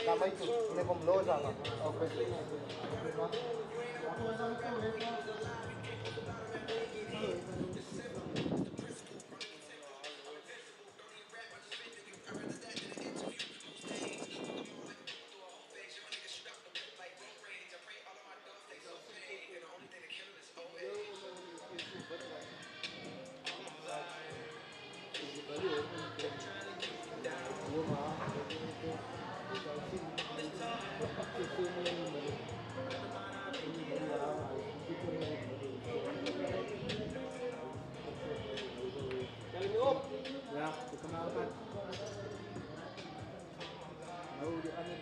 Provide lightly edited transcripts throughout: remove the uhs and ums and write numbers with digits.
Damay ne kom lo sana. Okay. Ik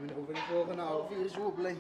ben over de volgende half uur zo blij.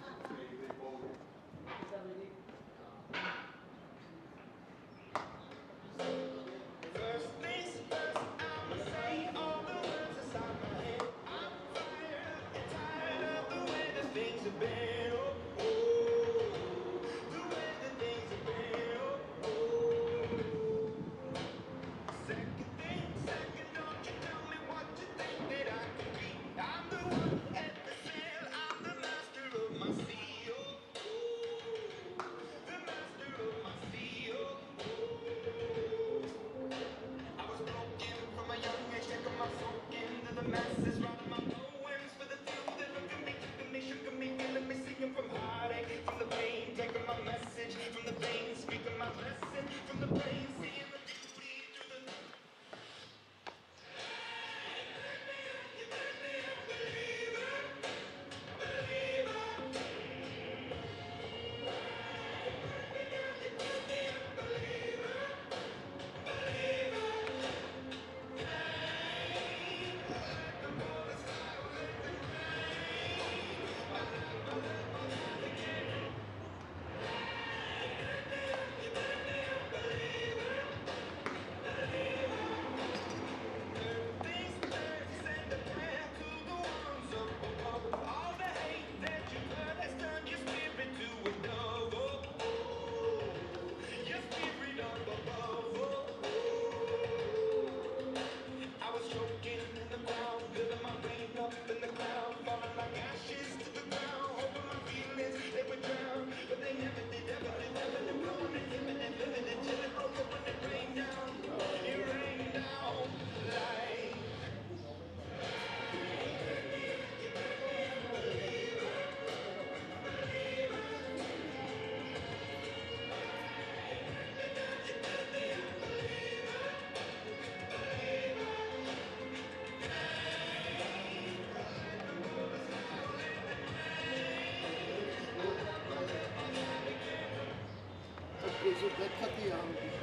Zo dat gaat hij aan.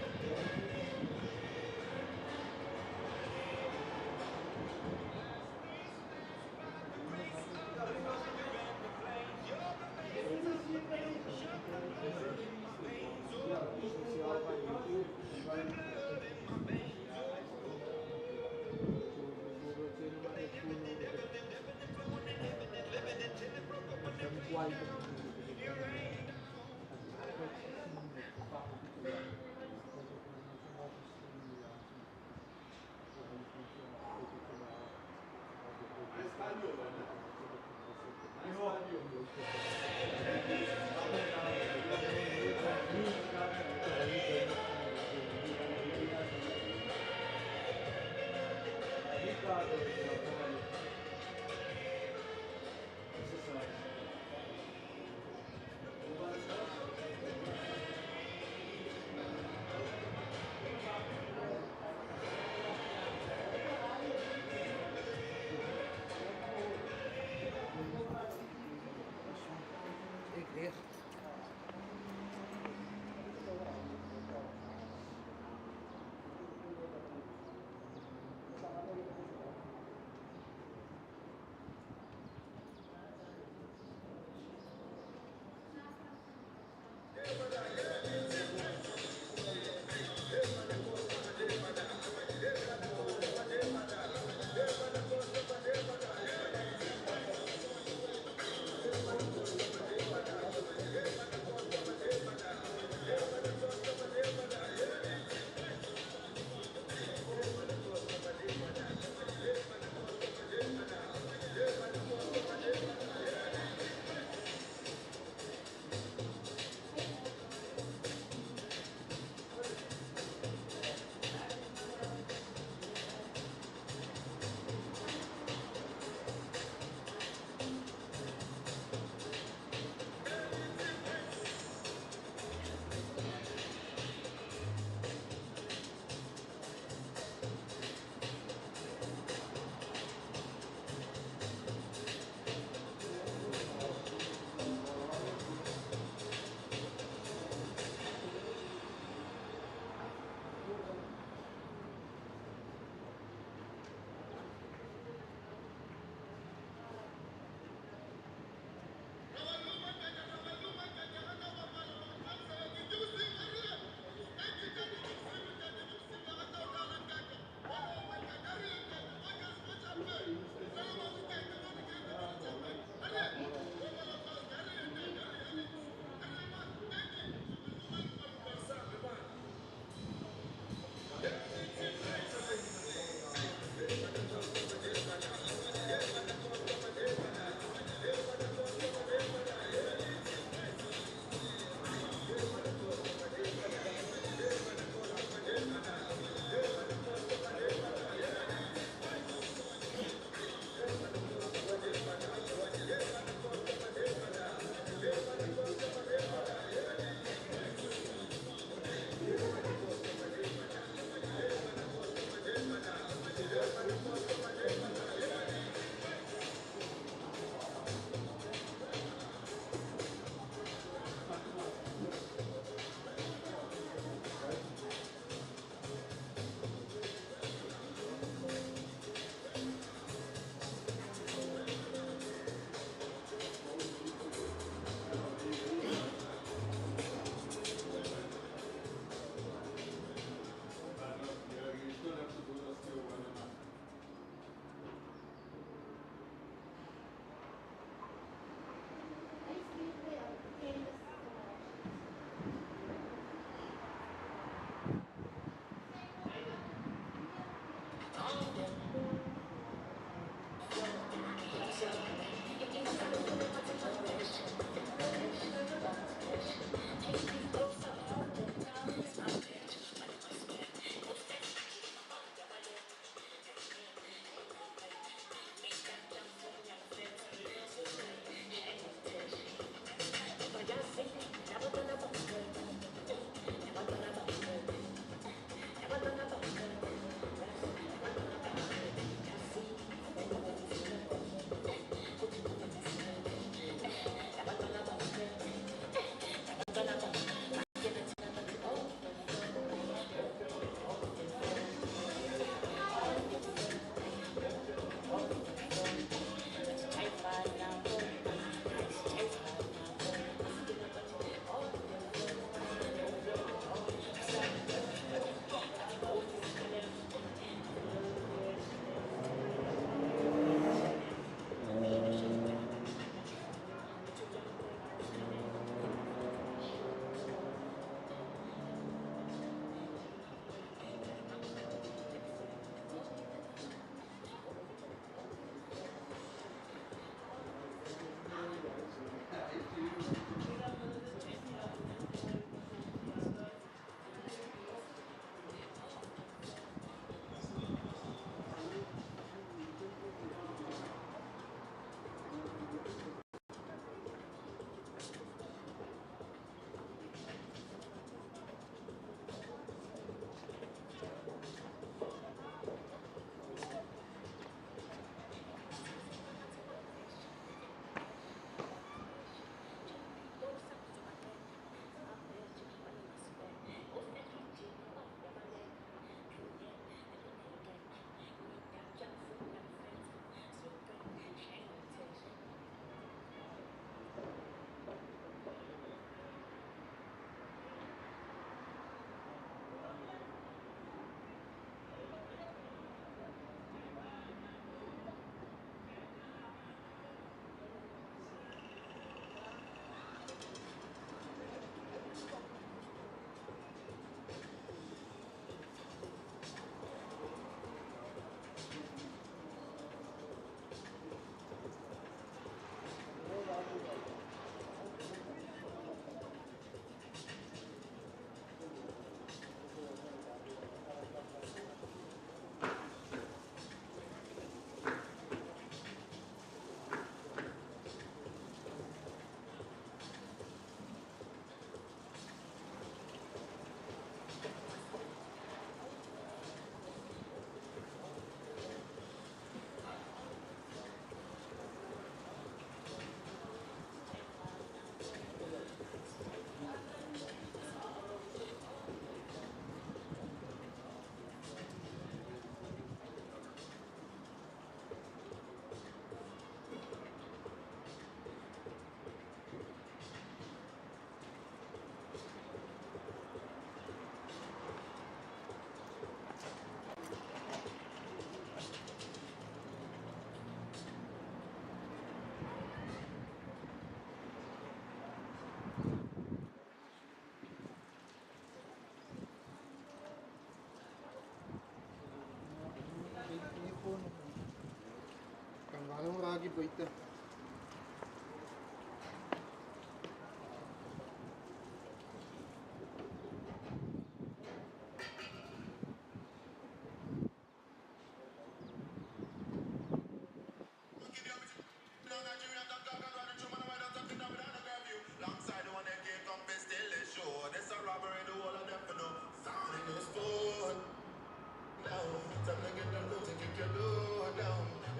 circuito.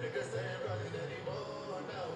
Niggas ain't running anymore now.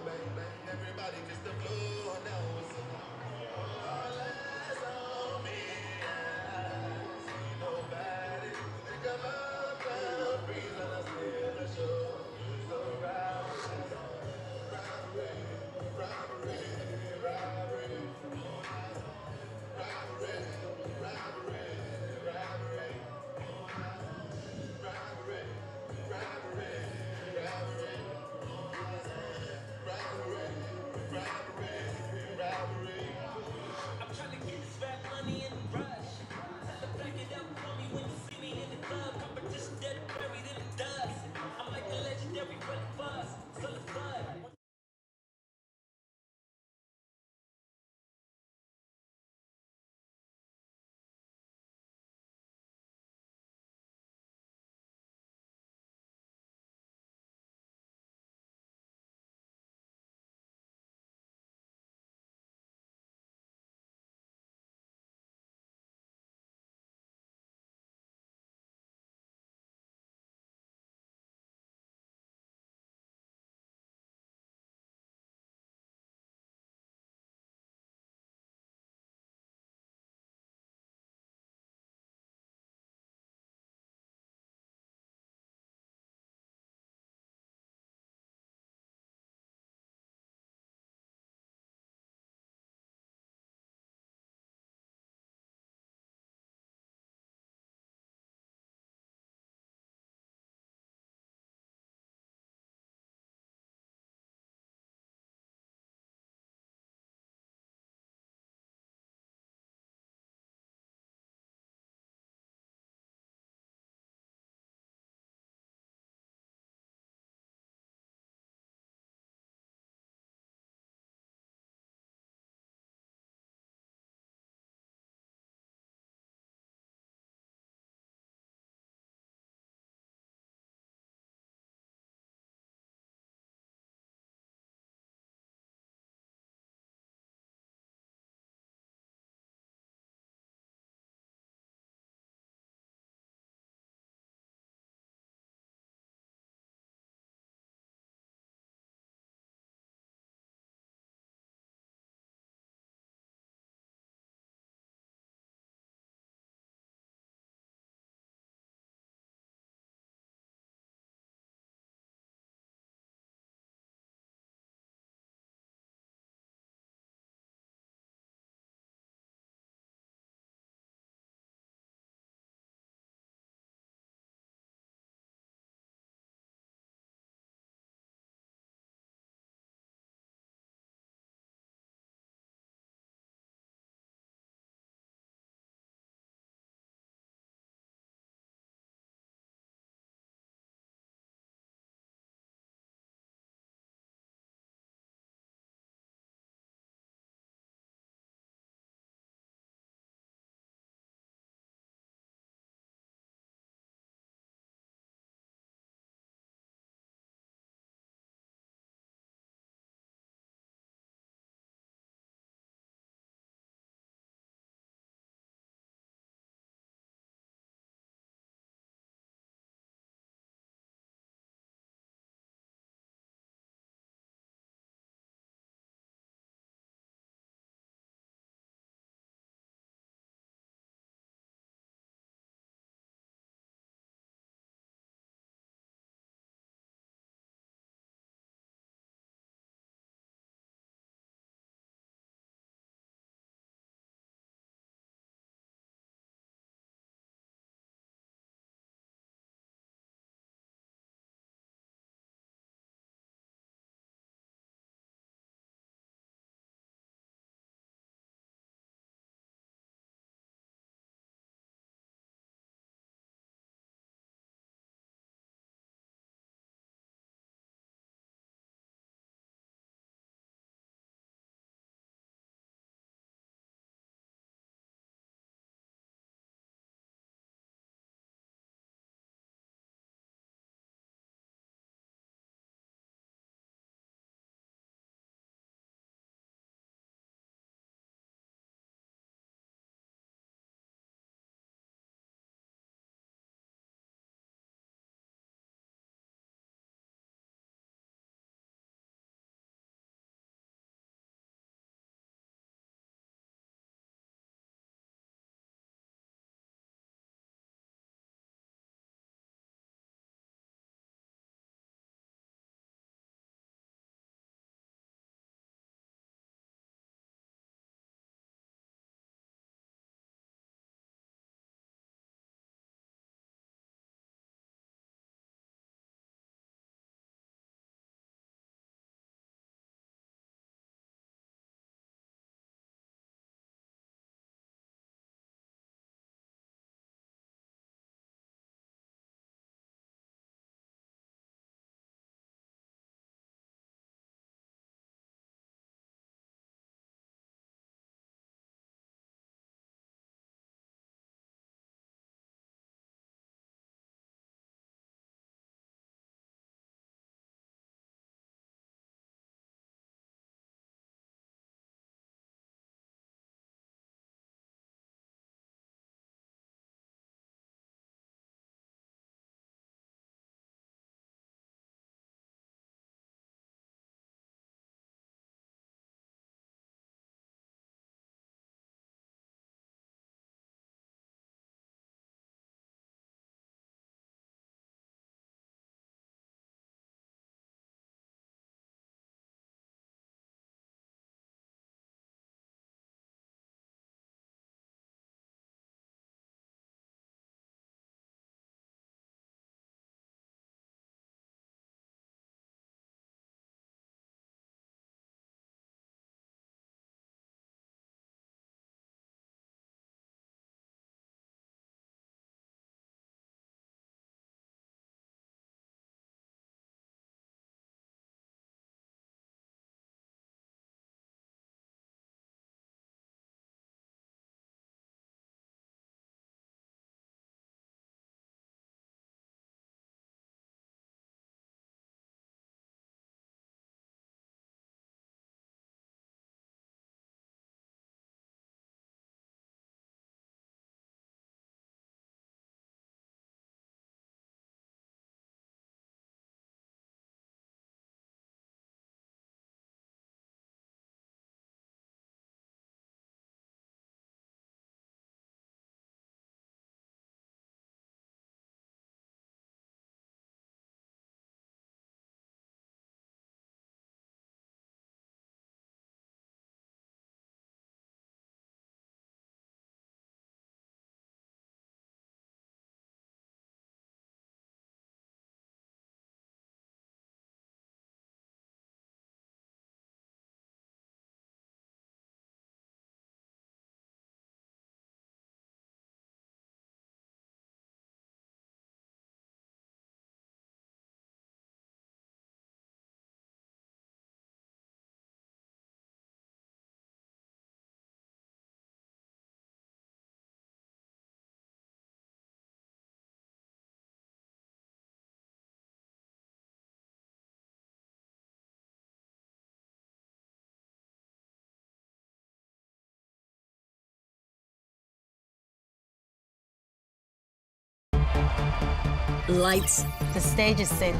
Lights. The stage is set.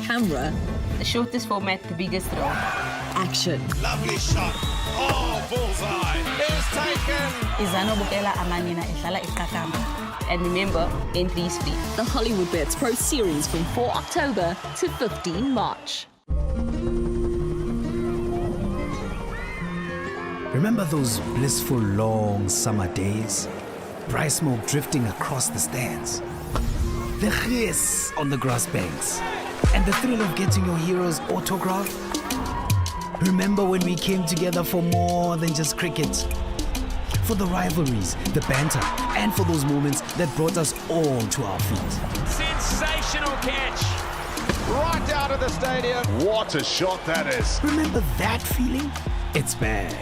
Camera. The shortest format, the biggest role. Action. Lovely shot. Oh, bullseye. It's taken. Izano bukela amanina ihlala iqakamba. And remember, entry is free. The Hollywood Bets Pro Series from 4 October to 15 March. Remember those blissful long summer days? Dry smoke drifting across the stands. The hiss on the grass banks. And the thrill of getting your hero's autograph? Remember when we came together for more than just cricket? For the rivalries, the banter, and for those moments that brought us all to our feet. Sensational catch. Right out of the stadium. What a shot that is. Remember that feeling? It's back.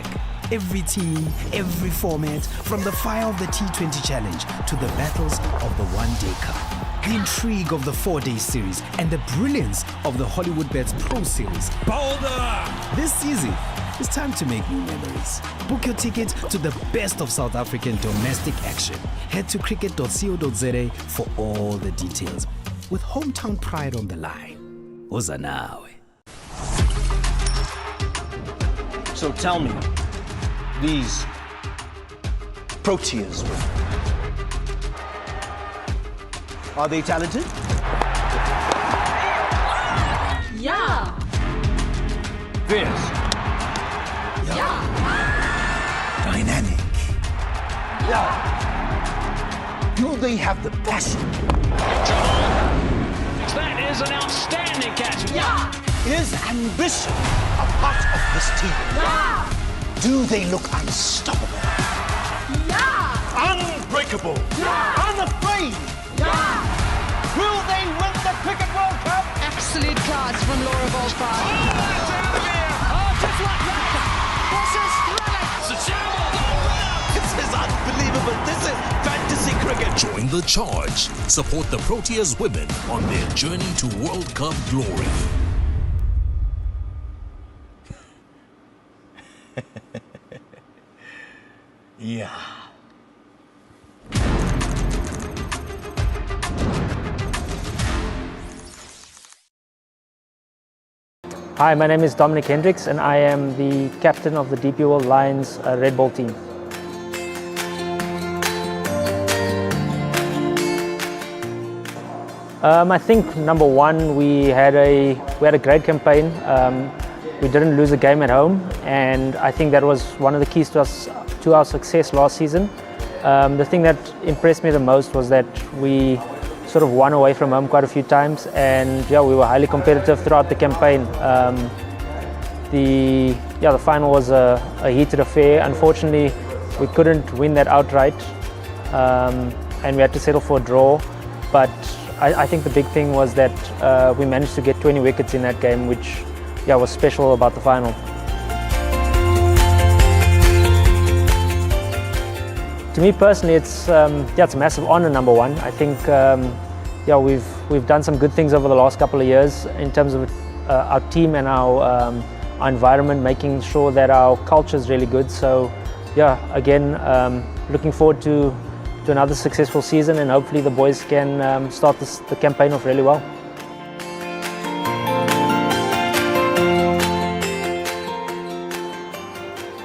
Every team, every format, from the fire of the T20 Challenge to the battles of the One Day Cup. The intrigue of the 4-day series and the brilliance of the Hollywood Bets Pro Series. Boulder. This season, it's time to make new memories. Book your ticket to the best of South African domestic action. Head to cricket.co.za for all the details. With hometown pride on the line. Uza nawe. So tell me, these Proteas, are they talented? Yeah. Fierce. Yeah. Dynamic. Yeah. Do they have the passion? That is an outstanding catch. Yeah. Is ambition a part of this team? Yeah. Do they look unstoppable? Yeah. Unbreakable? Yeah. Unafraid? Yeah. Will they win the Cricket World Cup? Absolute class from Laura Volpar. Oh, that's out of here. Oh, just like that. This is thrilling. It's a jam. This is unbelievable. This is fantasy cricket. Join the charge. Support the Proteas women on their journey to World Cup glory. Yeah. Hi, my name is Dominic Hendricks and I am the captain of the DP World Lions Red Ball team. I think number one, we had a great campaign. We didn't lose a game at home, and I think that was one of the keys to our success last season. The thing that impressed me the most was that we sort of won away from home quite a few times, and yeah, we were highly competitive throughout the campaign. The final was a heated affair. Unfortunately, we couldn't win that outright, and we had to settle for a draw. But I think the big thing was that we managed to get 20 wickets in that game, which was special about the final. To me personally, it's a massive honour. Number one, I think we've done some good things over the last couple of years in terms of our team and our environment, making sure that our culture is really good. So again, looking forward to another successful season, and hopefully the boys can start the campaign off really well.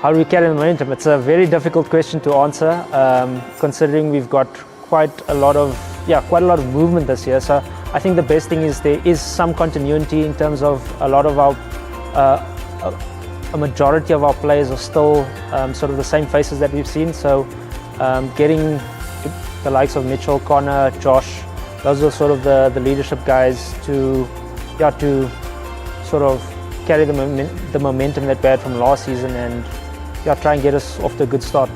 How do we carry the momentum? It's a very difficult question to answer, considering we've got quite a lot of movement this year. So I think the best thing is there is some continuity in terms of a lot of our, a majority of our players are still sort of the same faces that we've seen. So getting the likes of Mitchell, Connor, Josh, those are sort of the leadership guys to sort of carry the momentum that we had from last season, and try and get us off to a good start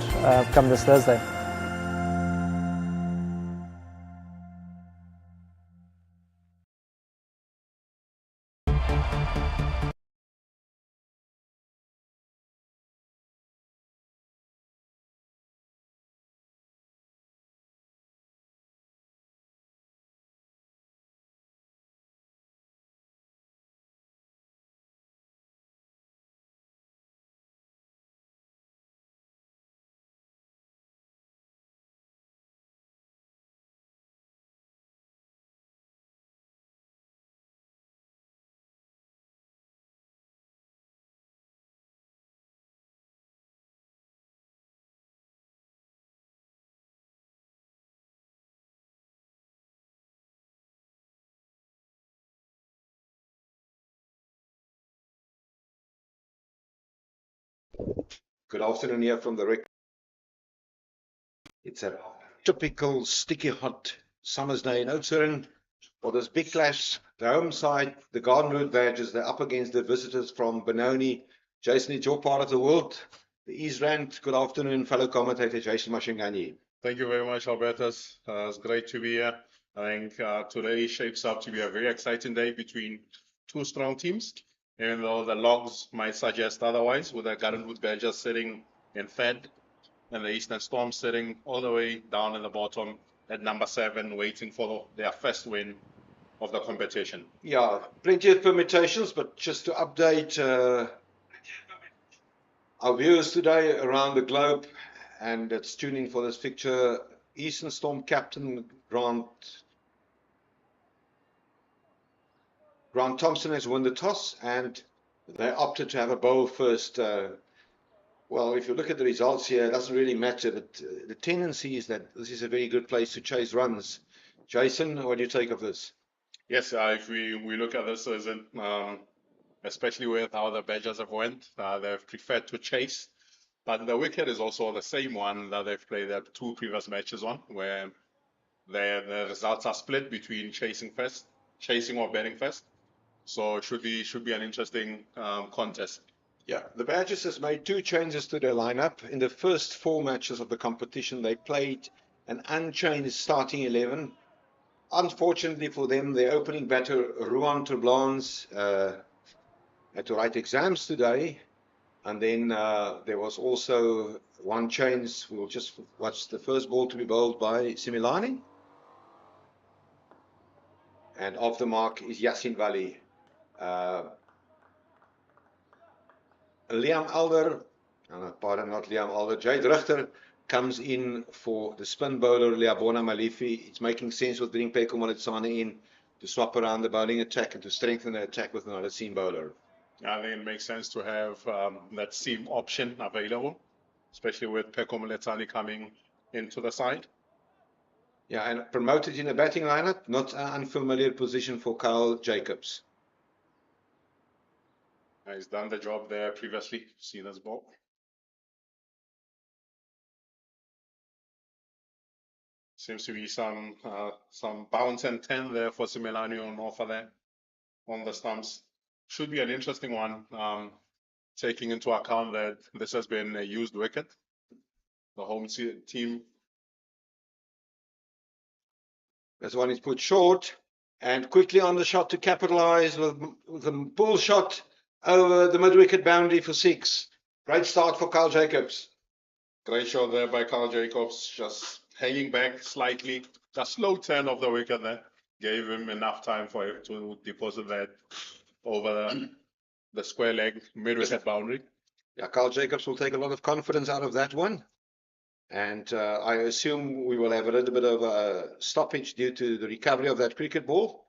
come this Thursday. Good afternoon here from the Rec. It's a typical sticky hot summer's day in Oudtshoorn. For this big clash, the home side, the Garden Route Badgers, they're up against the visitors from Benoni. Jason, it's your part of the world. The East Rand, good afternoon, fellow commentator Jason Mashingani. Thank you very much, Albertus. It's great to be here. I think today shapes up to be a very exciting day between two strong teams, even though the logs might suggest otherwise, with the Garden Route Badgers sitting in third and the Eastern Storm sitting all the way down in the bottom at number 7, waiting for their first win of the competition. Yeah, plenty of permutations, but just to update our viewers today around the globe, and that's tuning for this picture, Eastern Storm captain Grant Thompson has won the toss, and they opted to have a bowl first. Well, if you look at the results here, it doesn't really matter, but the tendency is that this is a very good place to chase runs. Jason, what do you take of this? Yes, if we look at this as especially with how the Badgers have went, they've preferred to chase. But the wicket is also the same one that they've played their 2 previous matches on, where the results are split between chasing or batting first. So it should be an interesting contest. Yeah, the Badgers has made 2 changes to their lineup. In the first 4 matches of the competition, they played an unchanged starting 11. Unfortunately for them, their opening batter, Ruan Terblans, had to write exams today. And then there was also 1 change. We'll just watch the first ball to be bowled by Similani. And off the mark is Yasin Vali. Liam Alder, pardon, not Liam Alder, Jade Richter comes in for the spin bowler, Liabona Malifi. It's making sense with bringing Peko Malitsane in to swap around the bowling attack and to strengthen the attack with another seam bowler. I think it makes sense to have that seam option available, especially with Peko Malitsane coming into the side. Yeah, and promoted in a batting lineup, not an unfamiliar position for Kyle Jacobs. He's done the job there previously. See this ball. Seems to be some bounce and 10 there for Similani on offer there on the stumps. Should be an interesting one, taking into account that this has been a used wicket. The home team. This one is put short, and quickly on the shot to capitalize with a pull shot over the mid-wicket boundary for 6. Great start for Kyle Jacobs. Great shot there by Kyle Jacobs, just hanging back slightly. The slow turn of the wicket there gave him enough time for him to deposit that over the square leg mid-wicket boundary. Yeah, Kyle Jacobs will take a lot of confidence out of that one. And I assume we will have a little bit of a stoppage due to the recovery of that cricket ball.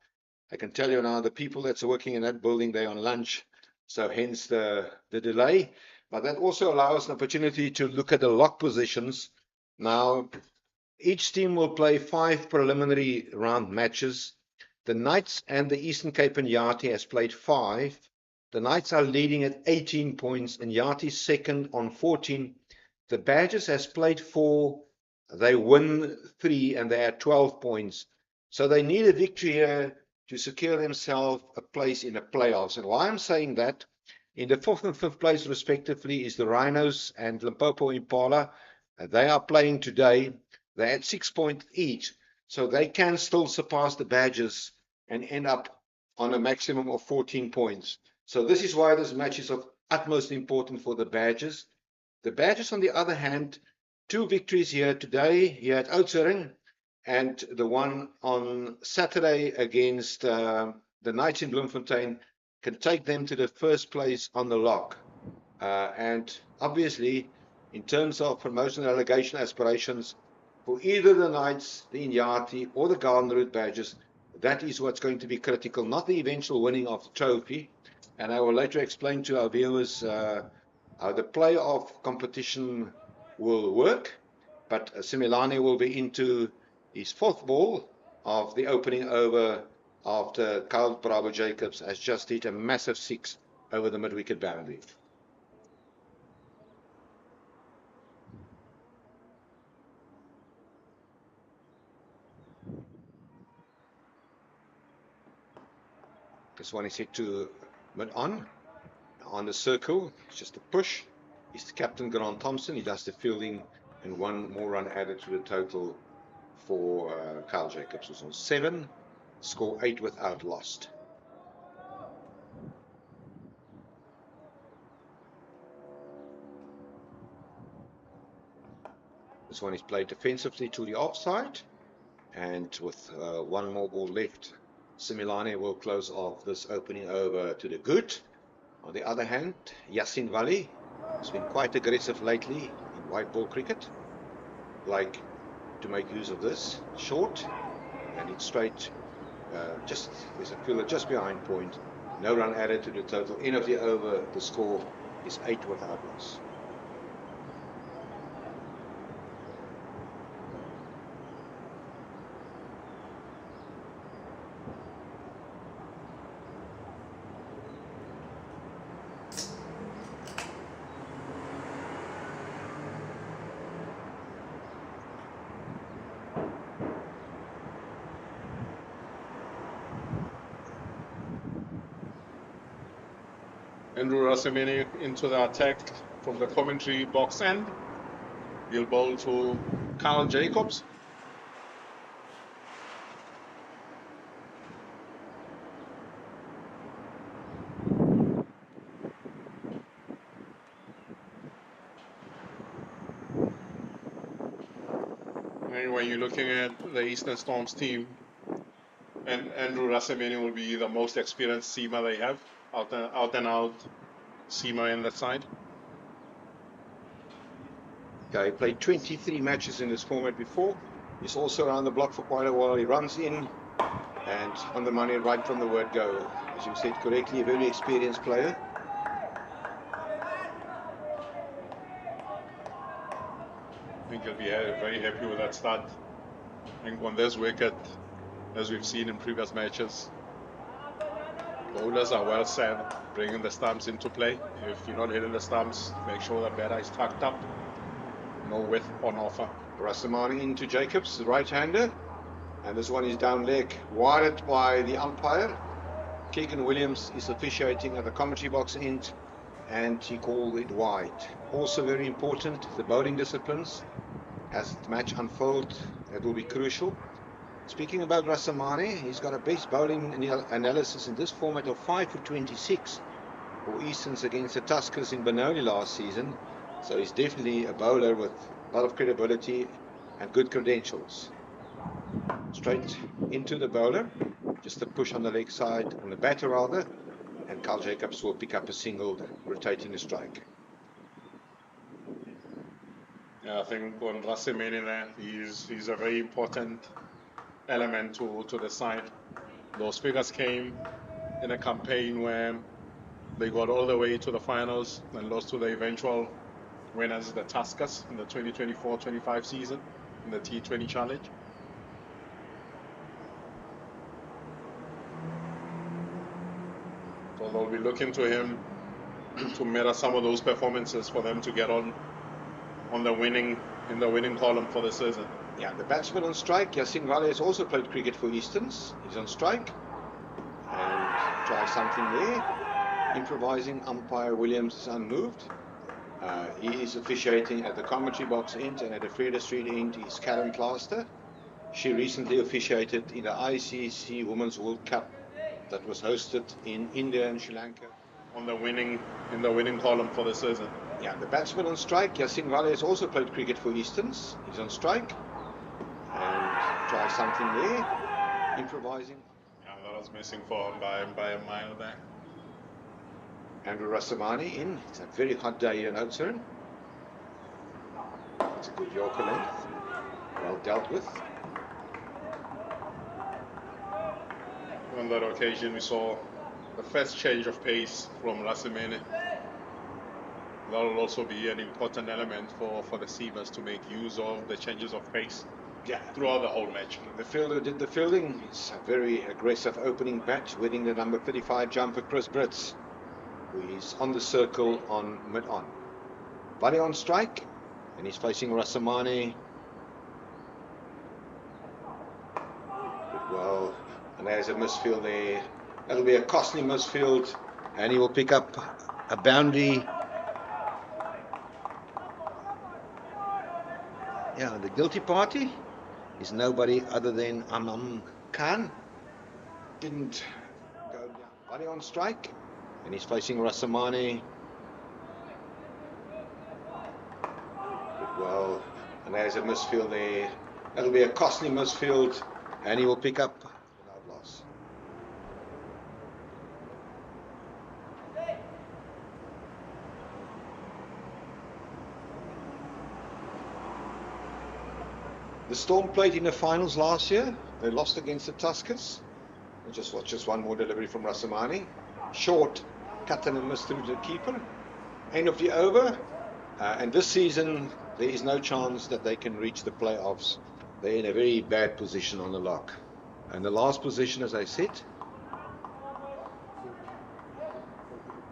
I can tell you now, the people that's working in that building, they're on lunch. So hence the delay. But that also allows an opportunity to look at the lock positions. Now, each team will play 5 preliminary round matches. The Knights and the Eastern Cape and Yati has played 5. The Knights are leading at 18 points and Yati second on 14. The Badgers has played 4. They win 3 and they're at 12 points. So they need a victory here to secure themselves a place in the playoffs. And why I'm saying that, in the 4th and 5th place respectively is the Rhinos and Limpopo Impala. They are playing today. They're at 6 points each. So they can still surpass the Badgers and end up on a maximum of 14 points. So this is why this match is of utmost importance for the Badgers. The Badgers, on the other hand, 2 victories here today, here at Oudtshoorn, and the one on Saturday against the Knights in Bloemfontein can take them to the 1st place on the lock. And obviously, in terms of promotion and relegation aspirations, for either the Knights, the Inyati, or the Garden Route Badgers, that is what's going to be critical, not the eventual winning of the trophy. And I will later explain to our viewers how the playoff competition will work. But Similani will be into his 4th ball of the opening over after Kyle Bravo Jacobs has just hit a massive 6 over the mid-wicket boundary. This one is hit to mid-on. On the circle, it's just a push. It's the captain, Grant Thompson. He does the fielding, and one more run added to the total for Kyle Jacobs. It was on 7, score 8 without lost. This one is played defensively to the offside, and with one more ball left, Similane will close off this opening over to the good. On the other hand, Yasin Vali has been quite aggressive lately in white ball cricket. Like to make use of this short, and it's straight. There's a fielder just behind point. No run added to the total. End of the over. The score is 8 without loss. Andrew Rasimene into the attack from the commentary box end. He'll bowl to Kyle Jacobs. And when you're looking at the Eastern Storms team, and Andrew Rasimene will be the most experienced seamer they have. Out and out seamer in that side. Okay, he played 23 matches in this format before. He's also around the block for quite a while. He runs in and on the money right from the word go. As you said correctly, a very experienced player. I think he'll be very happy with that start. I think on this wicket, as we've seen in previous matches, bowlers are well set, bringing the stumps into play. If you're not hitting the stumps, make sure the batter is tucked up. No width on offer. Rasimane into Jacobs, the right-hander. And this one is down leg, wired by the umpire. Keegan Williams is officiating at the commentary box end, and he called it wide. Also very important, the bowling disciplines. As the match unfolds, that will be crucial. Speaking about Rasimane, he's got a best bowling analysis in this format of 5 for 26 for Easterns against the Tuskers in Benoni last season. So he's definitely a bowler with a lot of credibility and good credentials. Straight into the bowler, just a push on the leg side, on the batter rather, and Kyle Jacobs will pick up a single, rotating the strike. Yeah, I think on Rasimene there, he's a very important element to the side. Those figures came in a campaign where they got all the way to the finals and lost to the eventual winners, the Tuskers, in the 2024-25 season in the T20 Challenge. So they'll be looking to him to mirror some of those performances for them to get on the winning column for the season. Yeah, the batsman on strike, Yasin Vale, has also played cricket for Easterns. He's on strike and try something there. Improvising umpire Williams is unmoved. He is officiating at the commentary box end, and at the Freda Street end is Karen Claster. She recently officiated in the ICC Women's World Cup that was hosted in India and Sri Lanka. On the winning column for the season. Yeah, the batsman on strike, Yasin Vale, has also played cricket for Easterns. He's on strike and try something there. Improvising. Yeah, that was missing for him by a mile there. Andrew Rasimane in. It's a very hot day here in Oudtshoorn. It's a good Yorker length. Well dealt with. On that occasion, we saw the first change of pace from Rasimene. That will also be an important element for the Seavers to make use of the changes of pace throughout the whole match. The fielder did the fielding. It's a very aggressive opening bat, winning the number 35 jumper, Chris Brits, who is on the circle on mid-on. Buddy on strike, and he's facing Rasimane. Well, and there's a misfield there. It'll be a costly misfield, and he will pick up a boundary. Yeah, the guilty party is nobody other than Amam Khan. Didn't go down. Body on strike, and he's facing Rasamani. Well, and there's a misfield there. It'll be a costly misfield, and he will pick up without loss. The Storm played in the finals last year. They lost against the Tuskers. And just one more delivery from Rasamani. Short, cut and a miss through the keeper. End of the over. And this season, there is no chance that they can reach the playoffs. They're in a very bad position on the lock. And the last position, as I said,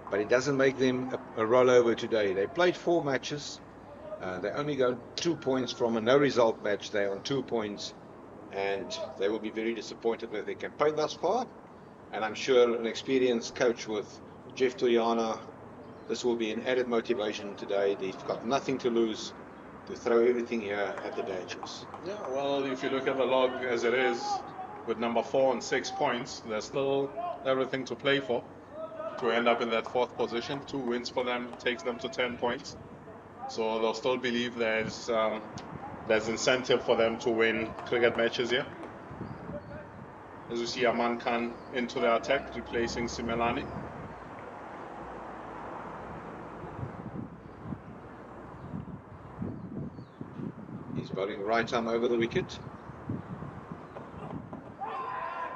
but it doesn't make them a rollover today. They played 4 matches. They only got 2 points from a no-result match. They're on 2 points, and they will be very disappointed with their campaign thus far. And I'm sure an experienced coach with Jeff Toyana, this will be an added motivation today. They've got nothing to lose, to throw everything here at the Dangers. Yeah, well, if you look at the log as it is, with number 4 and 6 points, there's still everything to play for to end up in that 4th position. 2 wins for them takes them to 10 points. So they'll still believe there's incentive for them to win cricket matches here. As you see, Aman Khan into the attack, replacing Simelane. He's bowling right arm over the wicket.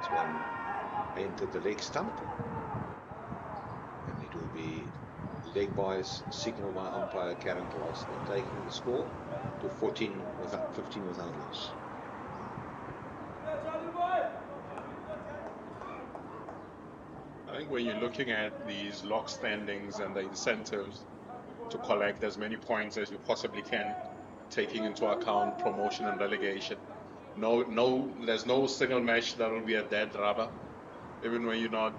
This one entered the leg stump. And it will be leg by's signal by umpire Karen Klaas, taking the score to 15 without loss. I think when you're looking at these lock standings and the incentives to collect as many points as you possibly can, taking into account promotion and relegation, there's no single match that will be a dead rubber. Even when you're not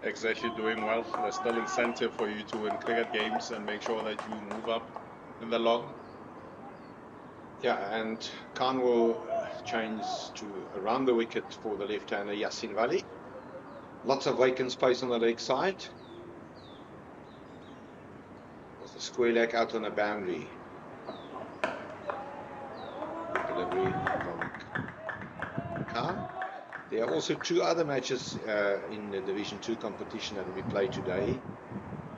exactly doing well, there's still incentive for you to win cricket games and make sure that you move up in the log. Yeah, and Khan will change to around the wicket for the left-hander Yasin Wali. Lots of vacant space on the leg side. There's the square leg out on the boundary. Delivery from Khan. There are also 2 other matches in the Division 2 competition that will be played today.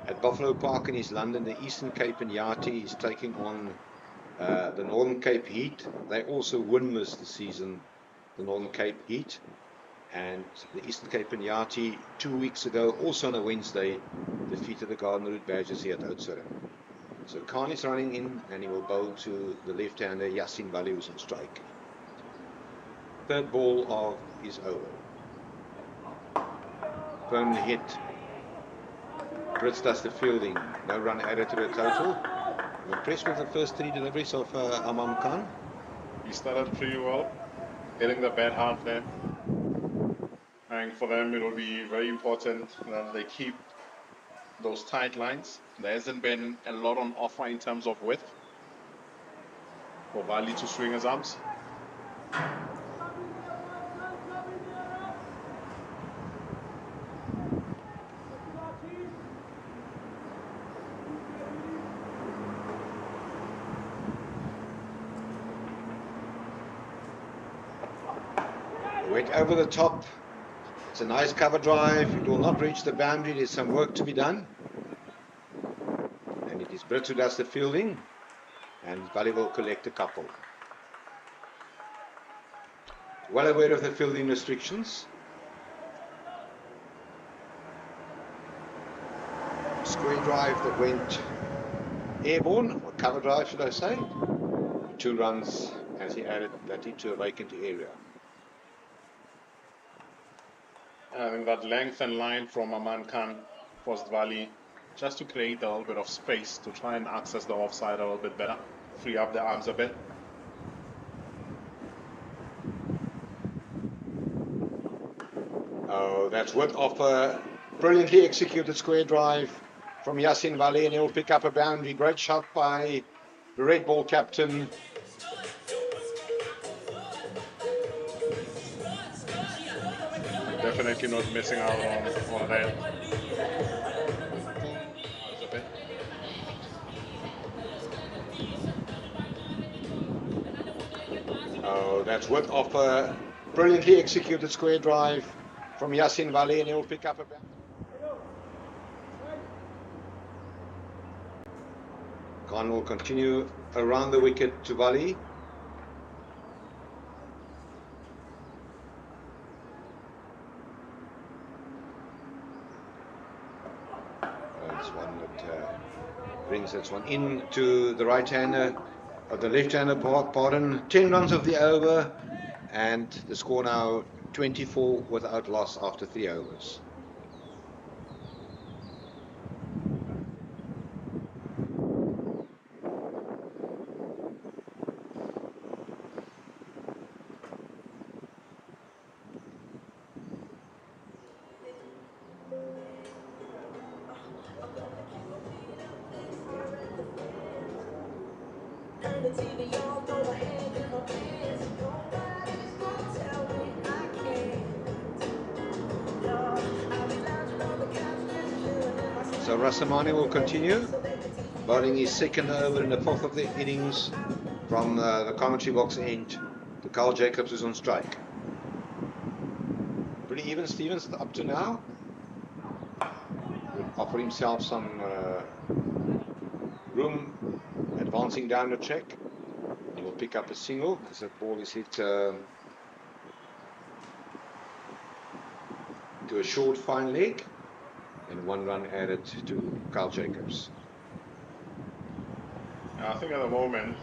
At Buffalo Park in East London, the Eastern Cape and Yardie is taking on the Northern Cape Heat. They also winless this season, the Northern Cape Heat. And the Eastern Cape and Yardie 2 weeks ago, also on a Wednesday, defeated the Garden Route Badgers here at Oudtshoorn. So Khan is running in, and he will bowl to the left-hander Yasin Wali, who's on strike. 3rd ball of his over. Firmly hit. Brits does the fielding. No run added to the total. I'm impressed with the first 3 deliveries of Amam Khan. He started pretty well, hitting the bad half there. And for them, it will be very important that they keep those tight lines. There hasn't been a lot on offer in terms of width for Wali to swing his arms. Went over the top. It's a nice cover drive. It will not reach the boundary. There's some work to be done. And it is Britt who does the fielding. And Wali will collect a couple. Well aware of the fielding restrictions. Square drive that went airborne, or cover drive should I say. 2 runs as he added that into a vacant area. I think that length and line from Aman Khan forced Wali just to create a little bit of space to try and access the offside a little bit better, free up the arms a bit. Oh, that's worked off a brilliantly executed square drive from Yasin Vali, and he'll pick up a boundary. Great shot by the red ball captain. Definitely not missing out on that. Oh, that's worked off a brilliantly executed square drive from Yasin Vali, and he'll pick up a boundary. Khan will continue around the wicket to Vali. That's one that brings that one in to the right-hander, or the left-hander, pardon. 10 runs of the over, and the score now 24 without loss after 3 overs. So Rasamani will continue, bowling his second over in the 4th of the innings from the commentary box end to Carl Jacobs, who's on strike. Pretty even Stevens up to now. Would offer himself some room advancing down the track. He will pick up a single as the ball is hit to a short fine leg, and 1 run added to Carl Jacobs. I think at the moment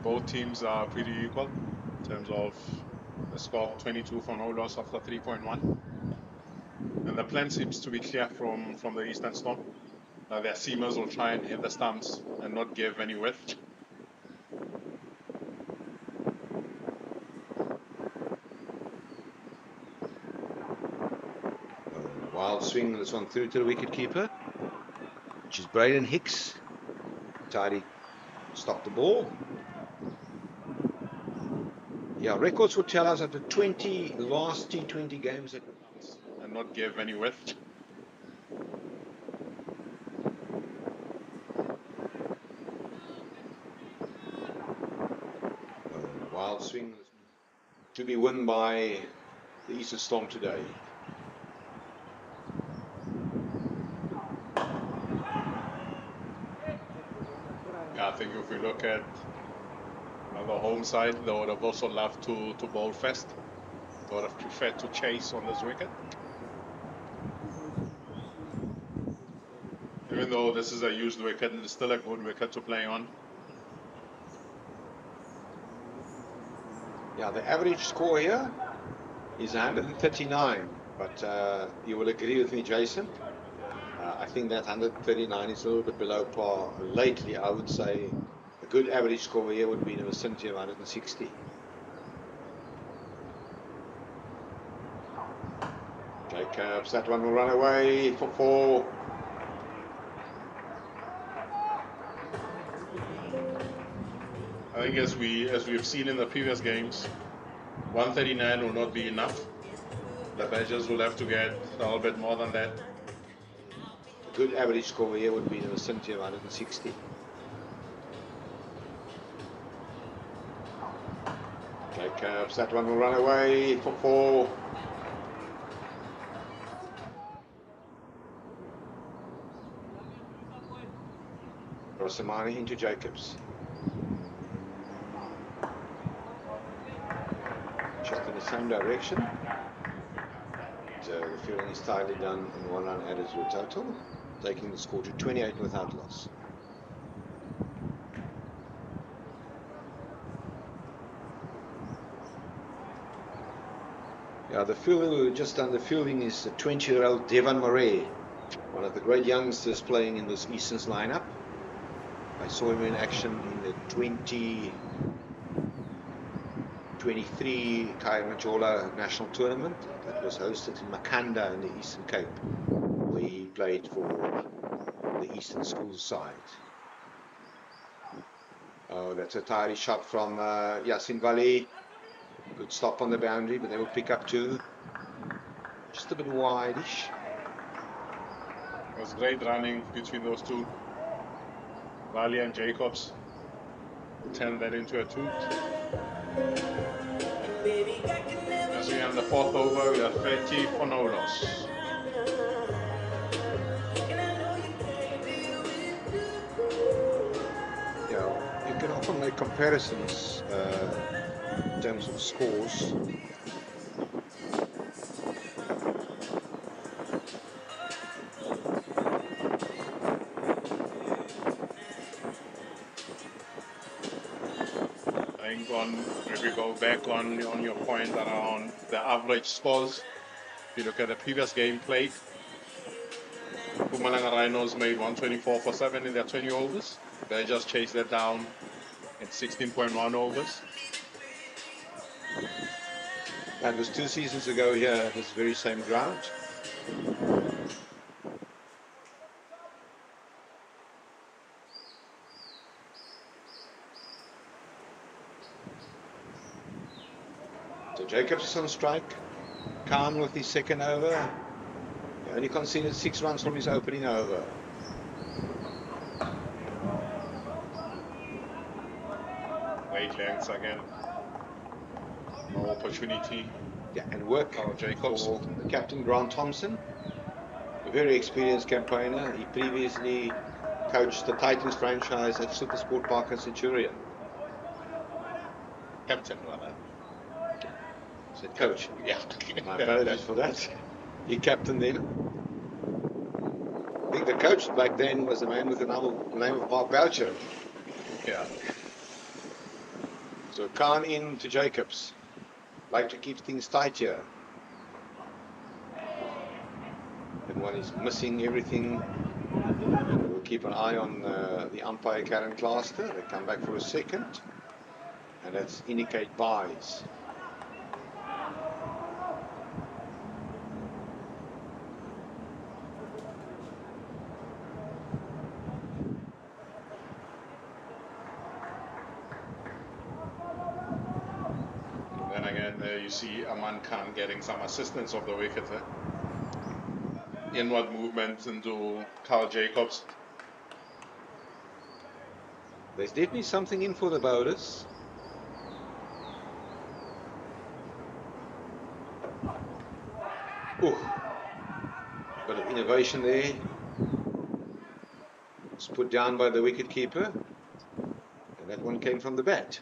both teams are pretty equal in terms of the score, 22 for no loss after 3.1, and the plan seems to be clear from the Eastern Storm. Their seamers will try and hit the stumps and not give any width. Wild swing, this one through to the wicket keeper, which is Braden Hicks. Tidy stopped the ball. Yeah, records would tell us that the 20 last T20 games that and not give any width. Wild swing to be won by the Eastern Storm today. I think if we look at the home side, they would have also loved to bowl first. They would have preferred to chase on this wicket. Even though this is a used wicket, it's still a good wicket to play on. Yeah, the average score here is 139, but you will agree with me, Jason. I think that 139 is a little bit below par. Lately, I would say a good average score here would be in the vicinity of 160. Jacobs, that one will run away for 4. I think as we've seen in the previous games, 139 will not be enough. The Badgers will have to get a little bit more than that. A good average score here would be in the vicinity of 160. Jacobs, that one will run away for 4. Rasamani into Jacobs. Shot in the same direction. So the fielding is tightly done, and 1 run added to a total, taking the score to 28 without loss. Yeah, the fielder who just done the fielding is the 20-year-old Devon Murray, one of the great youngsters playing in this Easterns lineup. I saw him in action in the 20 2023 Kayamajola National Tournament that was hosted in Makanda in the Eastern Cape, where he played for the Eastern School side. Oh, that's a tidy shot from Yasin Vali. Good stop on the boundary, but they will pick up two. Just a bit wide-ish. It was great running between those two. Vali and Jacobs turned that into a two. As we end the fourth over, we are 30 for no loss. Yeah, you can often make comparisons in terms of scores. If we go back on your point around the average scores, if you look at the previous game played, Mpumalanga Rhinos made 124 for 7 in their 20 overs. They just chased that down at 16.1 overs. That was 2 seasons ago here at this very same ground. So Jacobs is on strike. Khan with his second over. He only conceded 6 runs from his opening over. Late lengths again. No opportunity. Yeah, and work Jacobs. For Captain Grant Thompson, a very experienced campaigner. He previously coached the Titans franchise at Supersport Park and Centurion. Captain, rather. Said coach. Yeah. My apologies for that. He captained them. I think the coach back then was a man with the name of Mark Boucher. Yeah. So Khan in to Jacobs. Like to keep things tight here. And one is missing everything. We'll keep an eye on the umpire Karen Claster. They come back for a second. And that's indicate buys. You see Aman Khan getting some assistance of the wicket. Inward movement into Carl Jacobs. There's definitely something in for the bowlers. Ooh, bit of innovation there. It's put down by the wicket keeper, and that one came from the bat.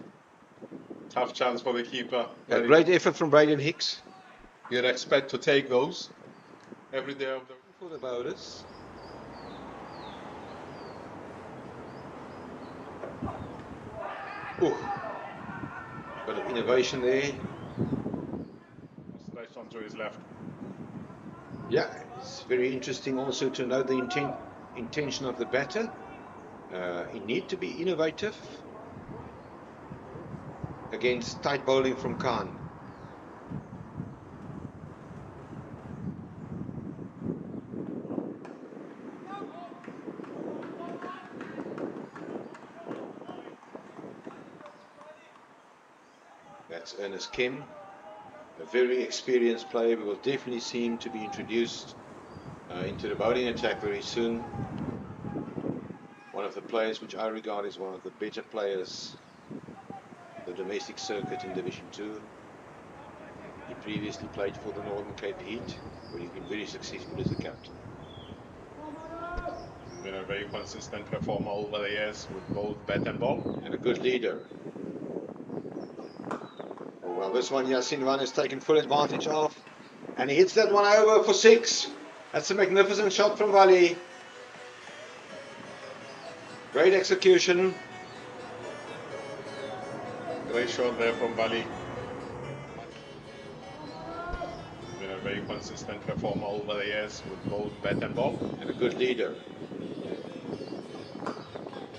Tough chance for the keeper. A great effort from Braden Hicks. You'd expect to take those every day of the week. For the bowlers. Ooh, bit of innovation there. Sliced onto his left. Yeah, it's very interesting also to know the intention of the batter. He need to be innovative against tight bowling from Khan. That's Ernest Kim, a very experienced player. We will definitely see him to be introduced into the bowling attack very soon. One of the players which I regard as one of the better players the domestic circuit in Division 2. He previously played for the Northern Cape Heat, where he's been very successful as a captain. Been a very consistent performer over the years with both bat and ball. And a good leader. Oh, well, this one Yasin Van has taken full advantage of. And he hits that one over for 6. That's a magnificent shot from Vali. Great execution. Great shot there from Vali. Been a very consistent performer over the years with both bat and ball. And a good leader.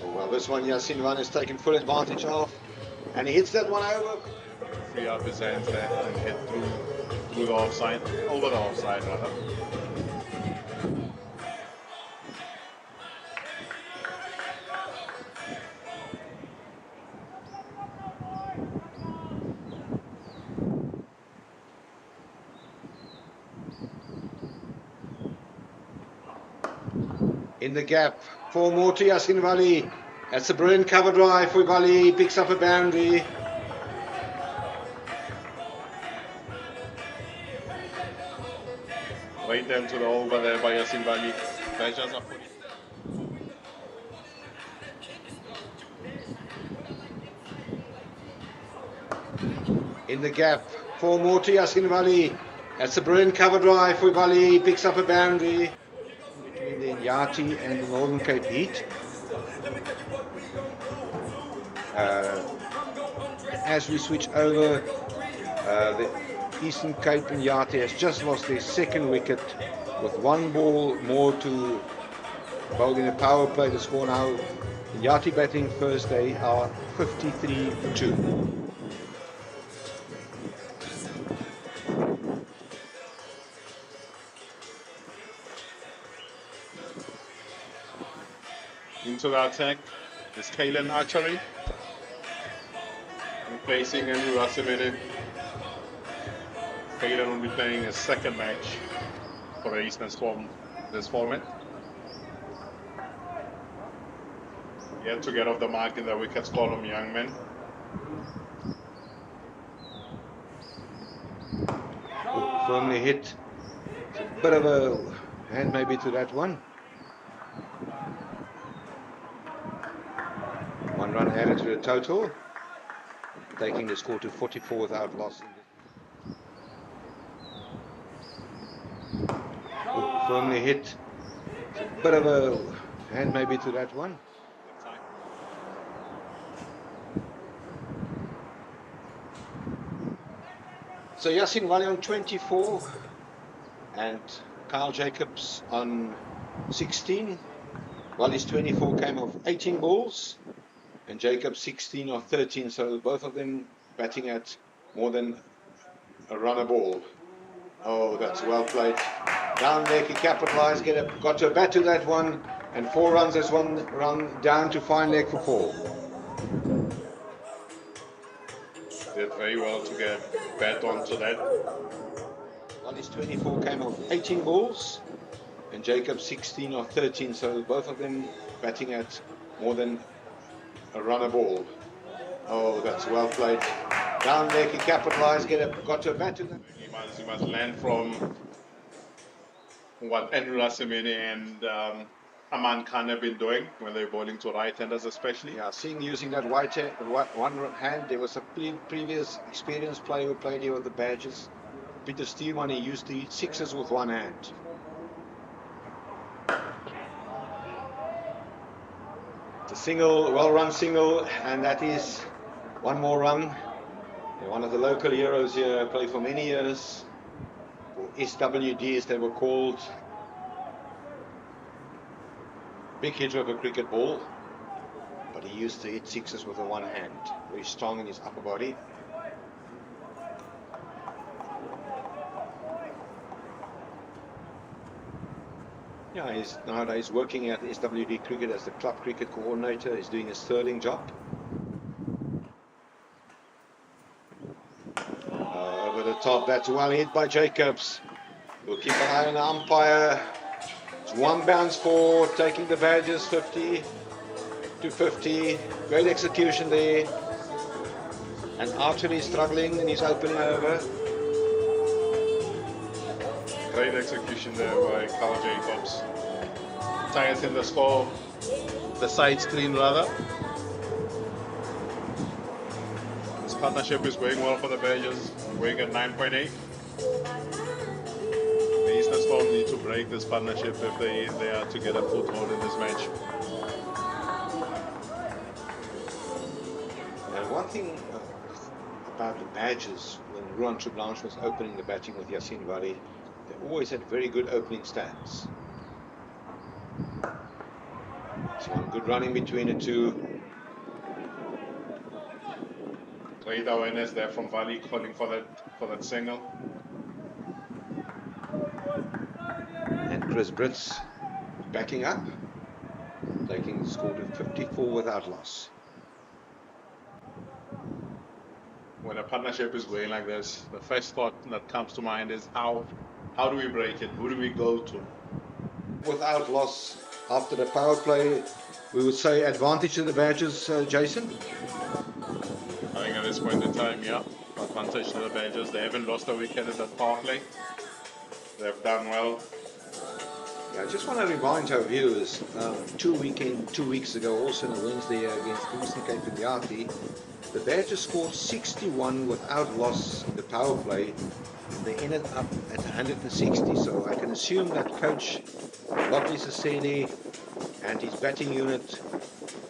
Oh, well, this one Yasin Van has taken full advantage of. And he hits that one over. free up his hands there and hit through the offside, over the offside rather. In the gap for more to Yasin Vali. That's a brilliant cover drive for Vali. He picks up a boundary. Right down to the over there by Yasin Vali. Badgers are putting. In the gap for more to Yasin Vali. That's a brilliant cover drive for Vali. He picks up a boundary. Between the Yati and the Northern Cape Heat. As we switch over, the Eastern Cape and Yati has just lost their second wicket with one ball more to bowl in a power play. The score now, Yati batting first, they are 53 for 2. Into the attack is Kalen Archery. Replacing Andrew Rasimene. Kalen will be playing his second match for the Eastern Storm this format. Yet to get off the mark in the wickets column, young men. Firmly hit. It's a bit of a hand maybe to that one. One run added to the total, taking the score to 44 without loss. Firmly hit. It's a bit of a hand maybe to that one. So Yasin Vali on 24 and Kyle Jacobs on 16. Vali's 24 came off 18 balls and Jacobs 16 or 13, so both of them batting at more than a run a ball. Oh, that's well played. Down there, he capitalised, got to a bat to that one, and 4 runs. That's 1 run down to fine leg for Paul. Did very well to get bat onto that. Vali's 24 came off 18 balls and Jacobs 16 or 13, so both of them batting at more than a run a ball. Oh, that's well played. Down there, he capitalised, got to a bat to them. He must learn from what Andrew Rasimene and Aman Khan have been doing when they're bowling to right-handers especially. Yeah, seeing using that one hand, there was a previous experienced player who played here with the Badgers. Peter Steelman, he used to hit sixes with one hand. It's a single, well-run single, and that is one more run. They're one of the local heroes here, played for many years. For SWD, as they were called. Big hitter of a cricket ball, but he used to hit sixes with the one hand. Very strong in his upper body. Yeah, he's nowadays working at SWD Cricket as the club cricket coordinator. He's doing a sterling job. Over the top, that's well hit by Jacobs. We'll keep an eye on the umpire. It's one bounce for taking the Badgers 50 to 50. Great execution there. And Archery struggling in his opening over. Great execution there by Carl Jacobs. Tigers in the score, the side screen rather. This partnership is going well for the Badgers, going at 9.8. The Eastern Storm need to break this partnership if they are to get a foothold in this match. And one thing about the Badgers, when Ruan Treblanche was opening the batting with Yasin Vali, they always had very good opening stance. So good running between the two. Great awareness there from Valley calling for that single. And Chris Brits backing up, taking the score to 54 without loss. When a partnership is going like this, the first thought that comes to mind is how do we break it? Who do we go to? Without loss after the power play, we would say advantage to the Badgers, Jason? I think at this point in time, yeah, advantage to the Badgers. They haven't lost a wicket at that power play. They've done well. Yeah, I just want to remind our viewers, 2 weeks ago, also on a Wednesday against Eastern Cape Indiati, the Badgers scored 61 without loss in the power play. They ended up at 160, so I can assume that coach Lottie Sasedi and his batting unit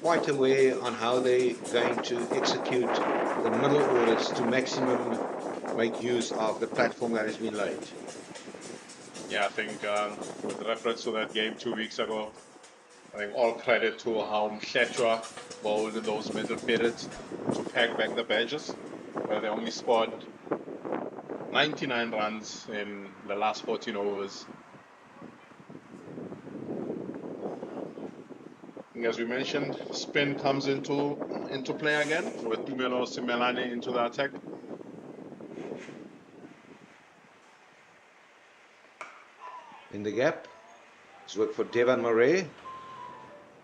quite aware on how they're going to execute the middle orders to maximum make use of the platform that has been laid. Yeah, I think with reference to that game 2 weeks ago, I think all credit to how Mhletshwa bowled in those middle periods to pack back the Badgers, where they only scored 99 runs in the last 14 overs. And as we mentioned, spin comes into play again with Tumelo Simelane into the attack. In the gap, it's work for Devan Murray.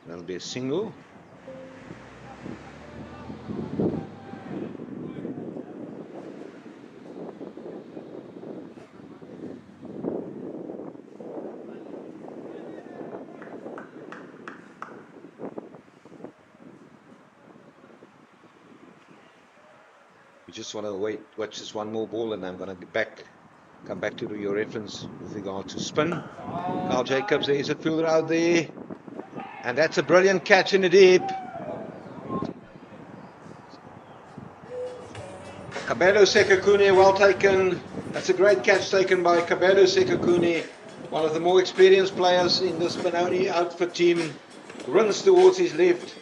That'll be a single. We just want to watch this one more ball, and I'm going to come back to your reference with regard to spin. Carl Jacobs, there is a fielder out there, and that's a brilliant catch in the deep. Kabelo Sekakune, well taken. That's a great catch taken by Kabelo Sekakune, one of the more experienced players in the Spinoni outfit team. Runs towards his left.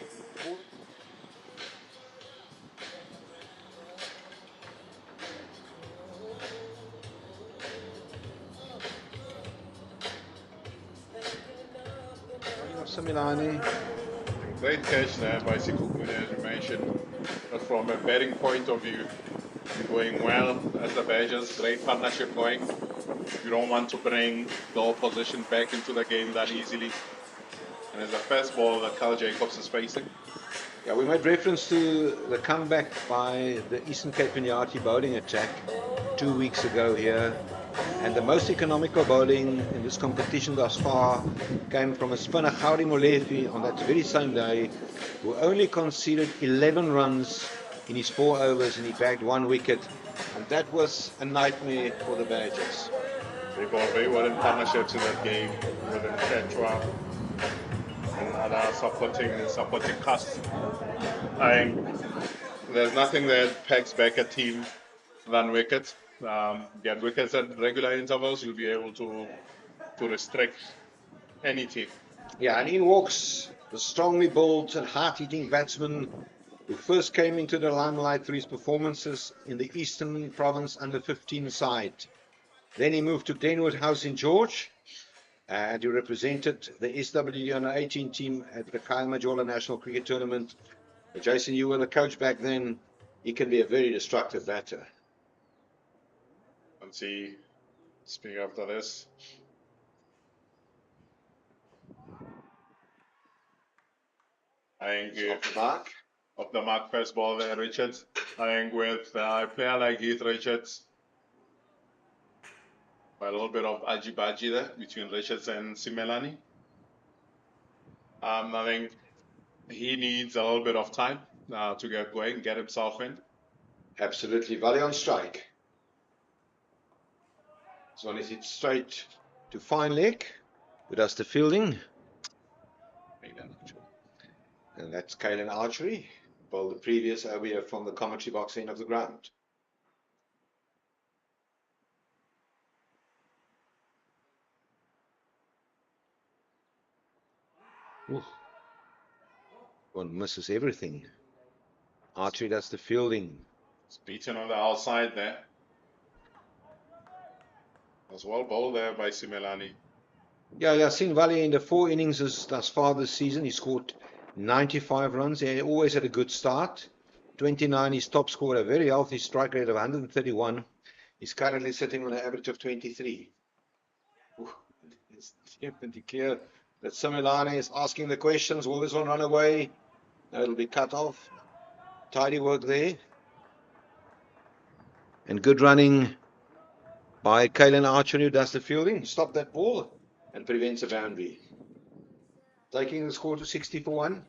Similani. Great catch there by Sekakune, as you mentioned. But from a batting point of view, going well as the Badgers, great partnership going. You don't want to bring the opposition back into the game that easily. And it's the first ball that Carl Jacobs is facing. Yeah, we made reference to the comeback by the Eastern Cape Indiati bowling attack 2 weeks ago here. And the most economical bowling in this competition thus far came from a spinner, Gauri Molefe, on that very same day, who only conceded 11 runs in his 4 overs, and he bagged 1 wicket. And that was a nightmare for the Badgers. They bowled very well in partnerships in that game with Mhletshwa and other supporting cast. I think there's nothing that pegs back a team than wickets. Get wickets at regular intervals, you'll be able to restrict any team. Yeah, and in walks the strongly built and hard-hitting batsman who first came into the limelight through his performances in the Eastern Province under-15 side. Then he moved to Glenwood House in George, and he represented the SW under-18 team at the Kyle Majola National Cricket Tournament. But Jason, you were the coach back then. He can be a very destructive batter. Let's see, speaking after this. I think off the mark first ball there, Richards. I think with a player like Heath Richards, a little bit of aji-baji there between Richards and Simelane. I think he needs a little bit of time to get going, get himself in. Absolutely, volley on strike. This one is hit straight to fine leg. Who does the fielding? And that's Kalen Archery. Well, the previous over from the commentary box end of the ground. Ooh. One misses everything. Archery does the fielding. It's beaten on the outside there. Was well bowled there by Simelane. Yeah, Yasin Valley in the 4 innings thus far this season, he scored 95 runs. He always had a good start. 29, his top scorer, a very healthy strike rate of 131. He's currently sitting on an average of 23. Ooh, it's definitely clear that Simelane is asking the questions. Will this one run away? No, it'll be cut off. Tidy work there. And good running by Kalen Oudtshoorn, who does the fielding. Stop that ball and prevents a boundary. Taking the score to 60 for 1.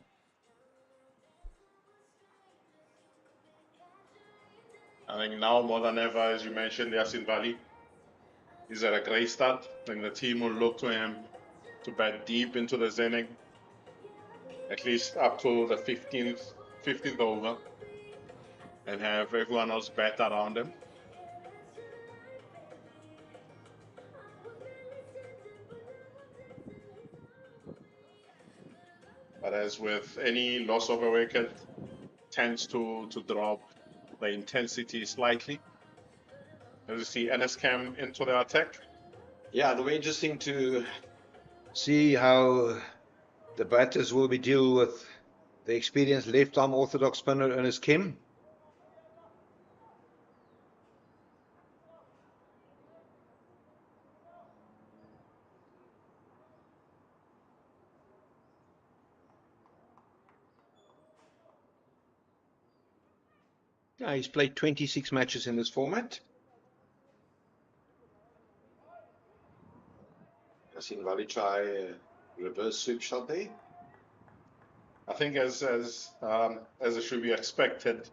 I think now more than ever, as you mentioned, Yasin Valley is at a great start. And the team will look to him to bat deep into the inning, at least up to the 15th over, and have everyone else bat around him. But as with any loss of a wicket, tends to drop the intensity slightly. As you see, NSCAM into the attack. Yeah, it'll be interesting to see how the batters will be deal with the experienced left-arm orthodox spinner Ernest Kim. Yeah, he's played 26 matches in this format. Yasin Valley try a reverse sweep shot there. I think as it should be expected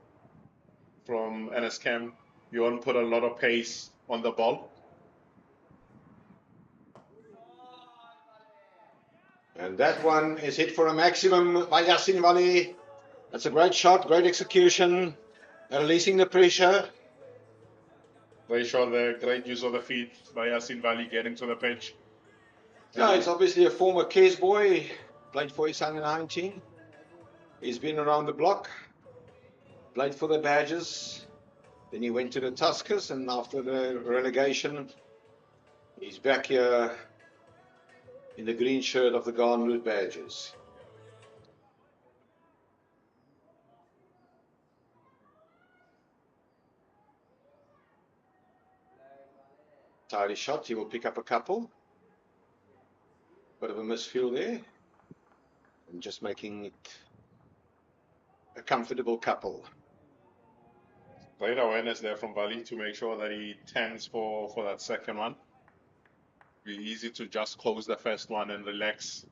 from NSCAM, you won't put a lot of pace on the ball. And that one is hit for a maximum by Yasin Valley. That's a great shot, great execution, releasing the pressure. They show the great use of the feet by Yasin Valley getting to the pitch. Yeah, he's obviously a former Kes boy, played for his under 19. He's been around the block, played for the Badgers, then he went to the Tuskers, and after the relegation, he's back here in the green shirt of the Garden Route Badgers. Tidy shot, he will pick up a couple. Bit of a misfield there. And just making it a comfortable couple. Great awareness there from Valley to make sure that he tends for that second one. Be easy to just close the first one and relax,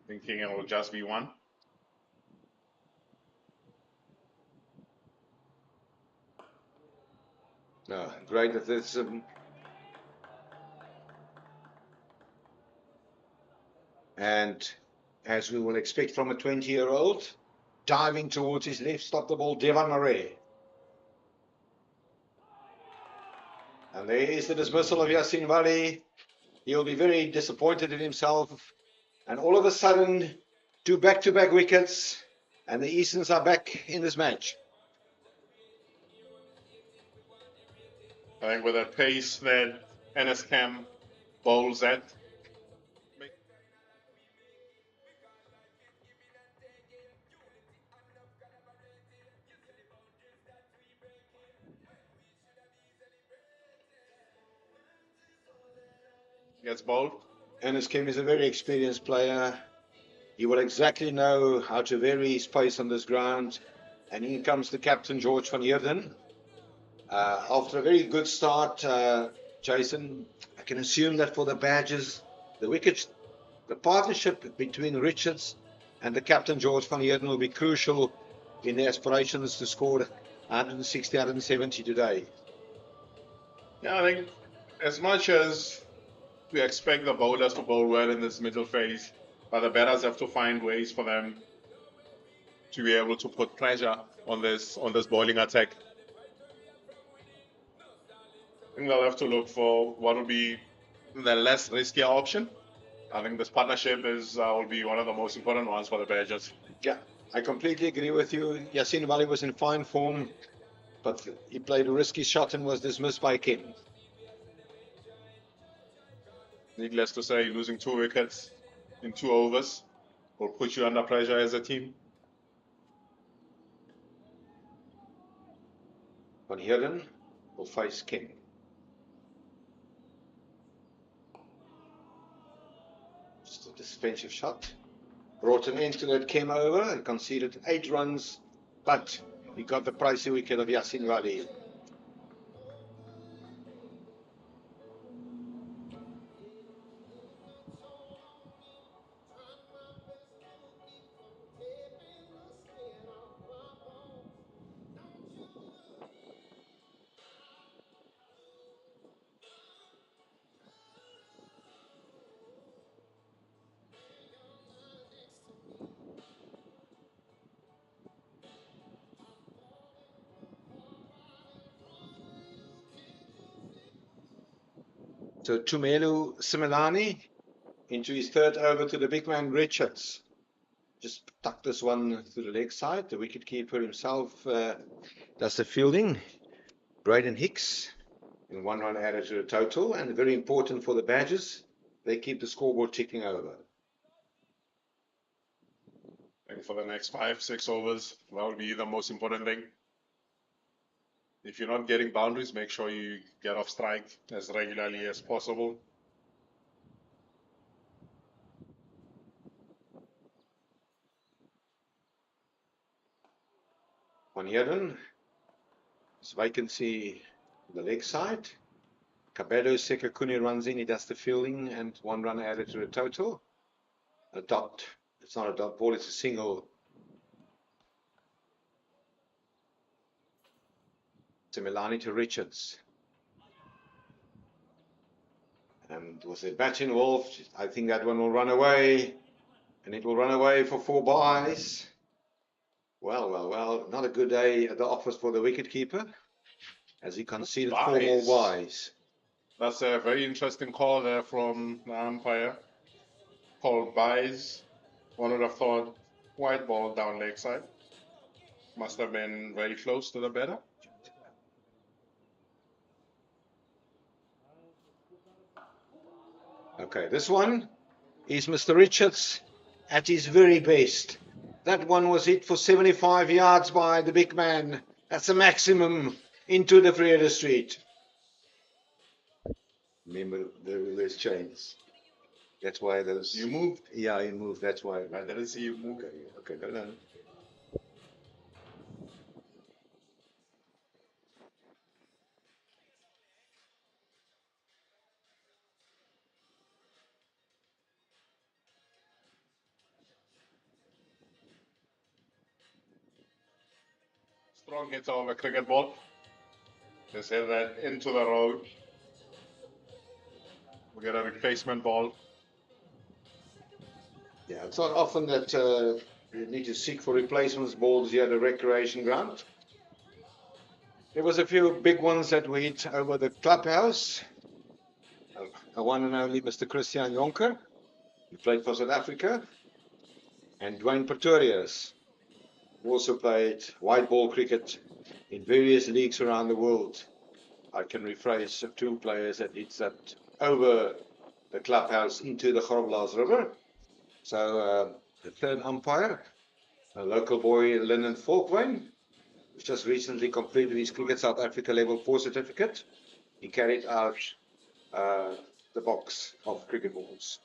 thinking it will just be one. No, great athleticism. And as we will expect from a 20-year-old, diving towards his left, stop the ball, Devon Murray. And there is the dismissal of Yasin Valley. He'll be very disappointed in himself. And all of a sudden, 2 back-to-back wickets, and the Easterns are back in this match. I think with the pace that NSCAM bowls at, gets bowled. Ernest Kim is a very experienced player. He will exactly know how to vary his pace on this ground. And in comes the captain, George van Heerden. After a very good start, Jason, I can assume that for the Badgers, the partnership between Richards and the captain, George van Heerden, will be crucial in their aspirations to score 160, 170 today. Yeah, I think as much as we expect the bowlers to bowl well in this middle phase, but the batters have to find ways for them to be able to put pressure on this bowling attack. I think they'll have to look for what will be the less riskier option. I think this partnership will be one of the most important ones for the Badgers. Yeah, I completely agree with you. Yasin Valley was in fine form. but he played a risky shot and was dismissed by King. Needless to say, losing 2 wickets in 2 overs will put you under pressure as a team. Van Heerden will face King. Just a defensive shot. Brought an end to that came over and conceded 8 runs, but he got the pricey wicket of Yasin Wali. So Tumelu Similani into his 3rd over to the big man Richards. Just tuck this one to the leg side. The wicketkeeper himself does the fielding. Braden Hicks in 1 run added to the total, and very important for the Badgers, they keep the scoreboard ticking over. And for the next 5-6 overs, that will be the most important thing. If you're not getting boundaries, make sure you get off strike as regularly as possible. Van Heerden, his vacancy on the leg side. Kabedo Sekakuni runs in, he does the fielding, and 1 run added to the total. A dot. It's not a dot ball, it's a single. Similani to Richards. And with a bat involved, I think that one will run away. And it will run away for 4 byes. Well, not a good day at the office for the wicketkeeper, as he conceded 4 more byes. That's a very interesting call there from the umpire. Called byes. One would have thought white ball down leg side. Must have been very close to the batter. Okay, this one is Mr. Richards at his very best. That one was hit for 75 yards by the big man. That's the maximum into the Vrede Street. Remember, there's chains. That's why those... You moved? Yeah, you moved. That's why. I didn't see you move. Okay, go down. Strong hit of a cricket ball. Just hit that into the road. We get a replacement ball. Yeah, it's not often that you need to seek for replacements balls here at the recreation ground. There was a few big ones that we hit over the clubhouse. A one and only Mr. Christian Jonker, who played for South Africa, and Dwayne Pretorius, who also played white ball cricket in various leagues around the world. I can rephrase 2 players that hit that over the clubhouse into the Grobelaars River. So the 3rd umpire, a local boy, Lennon Falkwane, who's just recently completed his Cricket South Africa Level 4 certificate. He carried out the box of cricket balls.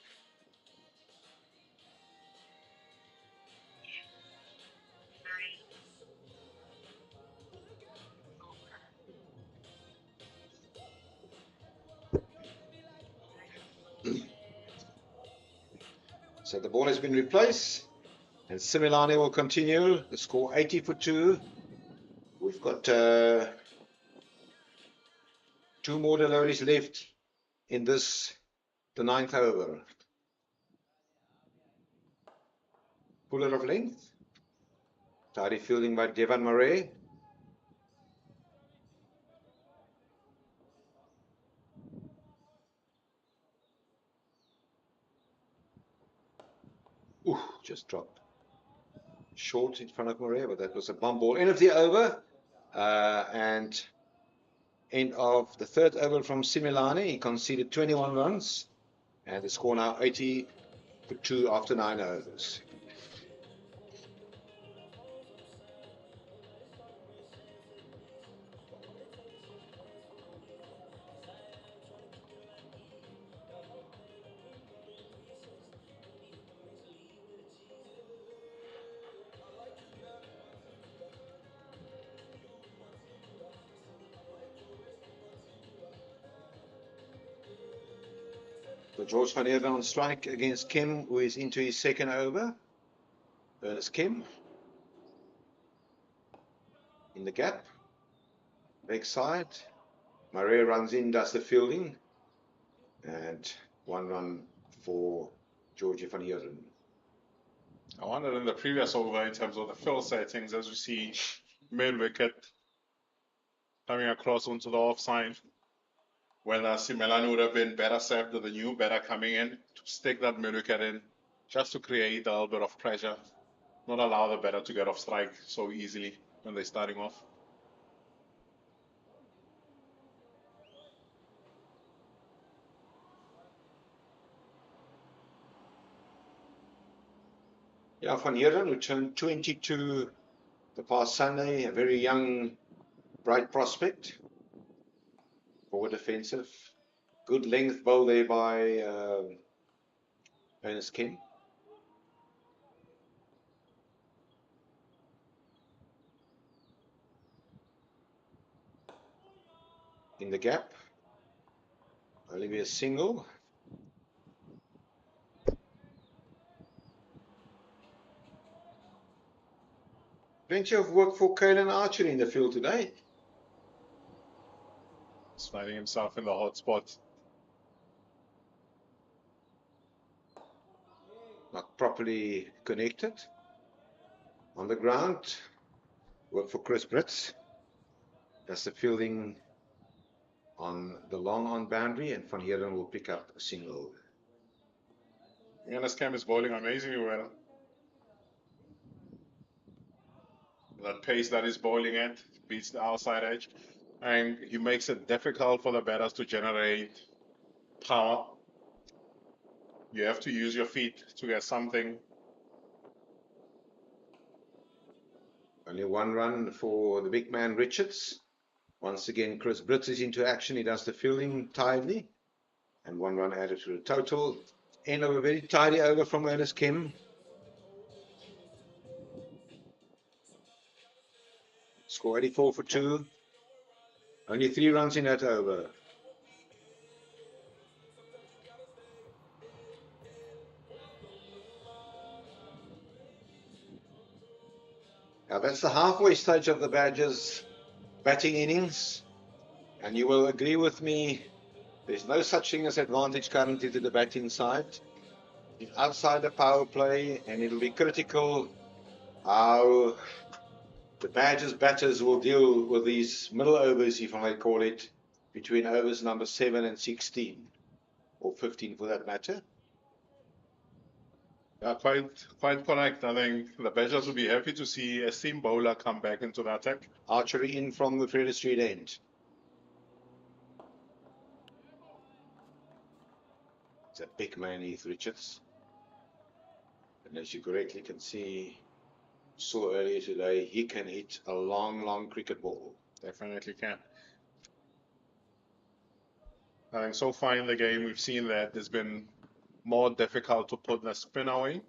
So the ball has been replaced, and Similani will continue. The score 80 for 2. We've got 2 more deliveries left in this, the 9th over. Puller of length. Tidy fielding by Devan Murray. Ooh, just dropped. Short in front of Murray, but that was a bum ball. End of the over. And end of the third over from Similani, he conceded 21 runs, and the score now 80 for 2 after 9 overs. So George van Heerden on strike against Kim, who is into his second over. Ernest Kim in the gap. Leg side. Murray runs in, does the fielding. And 1 run for George van Heerden. I wondered in the previous over in terms of the field settings, as we see mid wicket coming across onto the offside, whether Simelane would have been better served with the new batter coming in to stick that mid wicket in, just to create a little bit of pressure, not allow the batter to get off strike so easily when they're starting off. Yeah, van Heerden, who turned 22 the past Sunday, a very young, bright prospect. Forward defensive. Good length bowl there by Ernest Kim. In the gap. Only be a single. Plenty of work for Kalen Archer in the field today. He's finding himself in the hot spot. Not properly connected. On the ground. Work for Chris Brits. That's the fielding on the long on boundary, and Van Heerden will pick up a single. Ernest Kim is bowling amazingly well. That pace that he's bowling at beats the outside edge, and he makes it difficult for the batters to generate power. You have to use your feet to get something. Only 1 run for the big man Richards. Once again, Chris Brits is into action. He does the fielding tidily. And 1 run added to the total. End of a very tidy over from Ernest Kim. Score 84 for 2. Only 3 runs in that over. Now that's the halfway stage of the Badgers' batting innings. And you will agree with me, there's no such thing as advantage currently to the batting side. It's outside the power play, and it'll be critical how the Badgers batters will deal with these middle overs, if I may call it, between overs number 7 and 16, or 15 for that matter. Yeah, quite correct. I think the Badgers will be happy to see a seam bowler come back into the attack. Archery in from the Freda Street end. It's a big man, Heath Richards. And as you correctly can see, saw earlier today, he can hit a long cricket ball. Definitely can. I think so far in the game, we've seen that it's been more difficult to put the spin away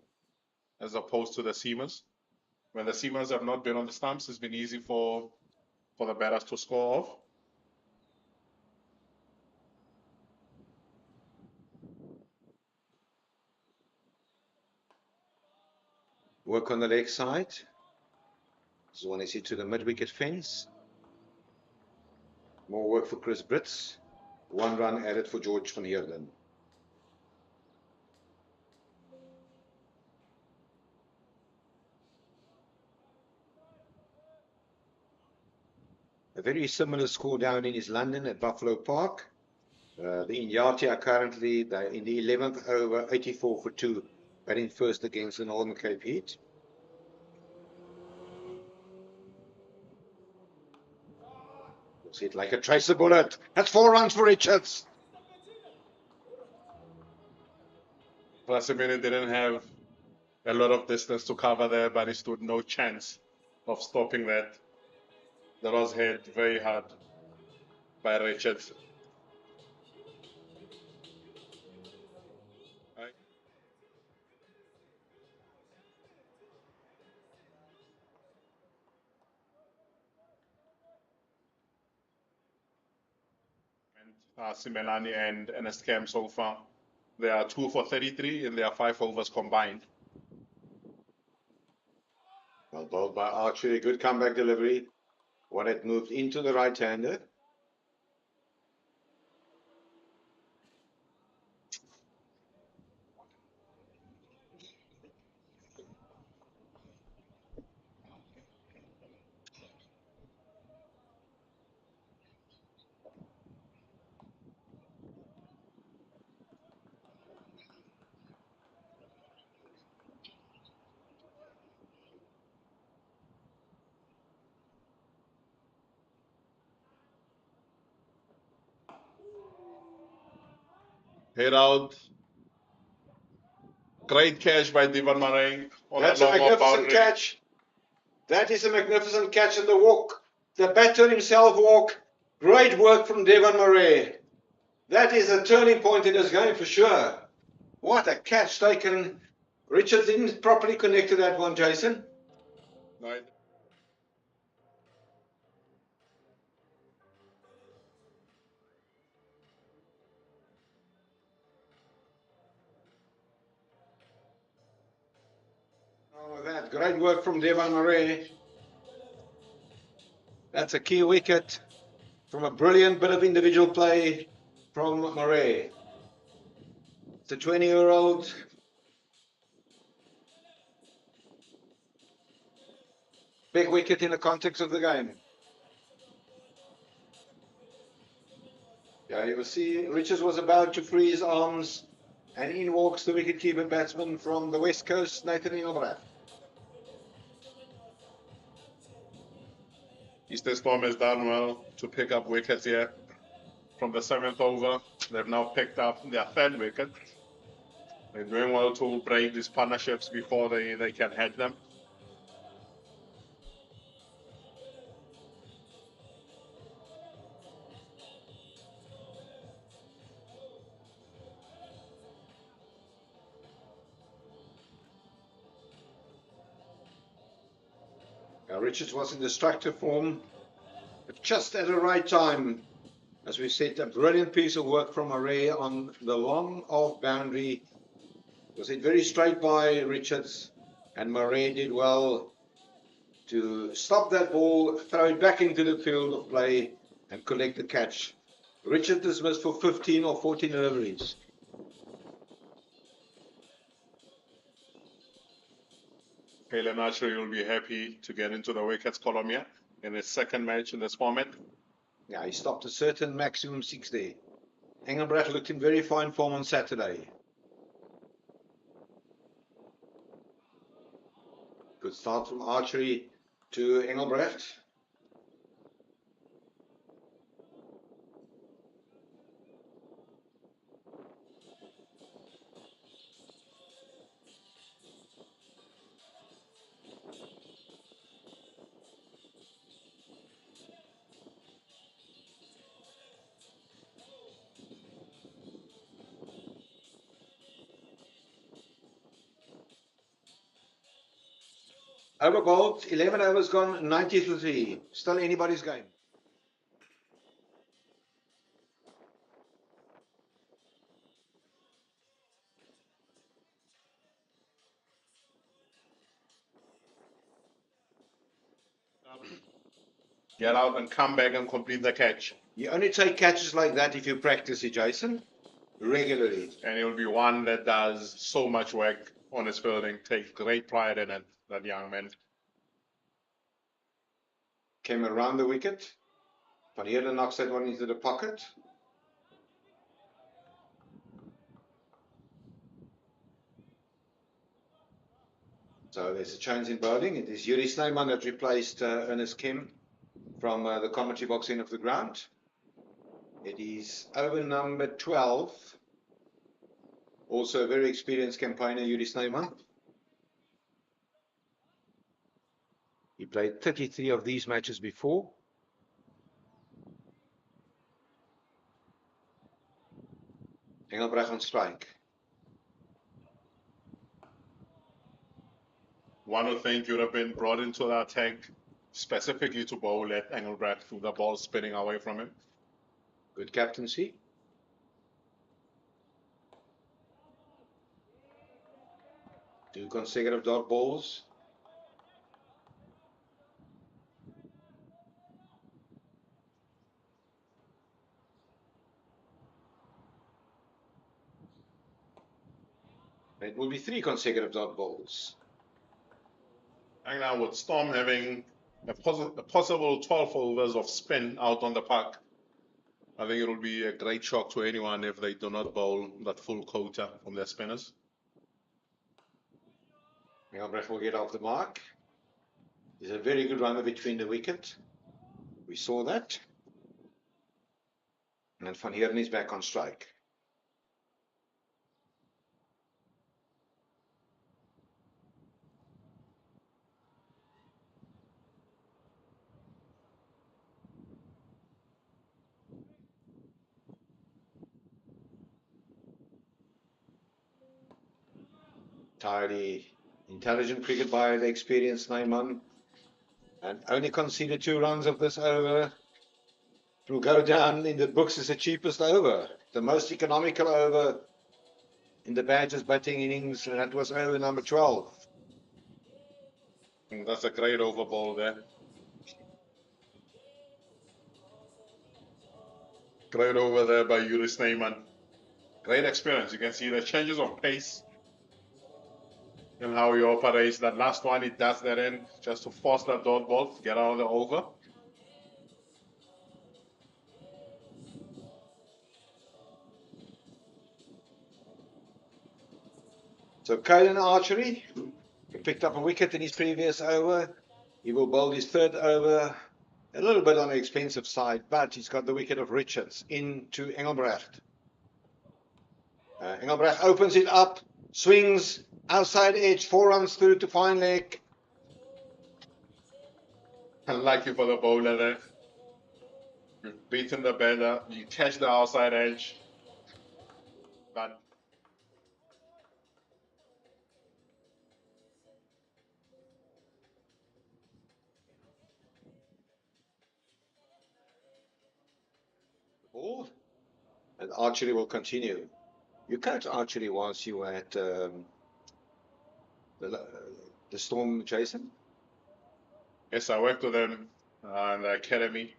as opposed to the seamers. When the seamers have not been on the stumps, it's been easy for the batters to score off. Work on the leg side. This one is hit to the mid-wicket fence. More work for Chris Brits. 1 run added for George van Heerden. A very similar score down in East London at Buffalo Park. The Inyati are currently in the 11th over, 84 for 2, batting first against the Northern Cape Heat. See it like a tracer bullet. That's 4 runs for Richards. Plasimene didn't have a lot of distance to cover there, but he stood no chance of stopping that. That was hit very hard by Richards. Simelane and Ernest Cam so far. They are 2 for 33 and they are 5 overs combined. Well bowled by Archery, good comeback delivery. One had moved into the right-hander. Hit out. Great catch by Devon Murray. That's a magnificent catch. That is a magnificent catch in the walk. The batter himself walk. Great work from Devon Murray. That is a turning point in his game for sure. What a catch taken. Richards didn't properly connect to that one, Jason. Right. Oh, that great work from Devon Murray. That's a key wicket from a brilliant bit of individual play from Murray. It's a 20-year-old. Big wicket in the context of the game. Yeah, you will see Richards was about to free his arms, and in walks the wicket-keeping batsman from the West Coast, Nathan Engelbrecht. Eastern Storm has done well to pick up wickets here. From the 7th over, they've now picked up their 3rd wicket. They're doing well to break these partnerships before they can head them. Now, Richards was in destructive form, but just at the right time. As we said, a brilliant piece of work from Murray on the long off boundary. It was hit very straight by Richards, and Murray did well to stop that ball, throw it back into the field of play, and collect the catch. Richards dismissed for 15 or 14 deliveries. Kalen Archer will be happy to get into the wickets column here in his 2nd match in this format. Yeah, he stopped a certain maximum 6 there. Engelbrecht looked in very fine form on Saturday. Good start from Archery to Engelbrecht. Over bowled, 11 overs gone, 93. Still anybody's game. Get out and come back and complete the catch. You only take catches like that if you practice it, Jason, regularly. And he'll be one that does so much work on his fielding. Takes great pride in it, that young man. Came around the wicket. Van Heerden knocks that one into the pocket. So there's a change in bowling. It is Yuri Snyman that replaced Ernest Kim. from the commentary box end of the ground. It is over number 12. Also a very experienced campaigner, Yuri Snyman. He played 33 of these matches before. Engelbrecht on strike. One would think you'd have been brought into that tank specifically to bowl at Engelbrecht with the ball spinning away from him. Good captaincy. Two consecutive dot balls. It will be 3 consecutive dot balls. And now with Storm having a possible 12 overs of spin out on the park, I think it will be a great shock to anyone if they do not bowl that full quota from their spinners. Engelbrecht will get off the mark. There's a very good runner between the wicket. We saw that. And Van Heerden is back on strike. Entirely intelligent cricket by the experienced Naiman, and only conceded 2 runs of this over. It will go down in the books as the cheapest over, the most economical over in the Badgers batting innings, and that was over number 12. And that's a great over ball there. Great over there by Yuri Snyman. Great experience. You can see the changes of pace and how he operates. That last one, he does that in just to force that dot ball to get out of the over. So Caden Archery, he picked up a wicket in his previous over. He will bowl his 3rd over, a little bit on the expensive side, but he's got the wicket of Richards into Engelbrecht. Engelbrecht opens it up, swings, outside edge, 4 runs through to fine leg. Unlucky for the bowler there. You've beaten the batter, you catch the outside edge. But Ball. And Archery will continue. You coach Archery whilst you were at the Storm, Jason? yes, I worked with them in the academy.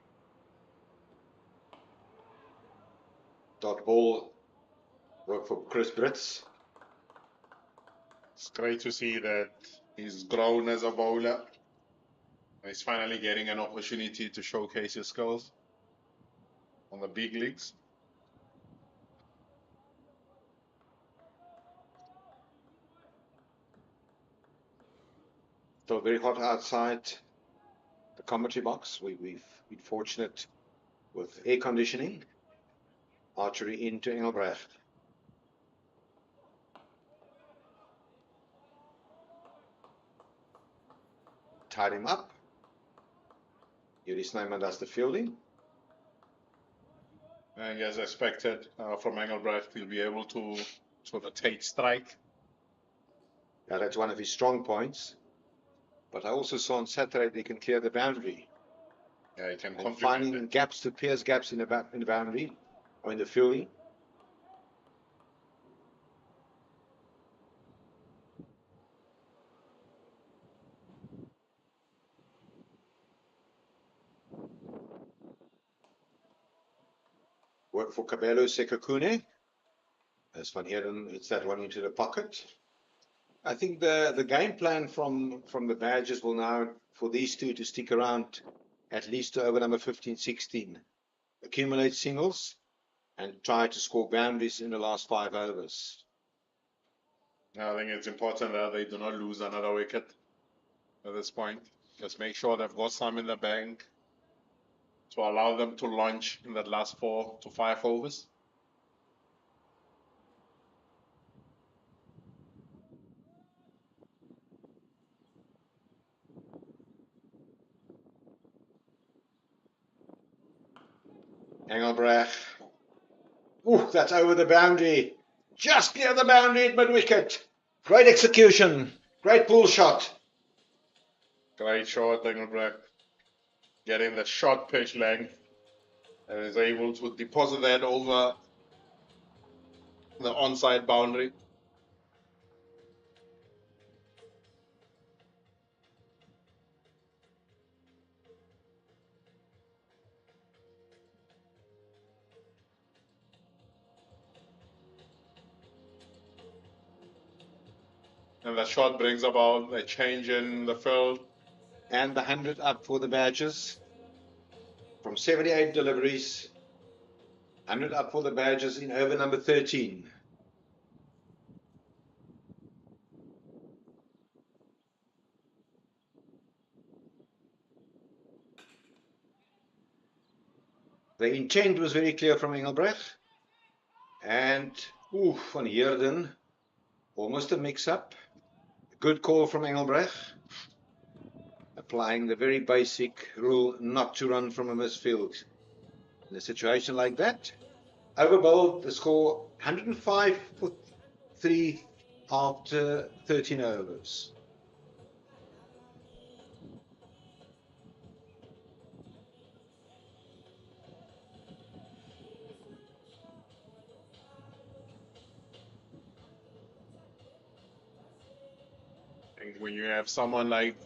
Dot ball, work for Chris Brits. It's great to see that he's grown as a bowler. He's finally getting an opportunity to showcase his skills on the big leagues. Still very hot outside the commentary box. We've been fortunate with air conditioning. Archery into Engelbrecht. Tied him up. Yuri Snyman does the fielding. And as expected from Engelbrecht, he'll be able to sort of take strike. Now that's one of his strong points. But I also saw on Saturday they can clear the boundary. Yeah, he can and contribute finding gaps to pierce gaps in the boundary or in the fielding. Work for Kabelo Sekakune. As Van Heerden hits that one into the pocket. I think the game plan from the Badgers will now, for these two to stick around at least to over number 15, 16. Accumulate singles and try to score boundaries in the last 5 overs. I think it's important that they do not lose another wicket at this point. Just make sure they've got some in the bank to allow them to launch in that last 4 to 5 overs. Engelbrecht. Ooh, that's over the boundary. Just near the boundary at mid-wicket. Great execution. Great pull shot. Great shot, Engelbrecht. Getting the short pitch length and is able to deposit that over the onside boundary. And the shot brings about a change in the field. And the 100 up for the Badgers. From 78 deliveries, 100 up for the Badgers in over number 13. The intent was very clear from Engelbrecht. And van Heerden, almost a mix-up. Good call from Engelbrecht. Applying the very basic rule not to run from a misfield. In a situation like that, over bowled the score 105 for 3 after 13 overs. And when you have someone like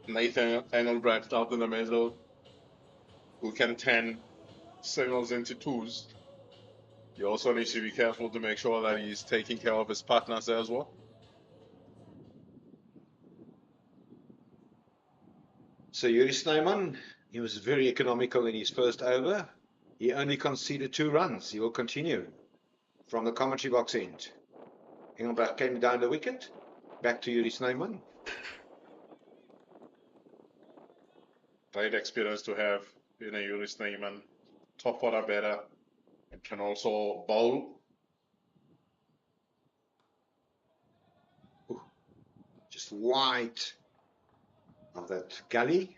Nathan Engelbrecht out in the middle who can turn singles into twos, you also need to be careful to make sure that he's taking care of his partners as well. So Yuri Snyman, he was very economical in his first over. He only conceded 2 runs. He will continue from the commentary box end. Engelbrecht came down the wicket. Back to Yuri Snyman. Great experience to have in a Yuri Snyman. Top order better and can also bowl. Just wide of that gully.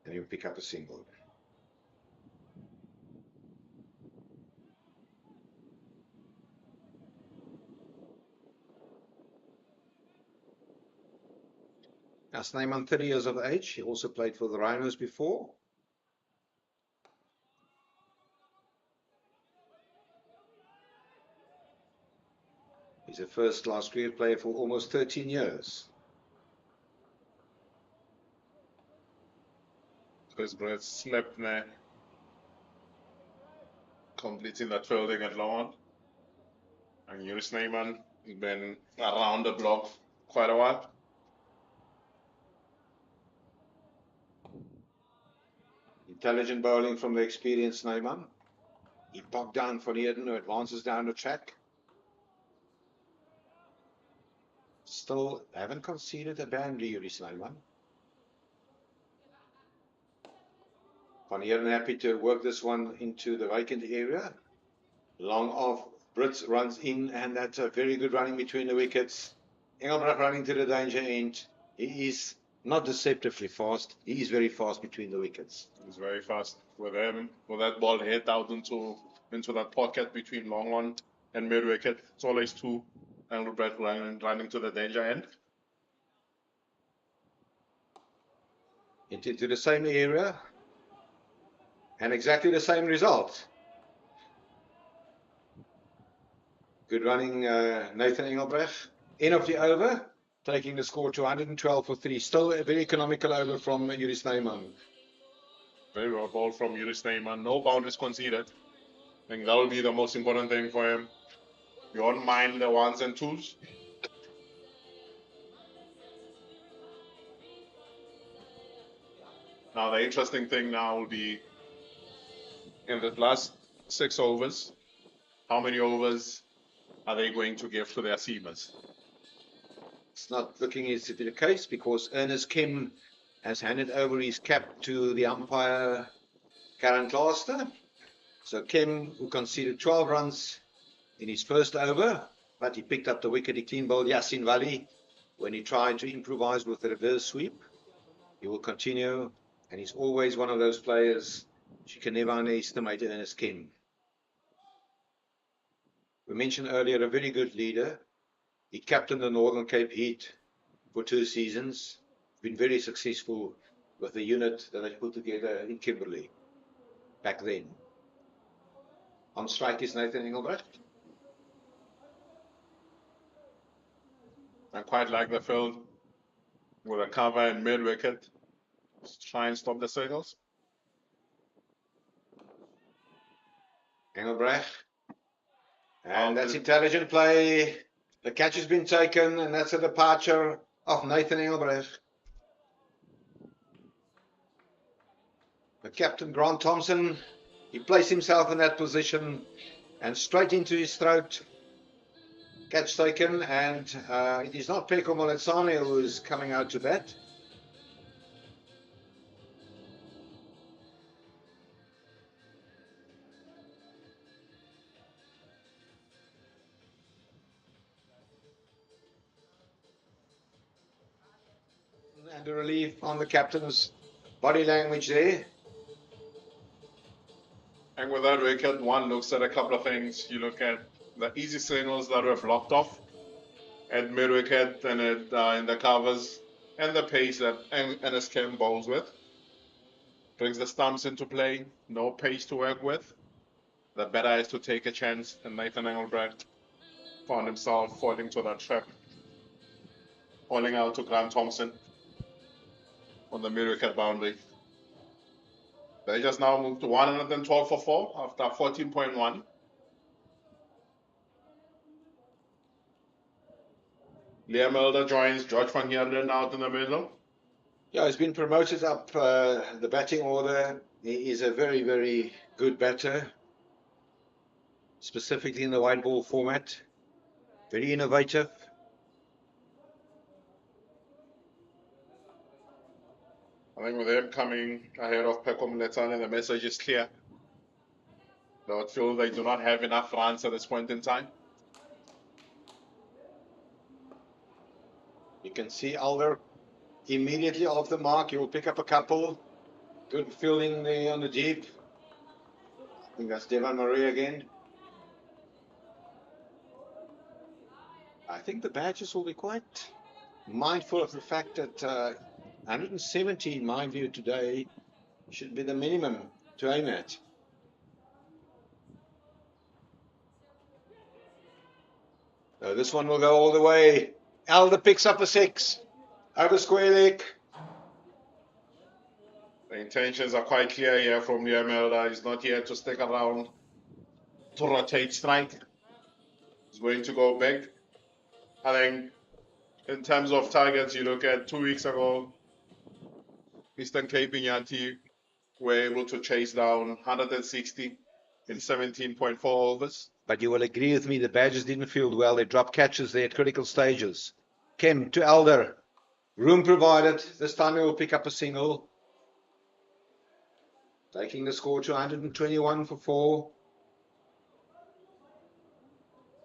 And he'll pick up a single. Now Snyman, 30 years of age. He also played for the Rhinos before. He's a first-class cricket player for almost 13 years. Chris Brett slept there, completing that fielding at long on. And Yuri Snyman has been around the block quite a while. Intelligent bowling from the experienced Snyman. He popped down for Heerden, who advances down the track. Still haven't conceded a boundary, Yuri Snyman. Van Heerden happy to work this one into the vacant area. Long off, Brits runs in, and that's a very good running between the wickets. Engelbrecht running to the danger end. He is not deceptively fast. He is very fast between the wickets. He's very fast. With that ball hit out into that pocket between long on and mid wicket, it's always 2. Engelbrecht running to the danger end. Into the same area. And exactly the same result. Good running, Nathan Engelbrecht. End of the over, taking the score to 112 for 3. Still a very economical over from Yuri Snyman. Very well ball from Yuri Snyman. No boundaries conceded. I think that will be the most important thing for him. You won't mind the 1s and 2s. Now the interesting thing now will be in the last 6 overs, how many overs are they going to give to their seamers? It's not looking as to be the case because Ernest Kim has handed over his cap to the umpire current caster. So Kem, who conceded 12 runs in his first over, but he picked up the wicket. He clean bowled Yasin Wali when he tried to improvise with the reverse sweep. He will continue, and he's always one of those players you can never underestimate, Ernest Kem. We mentioned earlier a very good leader. He captained the Northern Cape Heat for 2 seasons. Been very successful with the unit that they put together in Kimberley back then. On strike is Nathan Engelbrecht. I quite like the field with a cover in mid-wicket. Try and stop the circles. Engelbrecht. And that's intelligent play. The catch has been taken, and that's a departure of Nathan Engelbrecht. The captain, Grant Thompson, he placed himself in that position and straight into his throat. Catch taken, and it is not Peko Moletsane who is coming out to bat. And a relief on the captain's body language there. And with that wicket, one looks at a couple of things. You look at the easy signals that we've locked off at mid-wicket and in the covers, and the pace that Ernest Kem bowls with. Brings the stumps into play, no pace to work with. The better is to take a chance, and Nathan Engelbrecht found himself falling to that trap, falling out to Grant Thompson on the mid-wicket boundary. They just now moved to 112 for 4 after 14.1. Liam Elder joins George van Heerden out in the middle. Yeah, he's been promoted up the batting order. He is a very, very good batter, specifically in the white ball format. Very innovative. I think with him coming ahead of Peko Moletsane, the message is clear. They would feel they do not have enough runs at this point in time. You can see Alder immediately off the mark. He will pick up a couple. Good fielding there on the deep. I think that's Devan Marie again. I think the Badgers will be quite mindful of the fact that 170, in my view, today should be the minimum to aim at. So this one will go all the way. Alder picks up a 6 over square leg. The intentions are quite clear here from Liam Elder. He's not here to stick around to rotate strike. He's going to go big. I think in terms of targets, you look at 2 weeks ago, Eastern Cape and Yanti were able to chase down 160 in 17.4 overs. But you will agree with me, the Badgers didn't field well. They dropped catches there at critical stages. Kem to Elder. Room provided. This time he will pick up a single. Taking the score to 121 for 4.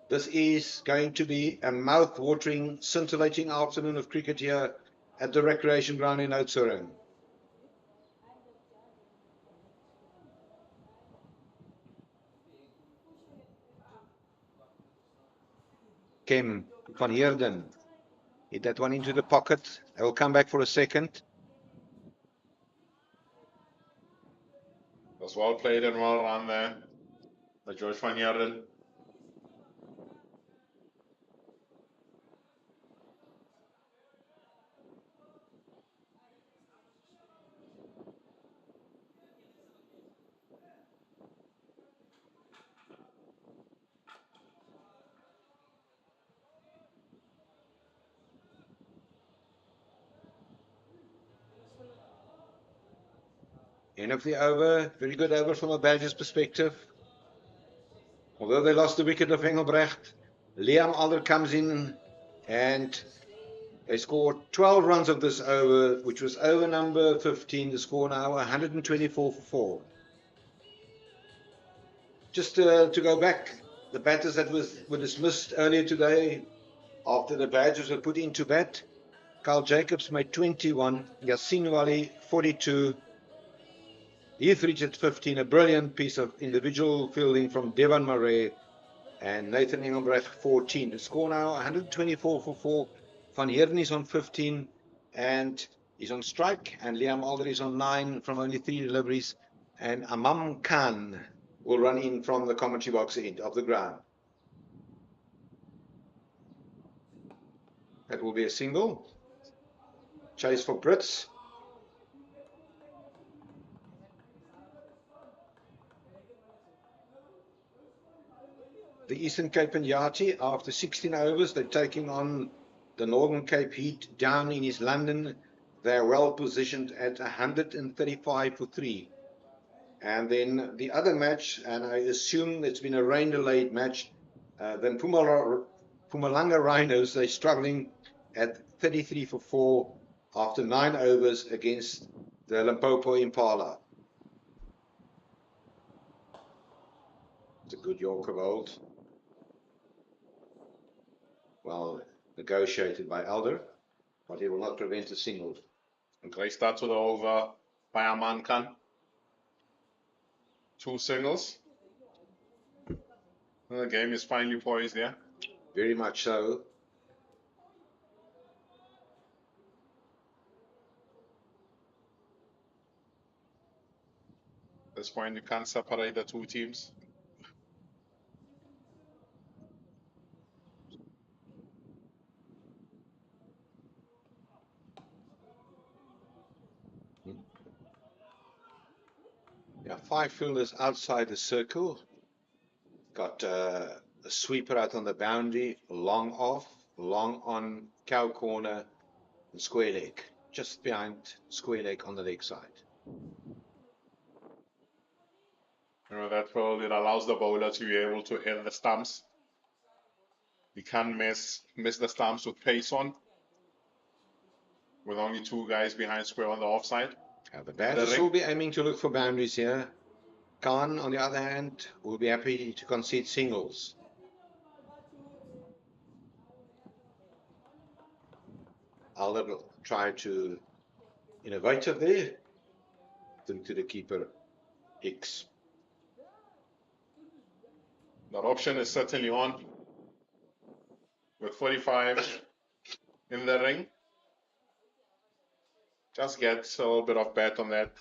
This is going to be a mouth-watering, scintillating afternoon of cricket here at the recreation ground in Oudtshoorn. Kem van Heerden. Hit that one into the pocket. I will come back for a second. Was well played and well run there by George van Heerden. End of the over. Very good over from a Badgers perspective. Although they lost the wicket of Engelbrecht, Liam Alder comes in and they scored 12 runs of this over, which was over number 15. The score now 124 for 4. Just to go back, the batters that were dismissed earlier today after the badges were put into bat, Carl Jacobs made 21, Yassine Wali 42, Heath Richards 15, a brilliant piece of individual fielding from Devon Murray, and Nathan Engelbrecht 14. The score now 124 for 4. Van Heerden is on 15 and he's on strike, and Liam Alder is on 9 from only 3 deliveries, and Amam Khan will run in from the commentary box end of the ground. That will be a single. Chase for Brits. The Eastern Cape and Yardie, after 16 overs, they're taking on the Northern Cape Heat down in East London. They're well positioned at 135 for 3. And then the other match, and I assume it's been a rain-delayed match, then Mpumalanga Rhinos, they're struggling at 33 for 4 after 9 overs against the Limpopo Impala. It's a good Yorker bowled. Well negotiated by Elder, but he will not prevent a single. A great start to the over by Aman Khan. 2 singles. And the game is finally poised there. Very much so. At this point, you can't separate the 2 teams. Yeah, 5 fielders outside the circle. Got a sweeper out on the boundary, long off, long on, cow corner, and square leg. Just behind square leg on the leg side. You know, that field, it allows the bowler to be able to hit the stumps. He can't miss the stumps with pace on, with only 2 guys behind square on the offside. The batters will be aiming to look for boundaries here. Khan, on the other hand, will be happy to concede singles. Alder will try to innovative there. Through to the keeper, X. That option is certainly on. With 45 in the ring. Just get a little bit of bet on that.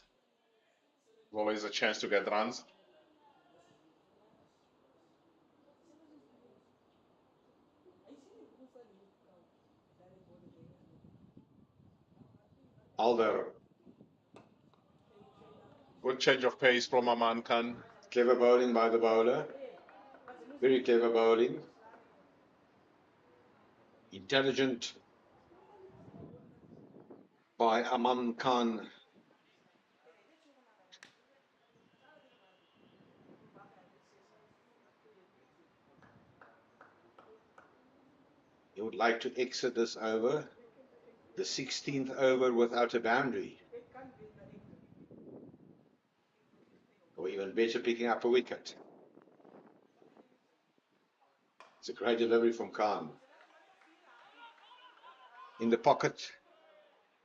Always a chance to get runs. Alder. Good change of pace from Aman Khan. Clever bowling by the bowler. Very clever bowling. Intelligent by Aman Khan. He would like to exit this over, the 16th over, without a boundary. Or even better, picking up a wicket. It's a great delivery from Khan. In the pocket.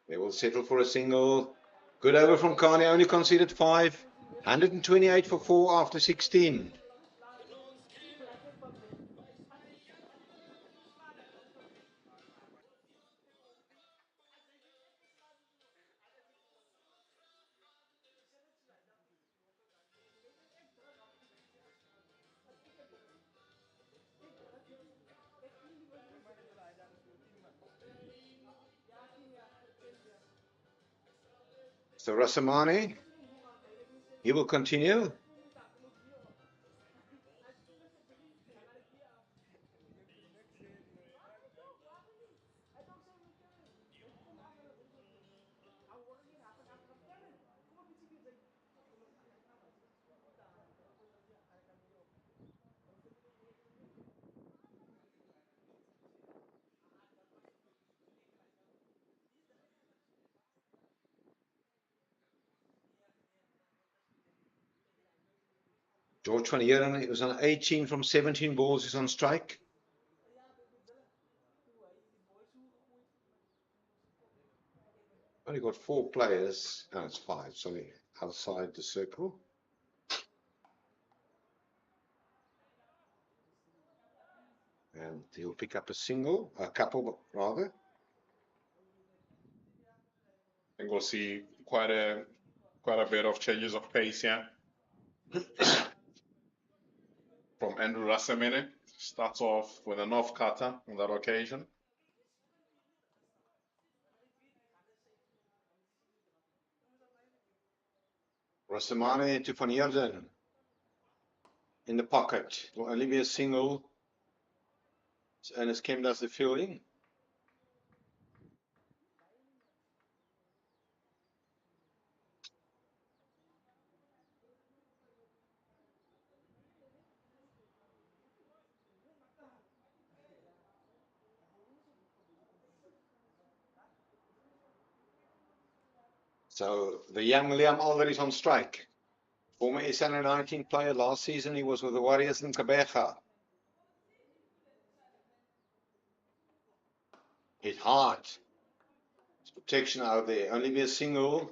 They will settle for a single. Good over from Khan. He only conceded 5. 128 for 4 after 16. So Rasamani, he will continue. George van Heeren, he was on 18 from 17 balls, he's on strike. Only got 4 players, no, it's 5, sorry, outside the circle. And he'll pick up a couple rather. I think we'll see quite a bit of changes of pace here. From Andrew Rasamene, starts off with an off cutter on that occasion. Rasamane to Van Heerden in the pocket. Will only be a single. And as Kim does the fielding. So the young Liam Alder is on strike. Former SA19 player. Last season he was with the Warriors in Kabeja. Hit hard. There's protection out there. Only be a single.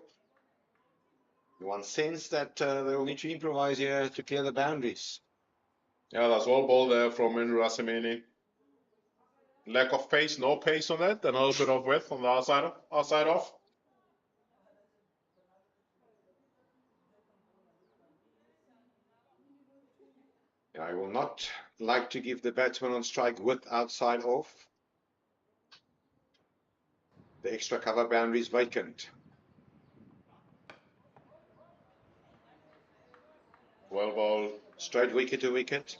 One sense that they will need to improvise here to clear the boundaries. Yeah, that's all ball there from Andrew Rasamene. Lack of pace, no pace on that. And a little bit of width on the outside off. I will not like to give the batsman on strike with outside off. The extra cover boundary is vacant. Well ball. Straight wicket to wicket.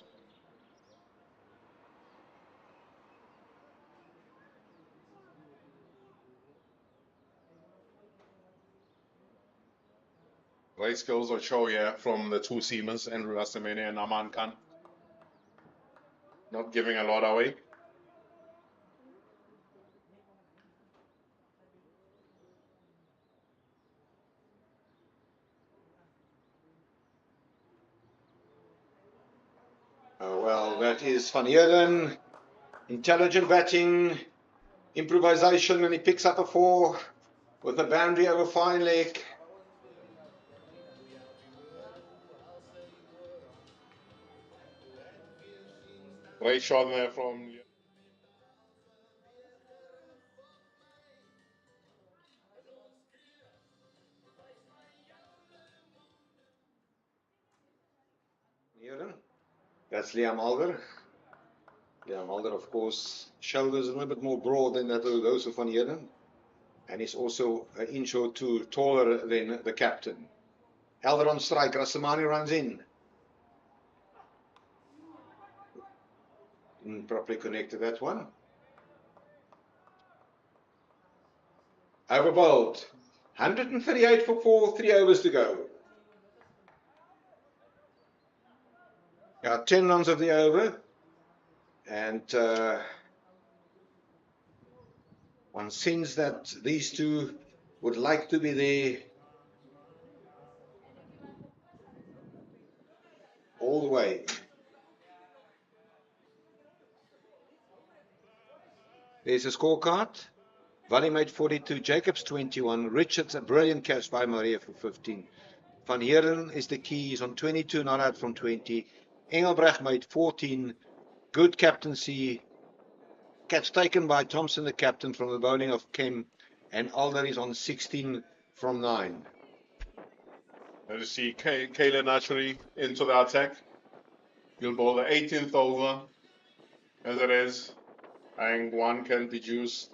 Great skills on show here from the two seamers, Andrew Rasamene and Aman Khan. Not giving a lot away. Well, that is Van Heerden. Intelligent batting, improvisation, and he picks up a 4 with a boundary over fine leg. Great shot there from Heerden. That's Liam Alder. Liam Alder, of course, shoulders a little bit more broad than those of Van Heerden. And he's also an inch or two taller than the captain. Alder on strike, Rasamani runs in. Didn't properly connected that one. Over bowled. 138 for 4, 3 overs to go. Got 10 runs of the over. And one sees that these two would like to be there all the way. There's a scorecard. Valley made 42, Jacobs 21, Richards a brilliant catch by Maria for 15. Van Heerden is the key, he's on 22, not out from 20. Engelbrecht made 14, good captaincy. Catch taken by Thompson, the captain, from the bowling of Kem, and Alder is on 16 from 9. As you see, Kayla naturally into the attack. He'll bowl the 18th over. As it is, I think one can deduce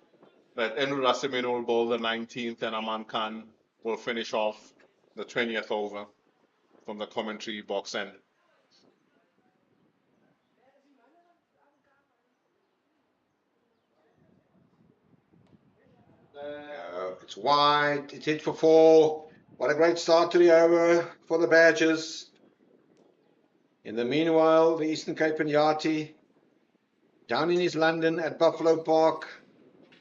that Andrew Rasamene will bowl the 19th and Aman Khan will finish off the 20th over from the commentary box end. It's wide, it's hit for 4. What a great start to the over for the Badgers. In the meanwhile, the Eastern Cape and Yardie down in East London at Buffalo Park.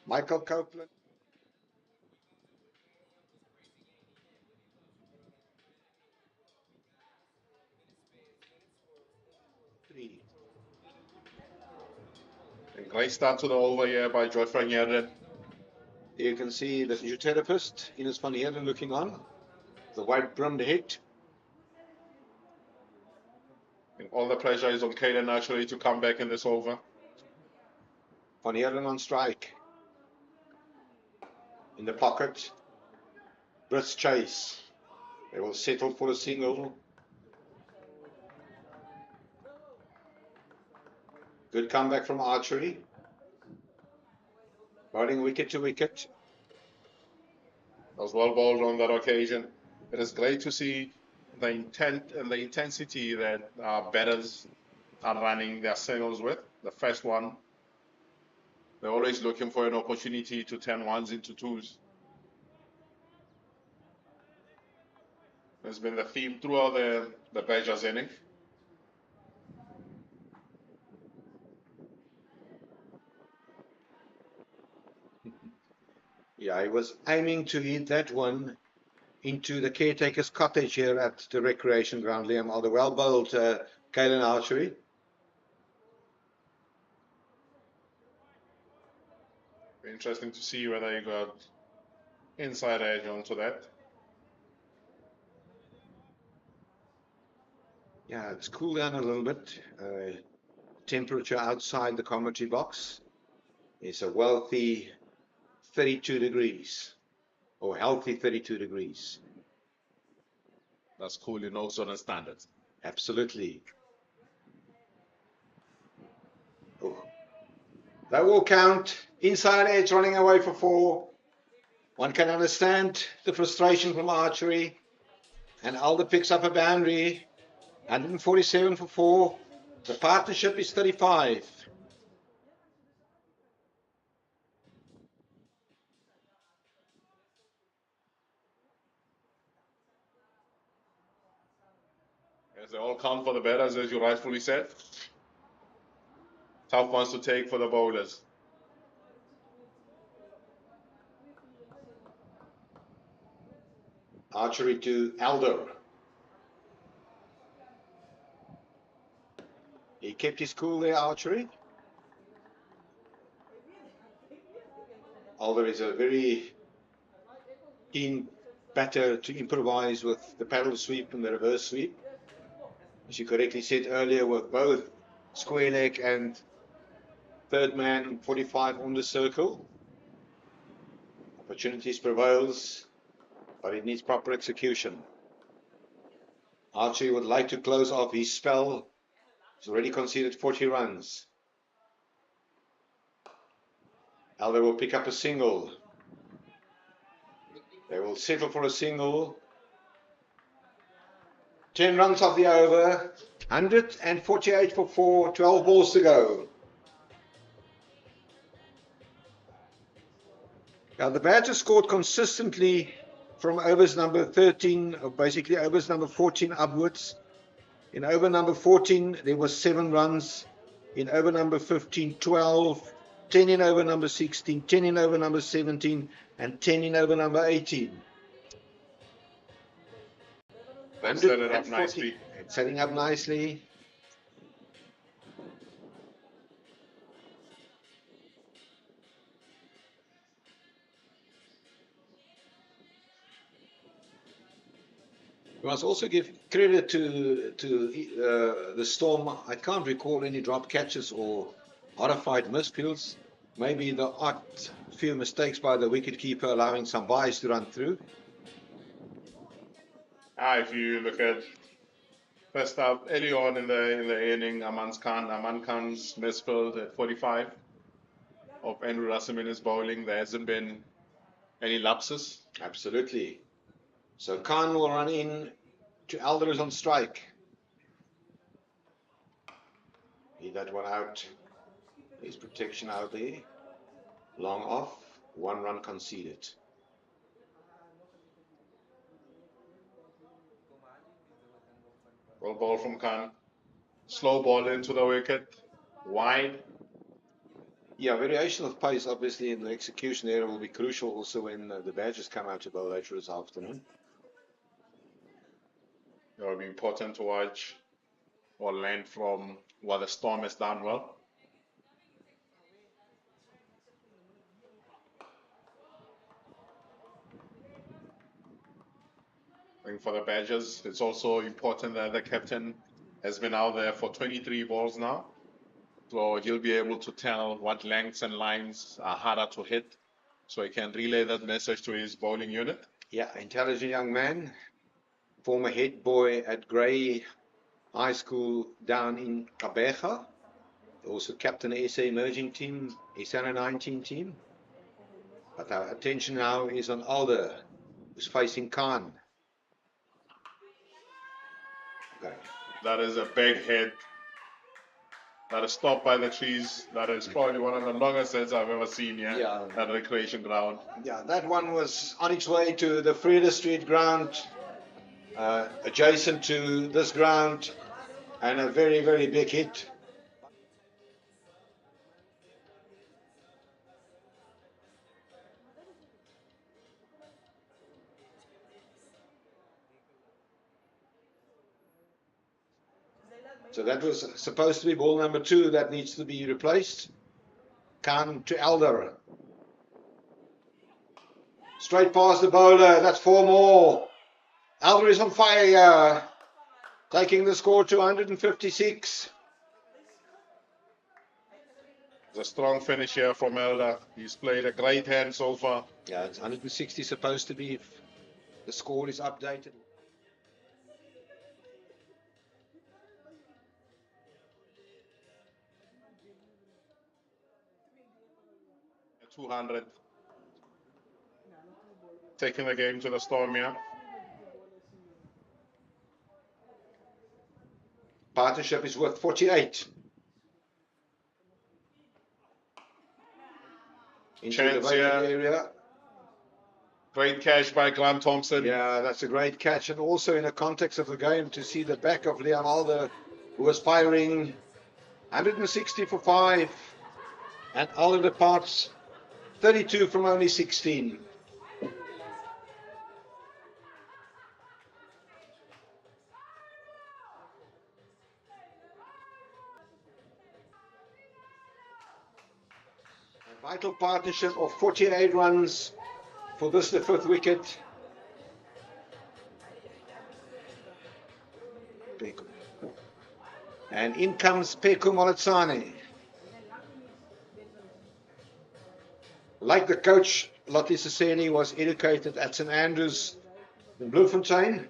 Michael Copeland. A great start to the over here by Joy van Heerden. You can see the physiotherapist, Ines van Heerden, looking on. The white brimmed hat. And all the pressure is on Caden naturally to come back in this over. Van Heerden on strike. In the pocket. Brisk chase. They will settle for a single. Good comeback from Archery. Bowling wicket to wicket. Was well bowled on that occasion. It is great to see the intent and the intensity that batters are running their singles with. The first one, they're always looking for an opportunity to turn ones into twos. It's been the theme throughout the Badgers inning. Yeah, he was aiming to hit that one into the caretaker's cottage here at the recreation ground, Liam. Although well bowled, Caelan Archery. Interesting to see whether you got inside edge onto that. Yeah, it's cooled down a little bit. Temperature outside the commentary box is a wealthy 32 degrees, or healthy 32 degrees. That's cool in Oudtshoorn standards. Absolutely. Oh. That will count. Inside edge running away for 4. One can understand the frustration from Archery. And Alder picks up a boundary. 147 for 4. The partnership is 35. As they all count for the batters, as you rightfully said. Tough ones to take for the bowlers. Archery to Alder. He kept his cool there, Archery. Alder is a very keen batter to improvise with the paddle sweep and the reverse sweep. As you correctly said earlier, with both square leg and third man 45 on the circle. Opportunities prevails, but it needs proper execution. Archie would like to close off his spell. He's already conceded 40 runs. Alder will pick up a single. They will settle for a single. 10 runs off the over. 148 for 4. 12 balls to go. Now the Badgers scored consistently from overs number 13, or basically overs number 14 upwards. In over number 14, there was 7 runs. In over number 15, 12. 10 in over number 16, 10 in over number 17, and 10 in over number 18. Set it up nicely. It's setting up nicely. We must also give credit to the Storm. I can't recall any drop catches or modified misfields. Maybe the odd few mistakes by the wicketkeeper allowing some byes to run through. If you look at first up early on in the inning, Aman Khan's misfield at 45 of Andrew Rasamina's bowling. There hasn't been any lapses. Absolutely. So Khan will run in to Alder is on strike. Leave that one out. His protection out there. Long off. 1 run conceded. Well ball from Khan. Slow ball into the wicket. Wide. Yeah, variation of pace obviously in the execution area will be crucial also when the Badgers come out to bowl later this afternoon. It will be important to watch or learn from what the Storm has done well. I think for the Badgers, it's also important that the captain has been out there for 23 balls now. So he'll be able to tell what lengths and lines are harder to hit. So he can relay that message to his bowling unit. Yeah, intelligent young man. Former head boy at Grey High School down in Gqeberha. Also captain the SA emerging team, SA under 19 team. But our attention now is on Alder, who's facing Khan. Okay. That is a big hit. That is stopped by the trees. That is probably one of the longest hits I've ever seen here at the recreation ground. Yeah, that one was on its way to the Freda Street ground, adjacent to this ground, and a very, very big hit. So that was supposed to be ball number 2 that needs to be replaced. Khan to Elder. Straight past the bowler, that's 4 more. Elder is on fire here, taking the score to 156. It's a strong finish here from Elder. He's played a great hand so far. Yeah, it's 160 supposed to be if the score is updated. 200. Taking the game to the storm here. Partnership is worth 48. Into the vacant area. Great catch by Graham Thompson. Yeah, that's a great catch. And also in the context of the game, to see the back of Liam Alder, who was firing 160 for 5. And Alder departs 32 from only 16. A vital partnership of 48 runs for this, the 5th wicket. And in comes Peku Moletsane. Like the coach, Lottie Seseni was educated at St Andrews in Bloemfontein.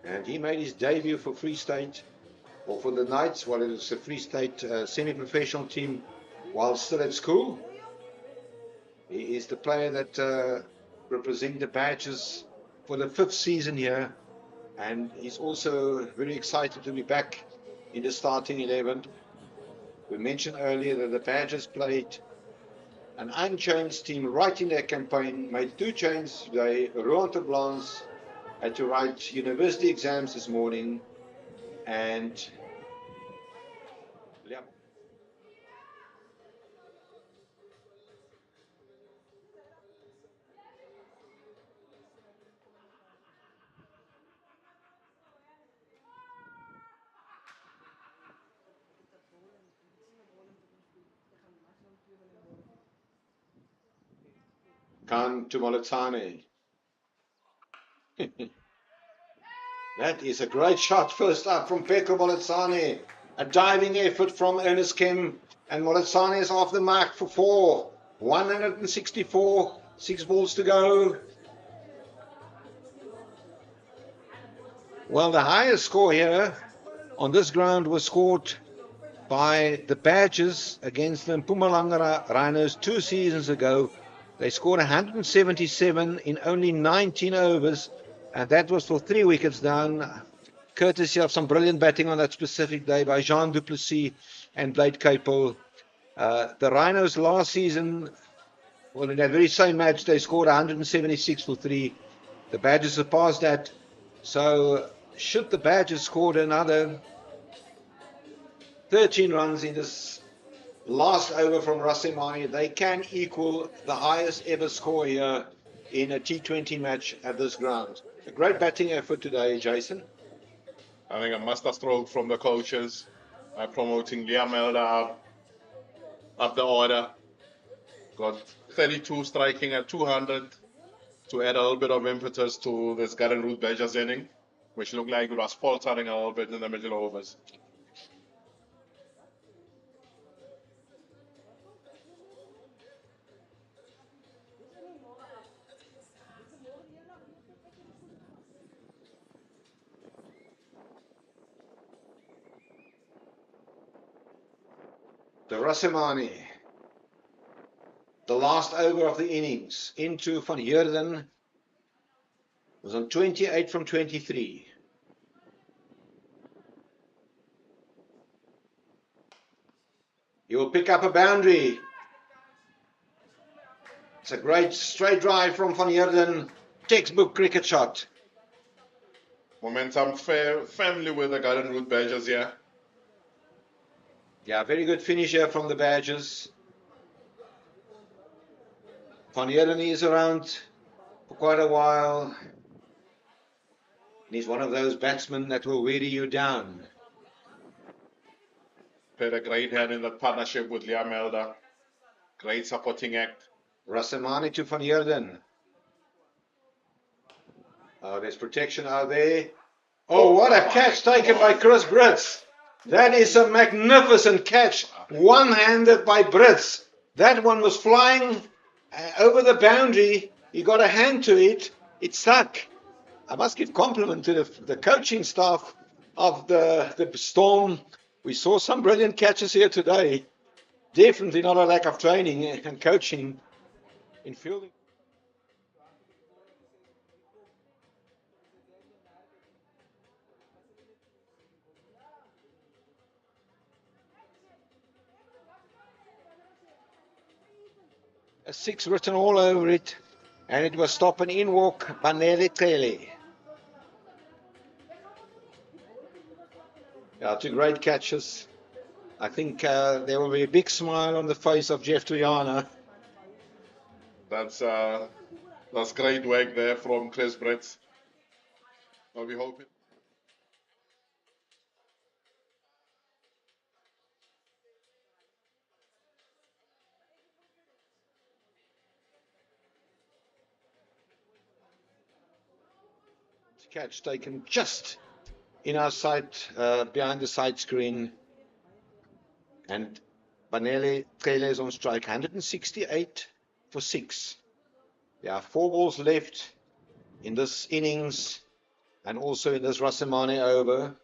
And he made his debut for Free State, or for the Knights, while it was a Free State semi-professional team, while still at school. He is the player that represented the Badgers for the 5th season here. And he's also very excited to be back in the starting 11. We mentioned earlier that the Badgers played an unchanged team right in their campaign, made 2 changes today. Rohan Terblans had to write university exams this morning, and Khan to Moletsane. That is a great shot first up from Peku Moletsane. A diving effort from Ernest Kim. And Moletsane is off the mark for 4. 164. 6 balls to go. Well, the highest score here on this ground was scored by the Badgers against the Mpumalanga Rhinos 2 seasons ago. They scored 177 in only 19 overs, and that was for 3 wickets down, courtesy of some brilliant batting on that specific day by Jean Duplessis and Blade Capel. The Rhinos last season, well, in that very same match, they scored 176 for 3. The Badgers surpassed that. So, should the Badgers score another 13 runs in this last over from Rasimani, they can equal the highest ever score here in a T20 match at this ground. A great batting effort today, Jason. I think a masterstroke from the coaches by promoting Liam Elder up the order. Got 32 striking at 200, to add a little bit of impetus to this Garden Route Badgers inning, which looked like it was faltering a little bit in the middle overs. The Rassemani, the last over of the innings, into Van Heerden, was on 28 from 23. He will pick up a boundary. It's a great straight drive from Van Heerden, textbook cricket shot. Momentum family with the Garden Route Badgers here. Yeah, very good finish here from the Badgers. Van Heerden is around for quite a while. And he's one of those batsmen that will wear you down. Played a great hand in that partnership with Liam Elder. Great supporting act. Rassemani to Van Heerden. Oh, there's protection out there. Oh, what a catch taken by Chris Brits. That is a magnificent catch. One-handed by Brits. That one was flying over the boundary. He got a hand to it. It stuck. I must give compliment to the coaching staff of the Storm. We saw some brilliant catches here today. Definitely not a lack of training and coaching in fielding. A 6 written all over it, and it was stop and in walk Banele Tele. Yeah, 2 great catches. I think there will be a big smile on the face of Jeff Tuyana. That's great work there from Chris Brits. I'll be hoping. Catch taken just in our sight, behind the side screen. And Banele Tele is on strike, 168 for 6. There are 4 balls left in this innings and also in this Rassemani over.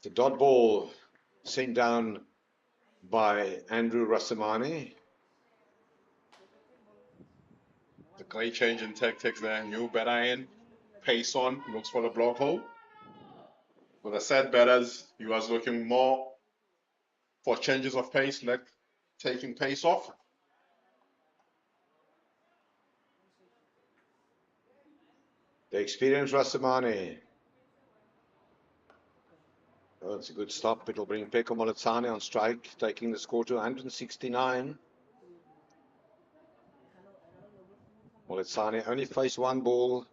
The dot ball sent down by Andrew Rassemani. A great change in tactics there. New batter in, pace on, looks for the block hole. With the set batters, he was looking more for changes of pace, like taking pace off. The experienced Rassemani. Oh, it's a good stop. It'll bring Peko Moletsane on strike, taking the score to 169. Moletsane only faced 1 ball,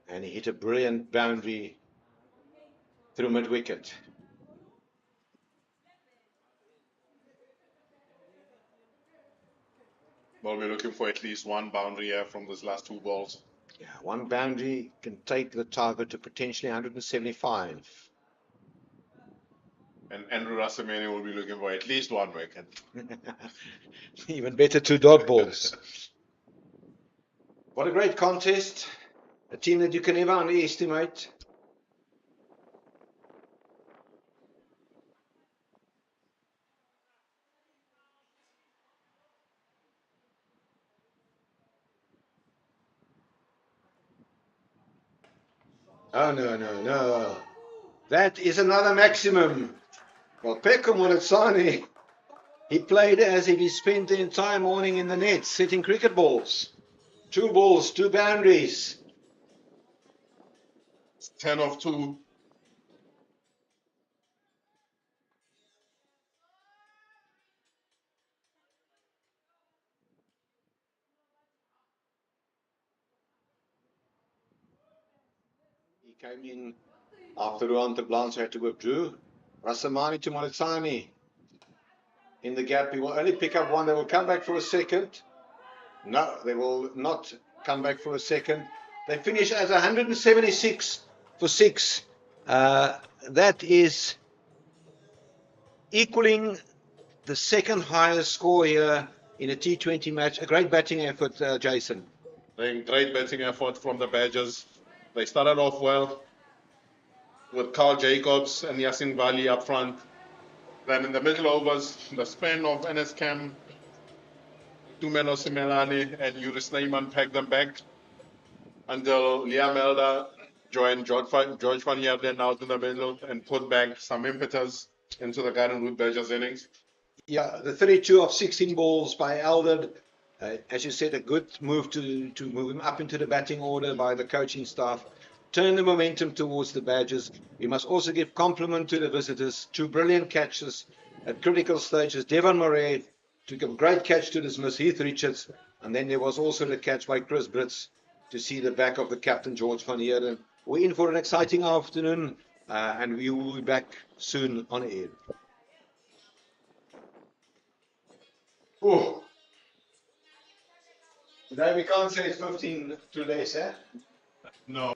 and he hit a brilliant boundary through mid-wicket. Well, we're looking for at least 1 boundary here from these last 2 balls. Yeah, 1 boundary can take the target to potentially 175. And Andrew Rassemani will be looking for at least 1 wicket. Even better, 2 dot balls. What a great contest. A team that you can never underestimate. Oh, no. That is another maximum. Well, Peko Moletsane, he played as if he spent the entire morning in the nets hitting cricket balls. 2 balls, 2 boundaries. It's 10 of 2. came in after Ruan de Blanche had to withdraw. Rasamani to Moritsani. In the gap, he will only pick up one. They will come back for a second. No, they will not come back for a second. They finish as 176 for 6. That is equaling the second highest score here in a T20 match. A great batting effort, Jason. I think great batting effort from the Badgers. They started off well with Carl Jacobs and Yasin Vali up front. Then in the middle overs, the span of NS Cam, Tumelo Simelani, and Yuri Snyman pegged them back until Liam Elder joined George Van Heerden out in the middle and put back some impetus into the Garden Route Badgers innings. Yeah, the 32 of 16 balls by Elder. As you said, a good move to move him up into the batting order by the coaching staff. Turn the momentum towards the Badgers. We must also give compliment to the visitors. 2 brilliant catches at critical stages. Devon Murray took a great catch to dismiss Heath Richards. And then there was also the catch by Chris Brits to see the back of the captain, George Van Heerden. We're in for an exciting afternoon, and we will be back soon on air. Oh. Today we can't say it's 15 too late, eh? No.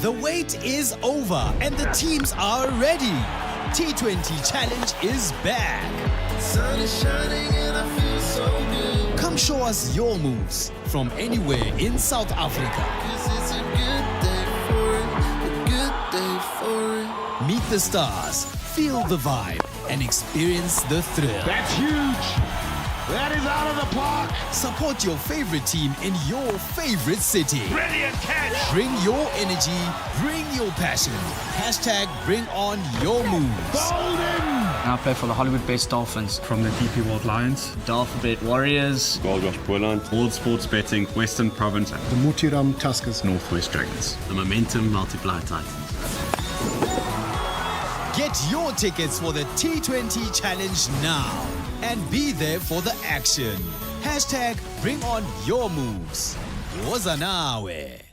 The wait is over and the teams are ready. T20 Challenge is back. Sun is shining and I feel so good. Come show us your moves from anywhere in South Africa. 'Cause it's a good day for it, a good day for it. Meet the stars, feel the vibe, and experience the thrill. That's huge. That is out of the park. Support your favorite team in your favorite city. Brilliant catch. Bring your energy, bring your passion. Hashtag bring on your moves. I play for the Hollywood Best Dolphins. From the DP World Lions. Dolphin Warriors. Gold Rush Boyland. World Sports Betting, Western Province. The Mutiram Tuskers. Northwest Dragons. The Momentum Multiplier Titans. Get your tickets for the T20 Challenge now and be there for the action. Hashtag bring on your moves. Woza nawe.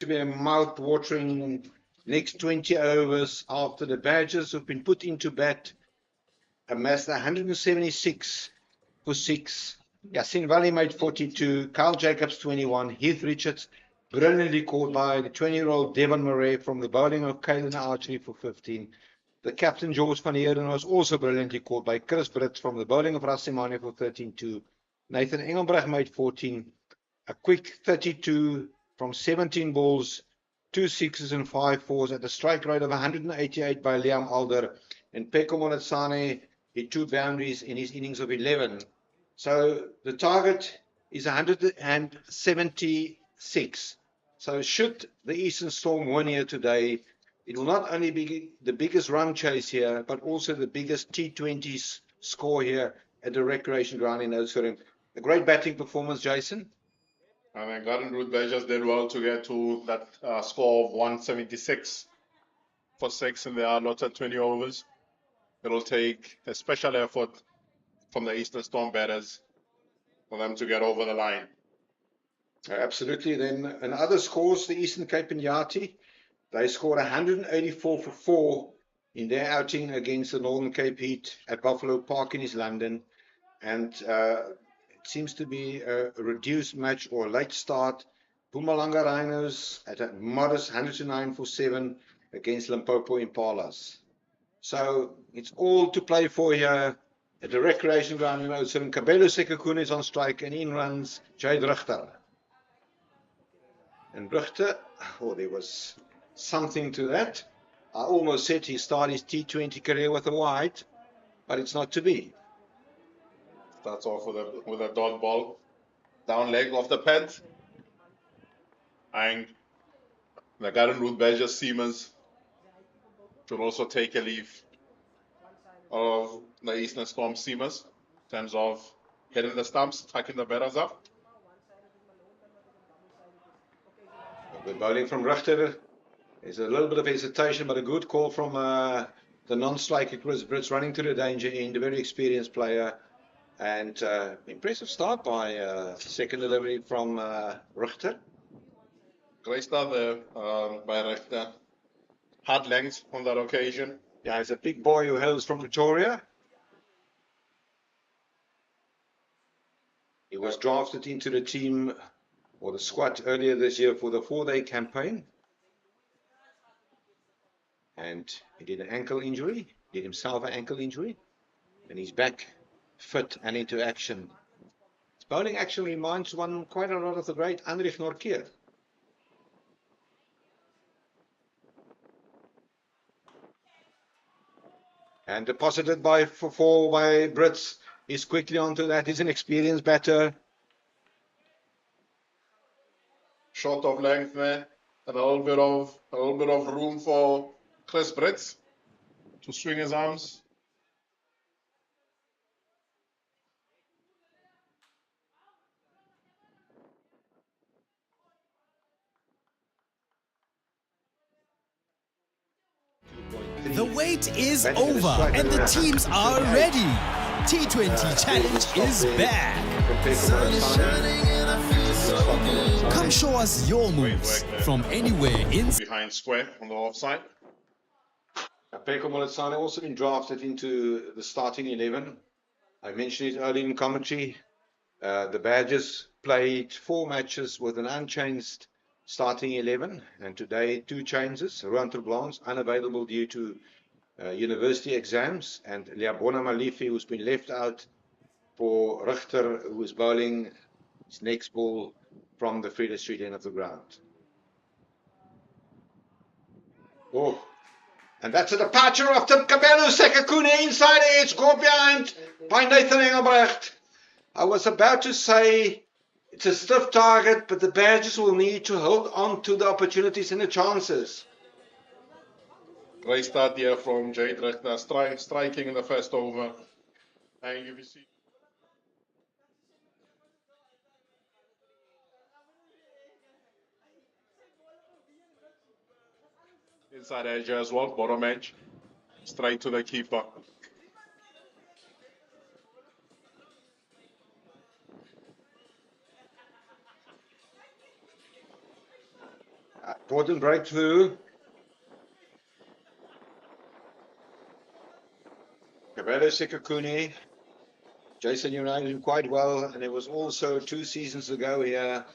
To be a mouth-watering next 20 overs after the Badgers have been put into bat, amassed 176 for 6. Yasin Valley made 42, Carl Jacobs 21, Heath Richards brilliantly caught by the 20-year-old Devon Murray from the bowling of Kalen Archery for 15. The captain George van Heerden was also brilliantly caught by Chris Brits from the bowling of Rassimane for 13-2. Nathan Engelbrecht made 14, a quick 32 from 17 balls, 2 sixes and 5 fours at a strike rate of 188 by Liam Alder, and Peko Moletsane hit 2 boundaries in his innings of 11. So the target is 176. So should the Eastern Storm win here today, it will not only be the biggest run chase here, but also the biggest T20 score here at the recreation ground in Oudtshoorn. A great batting performance, Jason. And then Garden Route Badgers did well to get to that score of 176 for 6 in their allotted 20 overs. It'll take a special effort from the Eastern Storm batters for them to get over the line. Absolutely. Then in other scores, the Eastern Cape and Yati, they scored 184 for 4 in their outing against the Northern Cape Heat at Buffalo Park in East London. And it seems to be a reduced match or a late start. Mpumalanga Rhinos at a modest 109 for 7 against Limpopo Impalas. So it's all to play for here at the recreation ground in Oudtshoorn. Kabelo Sekakune is on strike and in runs Jade Richter. And Richter, oh, there was something to that. I almost said he started his T20 career with a wide, but it's not to be. Starts off with a dot ball, down leg off the pad. And the Garden Route Badgers seamers should also take a leaf of the Eastern Storm seamers in terms of hitting the stumps, tucking the batters up. Good bowling from Richter. There's a little bit of hesitation, but a good call from the non-striker Chris Brits running to the danger end, a very experienced player. And impressive start by second delivery from Richter. Great start there by Richter. Hard length on that occasion. Yeah, he's a big boy who hails from Pretoria. He was drafted into the team or the squad earlier this year for the 4-day campaign. And he did an ankle injury, did himself an ankle injury, and he's back fit and into action. His bowling actually reminds one quite a lot of the great Heinrich Nortje. And deposited by four by Brits. He's quickly onto that. He's an experienced batter. Short of length there, and a little bit of room for Chris Brits to swing his arms. The wait is over and the teams are ready. T20 Challenge is back. Come show us your moves from anywhere in behind square on the offside. Peko Moletsane also been drafted into the starting 11. I mentioned it early in commentary. The Badgers played 4 matches with an unchanged starting 11, and today 2 changes. Ruan Terblans unavailable due to university exams, and Liabona Malifi, who's been left out for Richter, who is bowling his next ball from the Freda Street end of the ground. Oh, and that's a departure of Kabelo Sekakune inside the edge, caught behind by Nathan Engelbrecht. I was about to say it's a stiff target, but the Badgers will need to hold on to the opportunities and the chances. Great start here from Jade Richter, striking in the first over. And you see inside edge as well, bottom edge, straight to the keeper. Important breakthrough. Kabelo Sekakuni. Jason, you know him quite well, and it was also 2 seasons ago here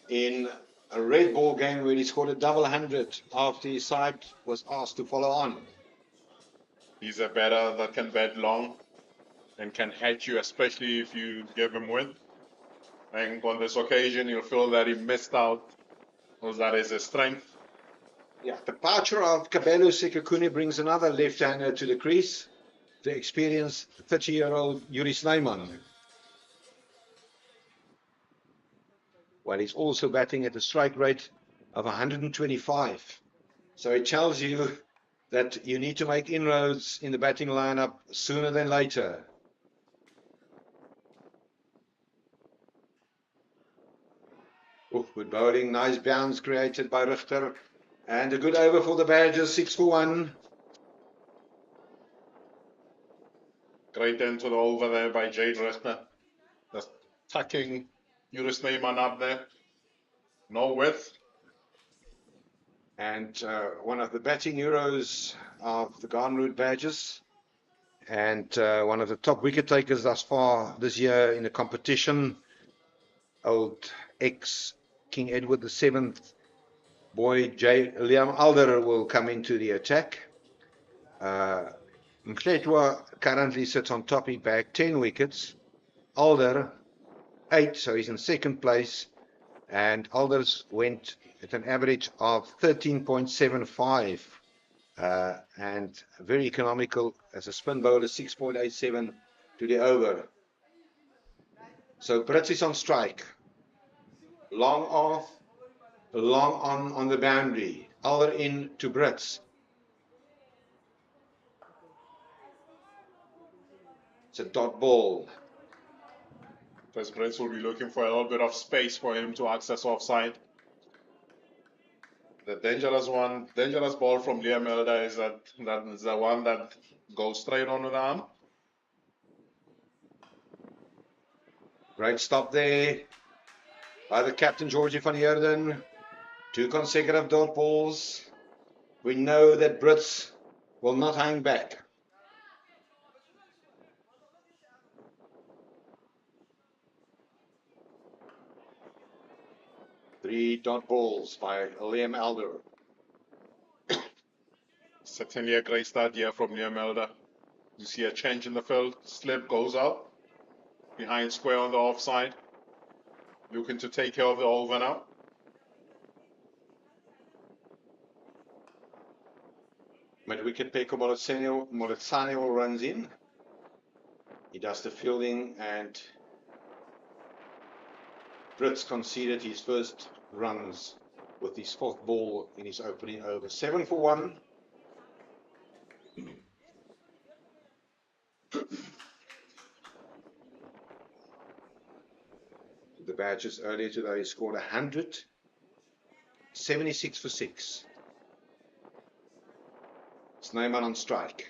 in a red ball game where he scored a double 100 after his side was asked to follow on. He's a batter that can bat long and can hit you, especially if you give him width. And on this occasion, you'll feel that he missed out, because that is his strength. Yeah, the departure of Kabelo Sekakuni brings another left-hander to the crease, the experienced 30-year-old Yuri Snyman. While he's also batting at a strike rate of 125. So it tells you that you need to make inroads in the batting lineup sooner than later. Oh, good bowling, nice bounce created by Richter. And a good over for the Badgers, 6 for 1. Great into the over there by Jade Richter. Just tucking Yuri Snyman up there. No width. And one of the batting heroes of the Garden Route Badgers. And one of the top wicket takers thus far this year in the competition. Old ex-King Edward VII boy Liam Alder will come into the attack. Mkhetwa currently sits on top. He bagged 10 wickets. Alder 8, so he's in second place. And Alders went at an average of 13.75 and very economical as a spin bowler, 6.87 to the over. So Brits is on strike. Long off, long on the boundary. Alder in to Brits. It's a dot ball. Because Brits will be looking for a little bit of space for him to access offside. The dangerous ball from Liam Elder is that is the one that goes straight on with the arm. Great stop there by the captain, Georgie van Heerden. 2 consecutive dot balls. We know that Brits will not hang back. Three dot balls by Liam Elder. Certainly a great start here from Liam Elder. You see a change in the field. Slip goes out. Behind square on the offside. Looking to take care of the over now. Mid-wicket Peko Moletsane runs in. He does the fielding, and Brits conceded his first runs with his 4th ball in his opening over. 7 for 1. The Badgers earlier today scored 100. 76 for 6. Snyman on strike.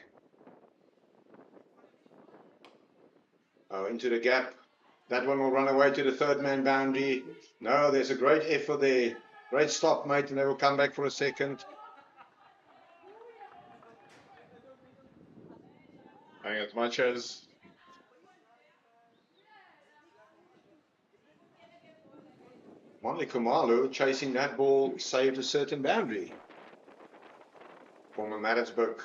Oh, into the gap. That one will run away to the 3rd man boundary. No, there's a great effort there. Great stop, mate, and they will come back for a second. And as much as Monli Kumalu chasing that ball saved a certain boundary. Former Maritzburg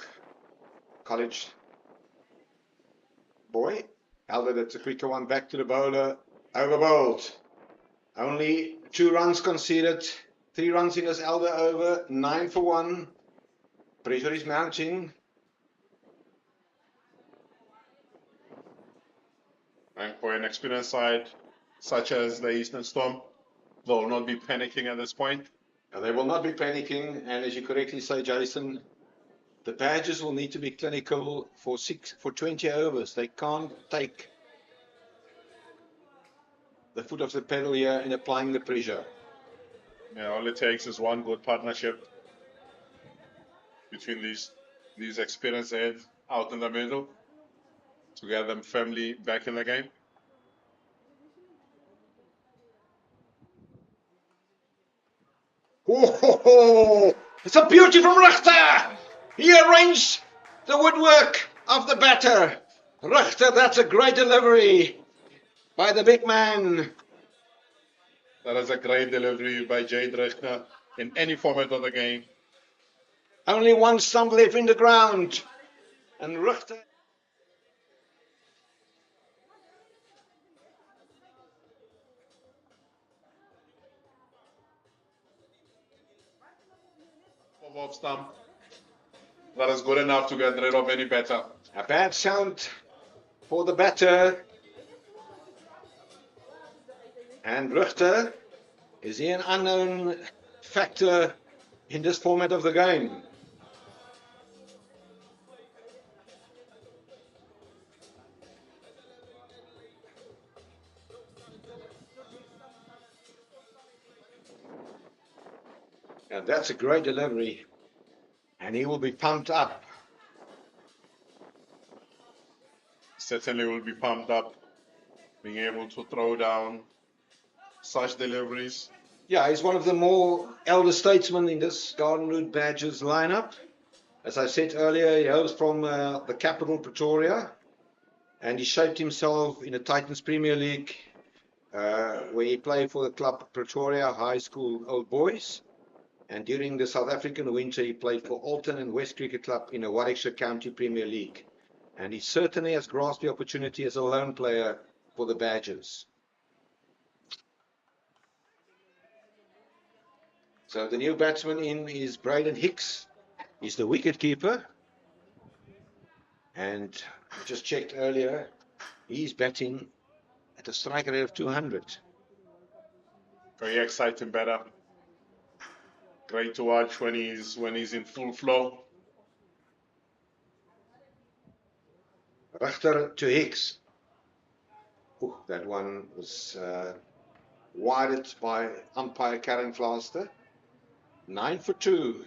College boy. Elder, that's a quicker one back to the bowler. Over bowled. Only 2 runs conceded. 3 runs in this Elder over. 9 for 1. Pressure is mounting. And for an experienced side, such as the Eastern Storm, they will not be panicking at this point. They will not be panicking, and as you correctly say, Jason, the Badgers will need to be clinical for 20 overs. They can't take the foot off the pedal here in applying the pressure. Yeah, all it takes is one good partnership between these experienced heads out in the middle to get them firmly back in the game. Oh, it's a beauty from Richter. He arranged the woodwork of the batter. Richter, that's a great delivery by the big man. That is a great delivery by Jade Richter in any format of the game. Only one stump left in the ground. And Richter. Off stump. That is good enough to get rid of any batter. A bad sound for the batter. And Richter, is he an unknown factor in this format of the game? And that's a great delivery. And he will be pumped up. Certainly will be pumped up, being able to throw down such deliveries. Yeah, he's one of the more elder statesmen in this Garden Route Badgers lineup. As I said earlier, he hails from the capital, Pretoria, and he shaped himself in the Titans Premier League, where he played for the club Pretoria High School Old Boys. And during the South African winter, he played for Alton and West Cricket Club in the Warwickshire County Premier League. And he certainly has grasped the opportunity as a lone player for the Badgers. So the new batsman in is Braden Hicks. He's the wicket keeper. And I just checked earlier, he's batting at a strike rate of 200. Very exciting batter. Great to watch when he's in full flow. Richter to Hicks. Ooh, that one was wided by umpire Karen Flaster. 9 for 2.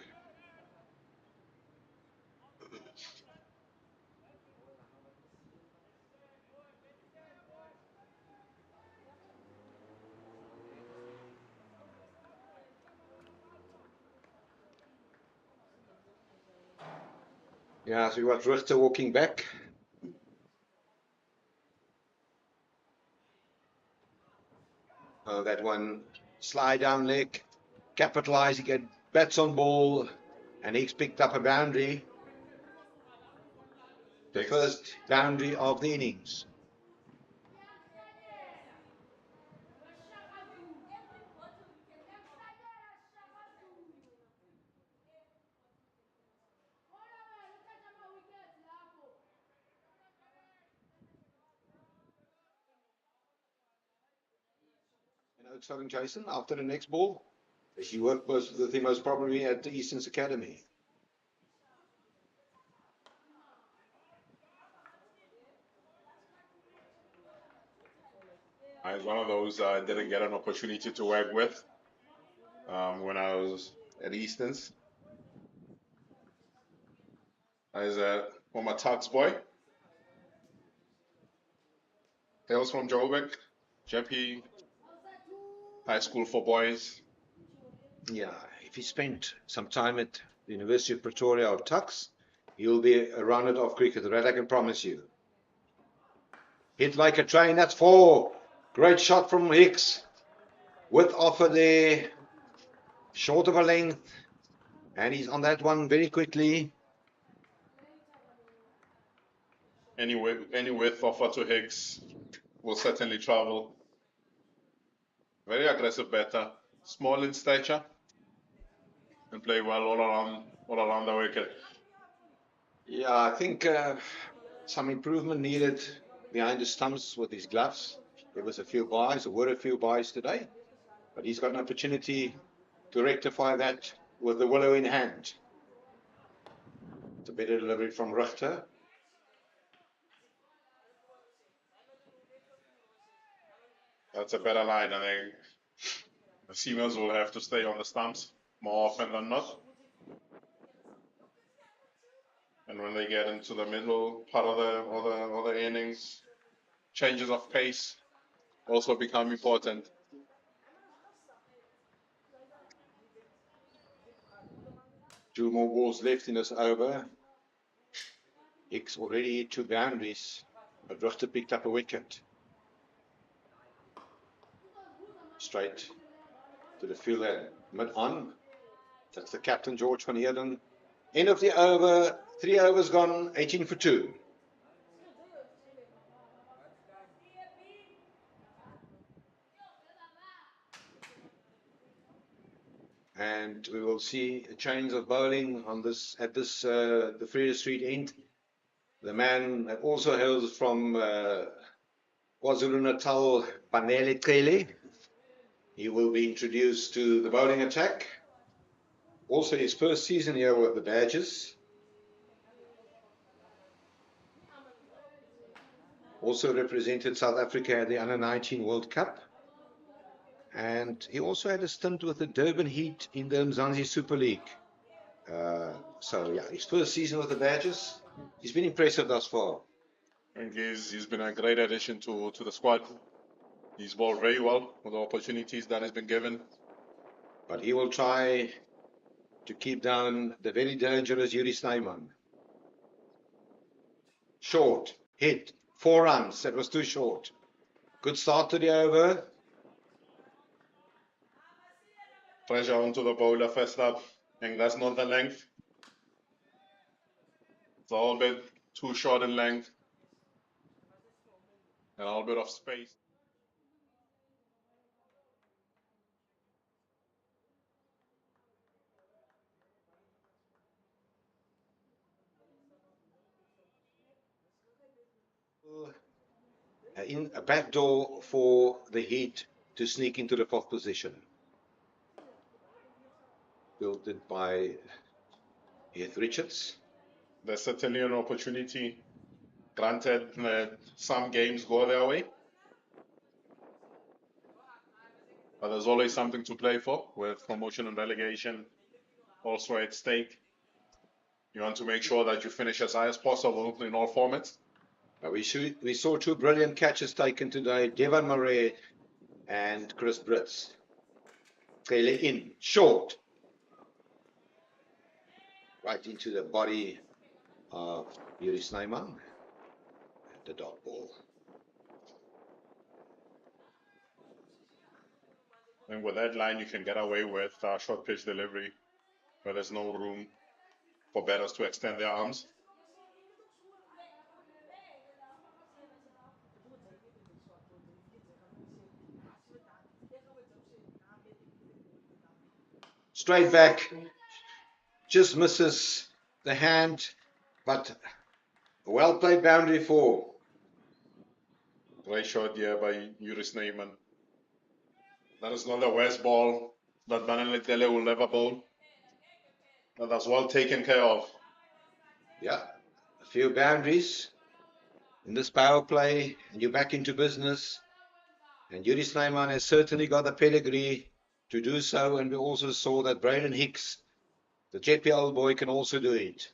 Yeah, so we got Richter walking back. Oh, that one slide down leg, capitalize, he get bats on ball, and Hicks picked up a boundary. The first boundary of the innings. Oudtshoorn, Jason, after the next ball, as you work with him most probably at the Eastern's Academy. I was one of those I didn't get an opportunity to work with when I was at Eastern's. I was a former Tugs boy. Hails from Joburg, JP High School for Boys. Yeah, if he spent some time at the University of Pretoria or Tuks, he'll be a rounded off cricketer, that I can promise you. Hit like a train, that's 4. Great shot from Hicks. With offer there, short of a length, and he's on that one very quickly. Any width offer to Hicks will certainly travel. Very aggressive batter, small in stature, and play well all around the wicket. Yeah, I think some improvement needed behind the stumps with his gloves. There were a few buys today, but he's got an opportunity to rectify that with the willow in hand. It's a better delivery from Richter. That's a better line. I think the seamers will have to stay on the stumps more often than not. And when they get into the middle part of the innings, changes of pace also become important. 2 more balls left in this over. Hicks already hit 2 boundaries, but Richter picked up a wicket. Straight to the fielder, mid on. That's the captain, George van Heerden. End of the over, 3 overs gone, 18 for 2. And we will see a change of bowling on this the Freda Street end. The man that also hails from KwaZulu-Natal, Panele Kele. He will be introduced to the bowling attack. Also his first season here with the Badgers. Also represented South Africa at the Under-19 World Cup. And he also had a stint with the Durban Heat in the Mzansi Super League. So yeah, his first season with the Badgers. He's been impressive thus far. I think he's been a great addition to the squad. He's bowled very well with the opportunities that has been given. But he will try to keep down the very dangerous Yuri Snyman. Short, hit, 4 runs. That was too short. Good start to the over. Pressure onto the bowler first up. I think that's not the length. It's a little bit too short in length. And a little bit of space. In a back door for the Heat to sneak into the 4th position. Built by Heath Richards. There's certainly an opportunity. Granted, some games go their way. But there's always something to play for with promotion and relegation also at stake. You want to make sure that you finish as high as possible in all formats. We saw 2 brilliant catches taken today. Devan Murray and Chris Brits. Kele in, short. Right into the body of Yuri Snyman. The dot ball. And with that line, you can get away with short pitch delivery, where there's no room for batters to extend their arms. Straight back, just misses the hand, but a well played boundary 4. Great shot here by Yuri Snyman. That is not the worst ball that Banelitele will ever bowl. But that's well taken care of. Yeah, a few boundaries in this power play, and you're back into business. And Yuri Snyman has certainly got the pedigree to do so, and we also saw that Braden Hicks, the JPL boy, can also do it.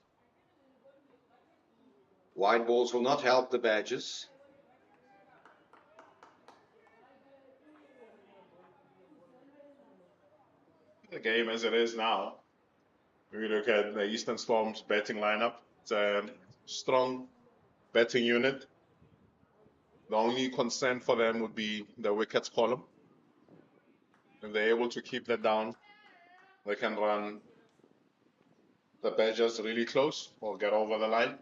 Wide balls will not help the Badgers. The game as it is now, we look at the Eastern Storm's batting lineup. It's a strong batting unit. The only concern for them would be the wickets column. If they're able to keep that down, they can run the Badgers really close or get over the line.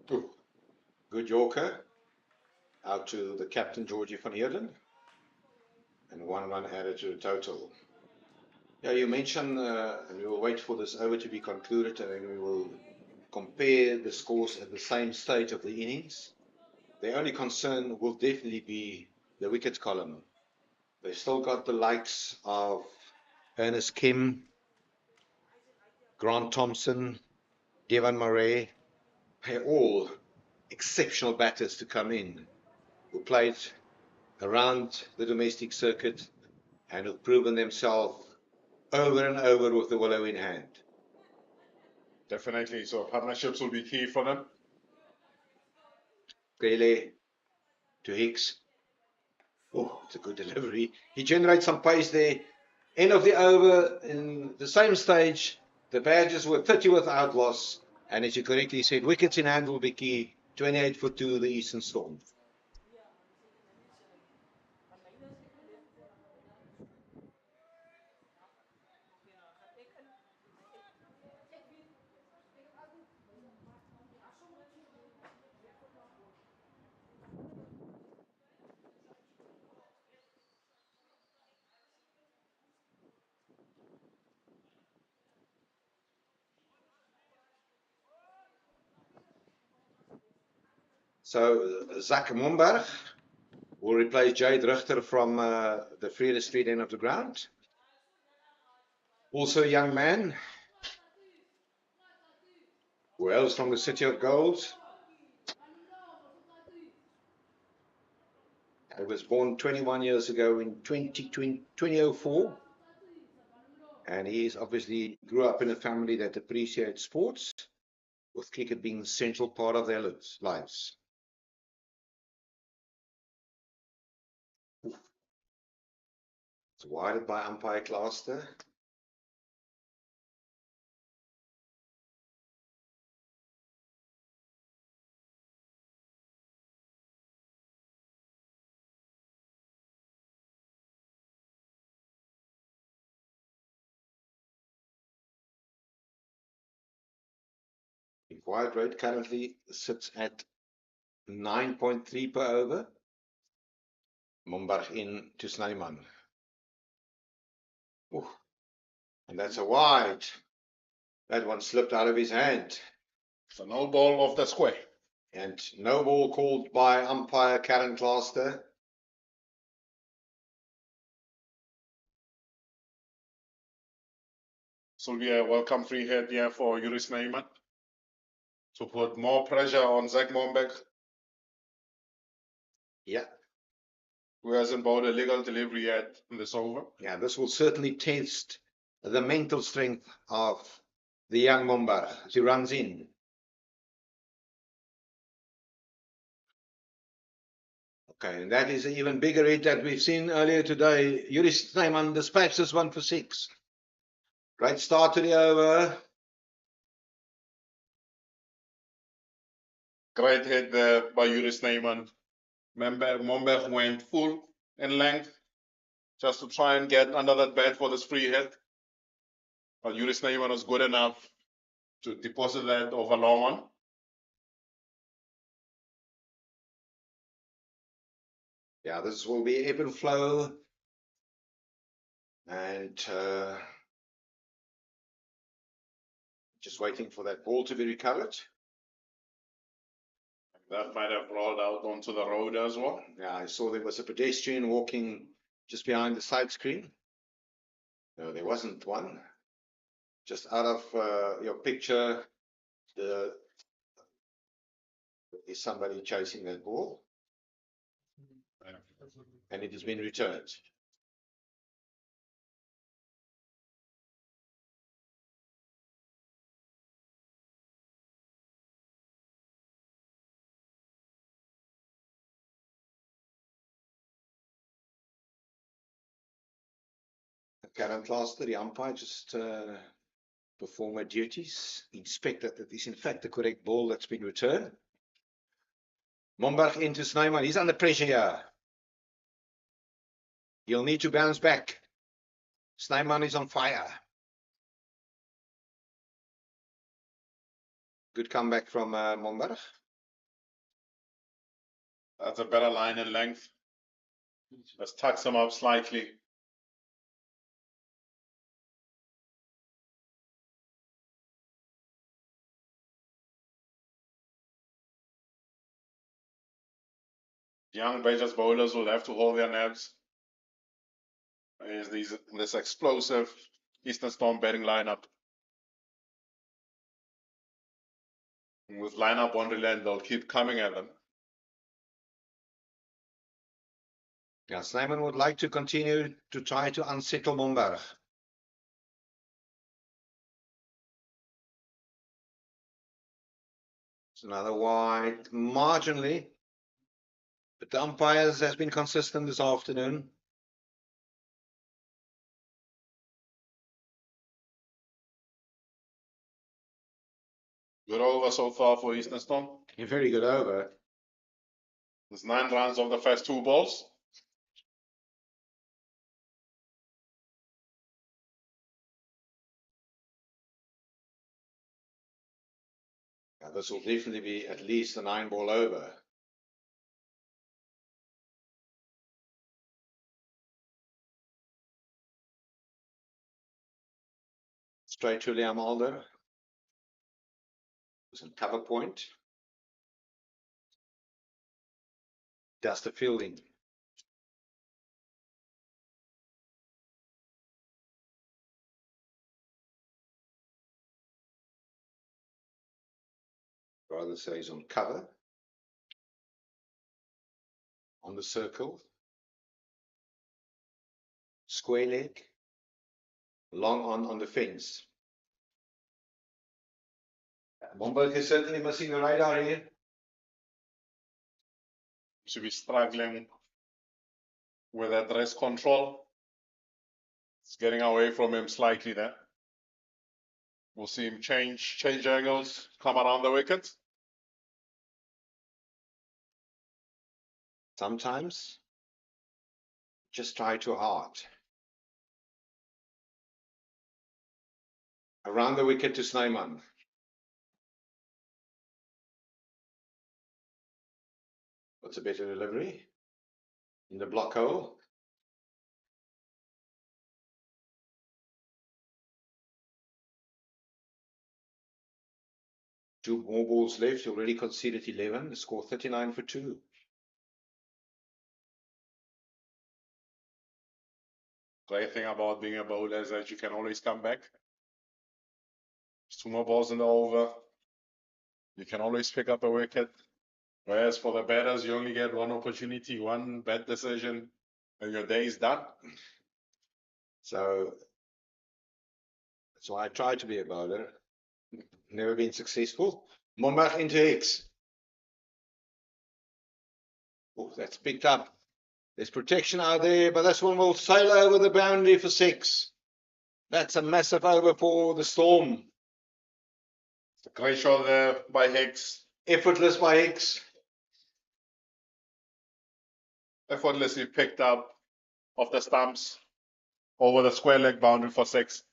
Ooh, good Yorker. Out to the captain, Georgie van Heerden. And 1 run added to the total. Yeah, you mentioned, and we will wait for this over to be concluded, and then we will compare the scores at the same stage of the innings. The only concern will definitely be the wickets column. They've still got the likes of Ernest Kim, Grant Thompson, Devan Murray. They're all exceptional batters to come in, who played around the domestic circuit and have proven themselves over and over with the willow in hand. Definitely. So partnerships will be key for them. Kele to Hicks. Oh, it's a good delivery. He generates some pace there. End of the over, in the same stage, the Badgers were 30 without loss, and as you correctly said, wickets in hand will be key. 28 for 2, the Eastern Storm. So Zak Momberg will replace Jade Richter from the Vrede Street end of the ground. Also a young man who hails from the City of Gold. He was born 21 years ago in 2004. And he is obviously grew up in a family that appreciates sports, with cricket being a central part of their lives. It's wided by umpire Cluster. The wide rate currently sits at 9.3 per over. Momberg in to Snyman. And that's a wide. That one slipped out of his hand. So no ball off the square. And no ball called by umpire Karen Cluster. So will be a welcome free hit here for Yuri Snyman to put more pressure on Zak Momberg. Yeah. Who hasn't bowled a legal delivery yet in this over. Yeah, this will certainly test the mental strength of the young Momberg as he runs in. Okay, and that is an even bigger hit that we've seen earlier today. Yuri Snyman dispatched this one for 6. Great start to the over. Great hit there by Yuri Snyman. Momberg went full in length just to try and get under that bat for this free hit. But Yuri Snyman was good enough to deposit that over long one. Yeah, this will be ebb and flow. And just waiting for that ball to be recovered. That might have rolled out onto the road as well. Yeah, I saw there was a pedestrian walking just behind the side screen. No, there wasn't one. Just out of your picture, is somebody chasing that ball. And it has been returned. Karen Cluster, the umpire, just perform her duties, inspect that it is in fact the correct ball that's been returned. Momberg into Snyman. He's under pressure here. He'll need to bounce back. Snyman is on fire. Good comeback from Momberg. That's a better line in length. Let's tucks him up slightly. Young Badgers bowlers will have to hold their nerves. There's this explosive Eastern Storm batting lineup. And with lineup Wonderland, they'll keep coming at them. Yeah, Snyman would like to continue to try to unsettle Momberg. It's another wide, marginally. But the umpires has been consistent this afternoon. Good over so far for Eastern Storm. A very good over. There's 9 runs of the first 2 balls. Now, this will definitely be at least a 9-ball over. Straight to Liam Alder. Some cover point. Does the fielding. Rather say he's on cover. On the circle. Square leg. Long on the fence. Momberg is certainly missing the radar here. Should be struggling with address control. It's getting away from him slightly there. We'll see him change angles, come around the wicket. Sometimes just try too hard. Around the wicket to Snyman. What's a better delivery? In the block hole. Two more balls left. You already conceded 11. The score 39 for 2. Great thing about being a bowler is that you can always come back. There's 2 more balls in the over. You can always pick up a wicket. Whereas for the batters, you only get 1 opportunity, 1 bad decision, and your day is done. So that's why I try to be a bowler. Never been successful. Monmouth into Hicks. Oh, that's picked up. There's protection out there, but this one will sail over the boundary for 6. That's a massive over for the Storm. It's a great shot there by Hicks. Effortless by Hicks. Effortlessly picked up off the stumps over the square leg boundary for 6.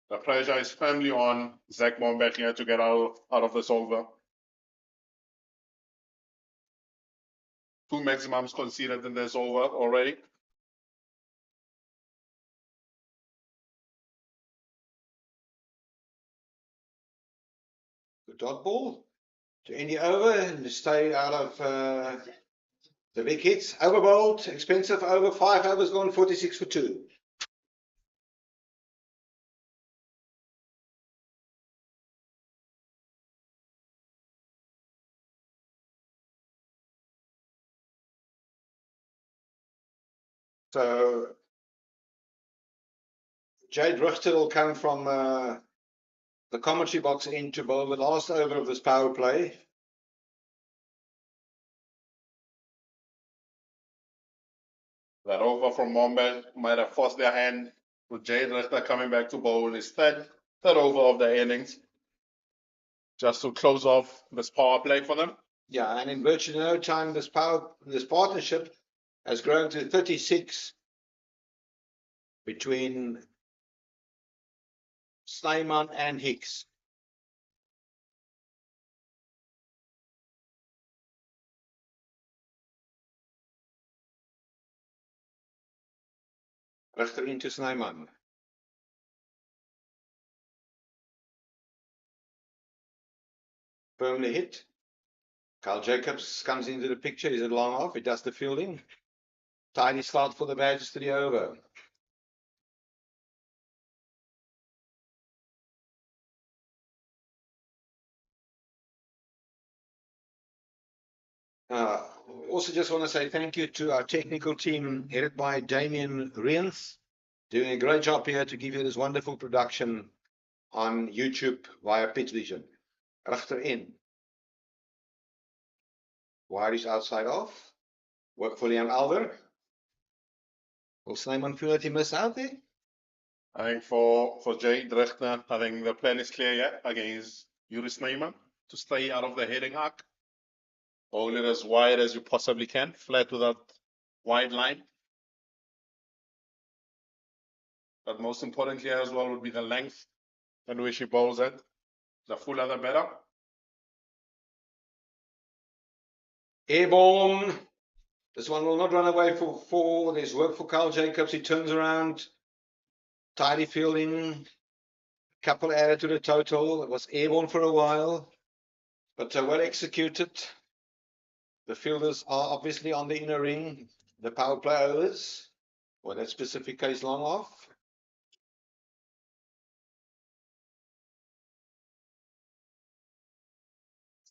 The pressure is firmly on Zach Mombeck here to get out of this over. 2 maximums conceded in this over already. The dot ball to end the over and to stay out of the big hits. Overbowled, expensive over. 5 overs gone, 46 for 2. So Jade Richter will come from the commentary box in to bowl the last over of this power play. That over from Mombeck might have forced their hand with Jade Richter coming back to bowl his third over of the innings. Just to close off this power play for them. Yeah, and in virtually no time, this partnership has grown to 36 between Snyman and Hicks. Richter into Snyman. Firmly hit. Carl Jacobs comes into the picture. Is it long off? He does the fielding. Tidy start for the Badgers to the over. Also just want to say thank you to our technical team headed by Damien Riens, doing a great job here to give you this wonderful production on YouTube via Pitch Vision. Richter in. Wide is outside off. Work for Liam Alder. Will Snyman feel that he missed out there? I think for Jay Drechtner, I think the plan is clear yet against Yuri Snyman to stay out of the heading arc. Hold it as wide as you possibly can, flat without wide line. But most importantly as well would be the length and which he bowls at. The fuller the better. Airborne. This one will not run away for 4. There's work for Carl Jacobs. He turns around. Tidy fielding. Couple added to the total. It was airborne for a while, but well executed. The fielders are obviously on the inner ring. The power play overs, or that specific case, long off.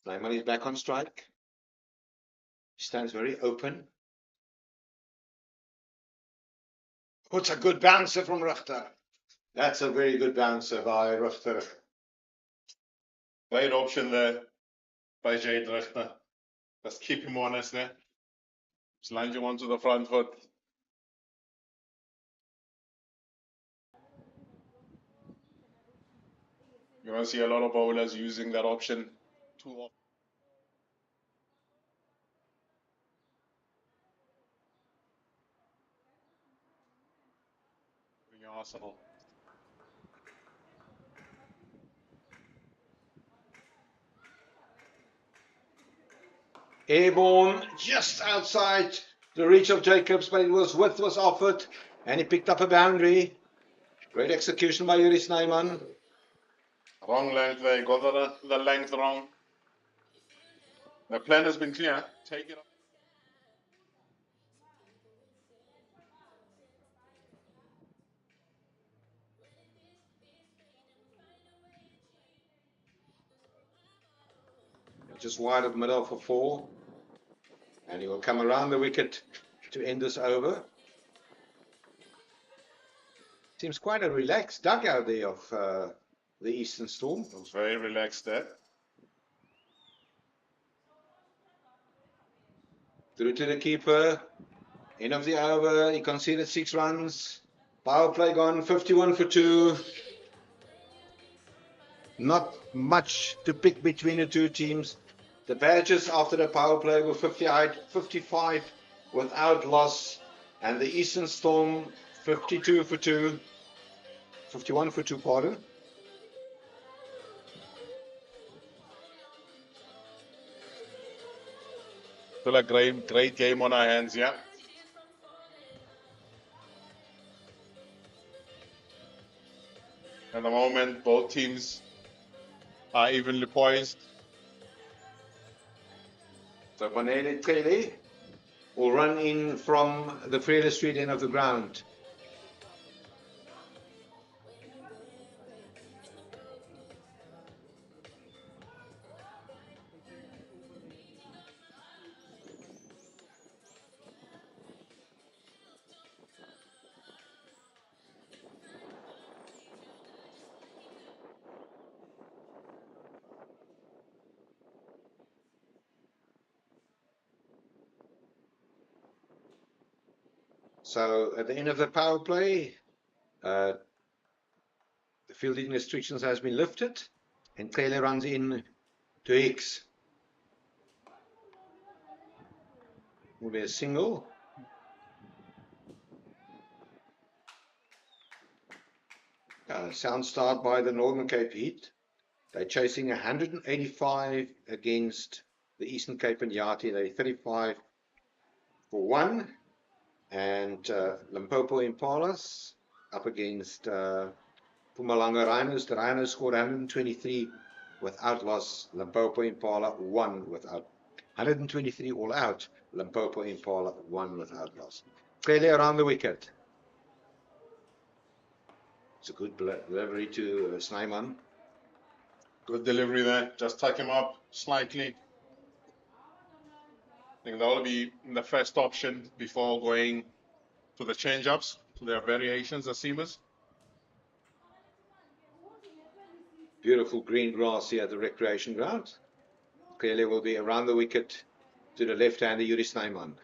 Snyman is back on strike. He stands very open. Oh, it's a good bouncer from Richter. That's a very good bouncer by Richter. Great option there by Jay Drechtner. Just keep him honest there. Just land you onto the front foot. You're going to see a lot of bowlers using that option too often. Arsenal. Airborne, just outside the reach of Jacobs, but width was offered, and he picked up a boundary. Great execution by Yuri Snyman. Wrong length there, got the length wrong. The plan has been clear. Take it up. Just wide of middle for 4. And he will come around the wicket to end this over. Seems quite a relaxed dugout there of the Eastern Storm. It was very relaxed there. Through to the keeper. End of the over. He conceded 6 runs. Power play gone 51 for 2. Not much to pick between the two teams. The Badgers after the power play were 55 without loss. And the Eastern Storm 52 for 2. 51 for 2, pardon. Still a great game on our hands, yeah. At the moment, both teams are evenly poised. So Bonele Tele will run in from the Freire Street end of the ground. So at the end of the power play, the fielding restrictions has been lifted, and Taylor runs in to Hicks. Will be a single. Sound start by the Northern Cape Heat. They're chasing 185 against the Eastern Cape and Yati. They're 35 for 1. And Limpopo Impalas up against Mpumalanga Rhinos. The Rhinos scored 123 without loss. Limpopo Impala 1 without. 123 all out. Limpopo Impala 1 without loss. Clearly around the wicket. It's a good delivery to Snyman. Good delivery there. Just tuck him up slightly. I think that will be the first option before going to the change-ups. So there are variations, the seamers. Beautiful green grass here at the recreation ground. Clearly will be around the wicket to the left-hander Yuri Snyman.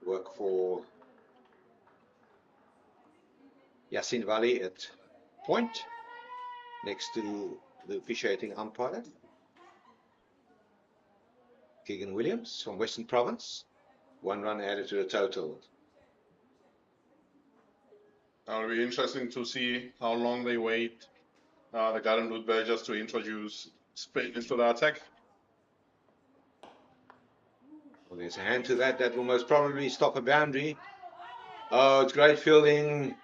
Work for Yasin Valley at point, next to the officiating umpire. Keegan Williams from Western Province. 1 run added to the total. It'll be interesting to see how long they wait the Garden Route Badgers to introduce spin into the attack. Well, there's a hand to that. That will most probably stop a boundary. Oh, it's great fielding.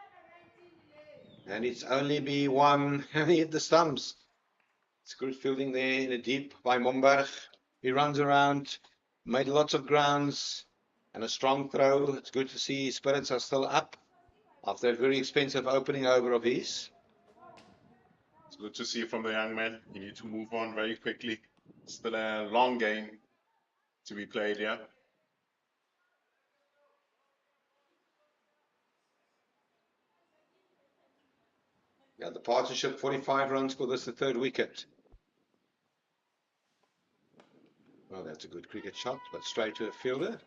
And it's only be 1. And he hit the stumps. It's good fielding there in the deep by Momberg. He runs around, made lots of grounds, and a strong throw. It's good to see his spirits are still up after a very expensive opening over of his. It's good to see from the young man. You need to move on very quickly. Still a long game to be played here. Yeah, the partnership, 45 runs for this, the 3rd wicket. Well, that's a good cricket shot, but straight to a fielder.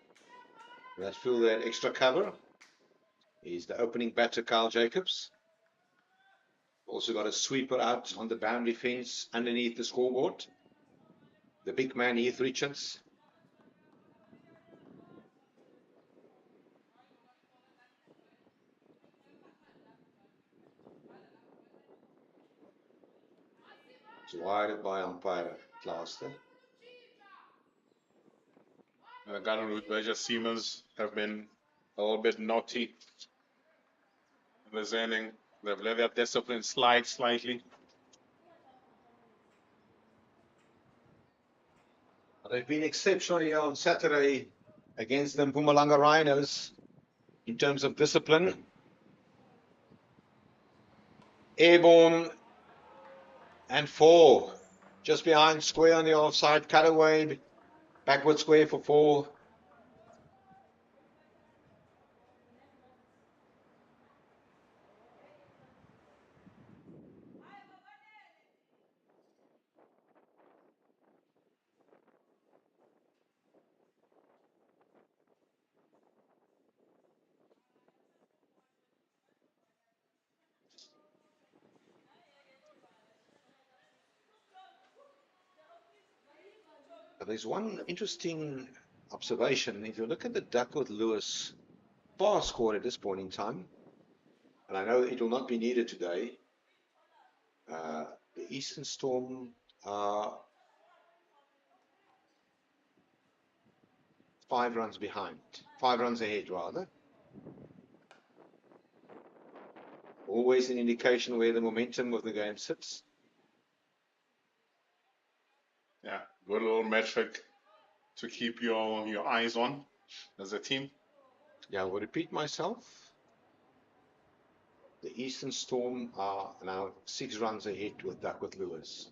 That fielder had extra cover. He's the opening batter, Carl Jacobs. Also got a sweeper out on the boundary fence underneath the scoreboard. The big man, Heath Richards. It's wired by umpire Claster. Garden Route Badger seamers have been a little bit naughty in this inning. They've let their discipline slide slightly. They've been exceptional here on Saturday against the Mpumalanga Rhinos in terms of discipline. Airborne and 4. Just behind square on the offside, cutaway, backward square for 4. But there's one interesting observation. If you look at the Duckworth-Lewis bar score at this point in time, and I know it will not be needed today, the Eastern Storm are 5 runs behind. 5 runs ahead, rather. Always an indication where the momentum of the game sits. Yeah, good little metric to keep your eyes on as a team. Yeah, I will repeat myself. The Eastern Storm are now 6 runs ahead with Duckworth-Lewis.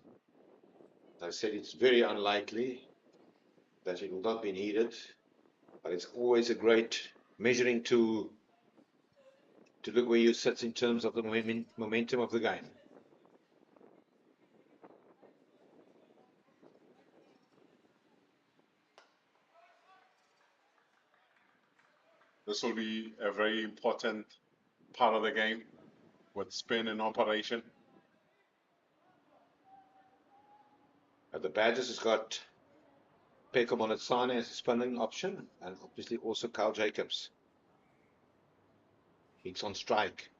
As I said, it's very unlikely that it will not be needed, but it's always a great measuring tool to look where you sit in terms of the momentum of the game. This will be a very important part of the game with spin and operation. The Badgers has got Peko Monetsane as a spinning option, and obviously also Carl Jacobs. Hicks on strike.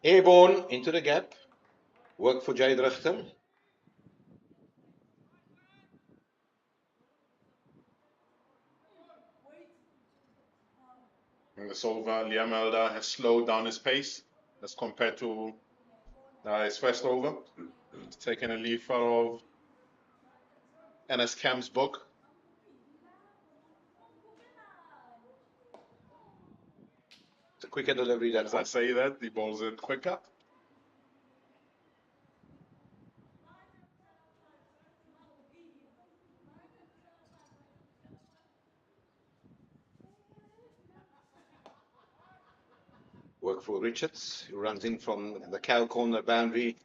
Airborne into the gap. Work for Jade Richter. In the over, Liam Elder has slowed down his pace as compared to his first over. He's taken a leaf out of NS Camp's book. It's a quicker delivery than as I say that, the ball's in quicker. Work for Richards, who runs in from the cow corner boundary.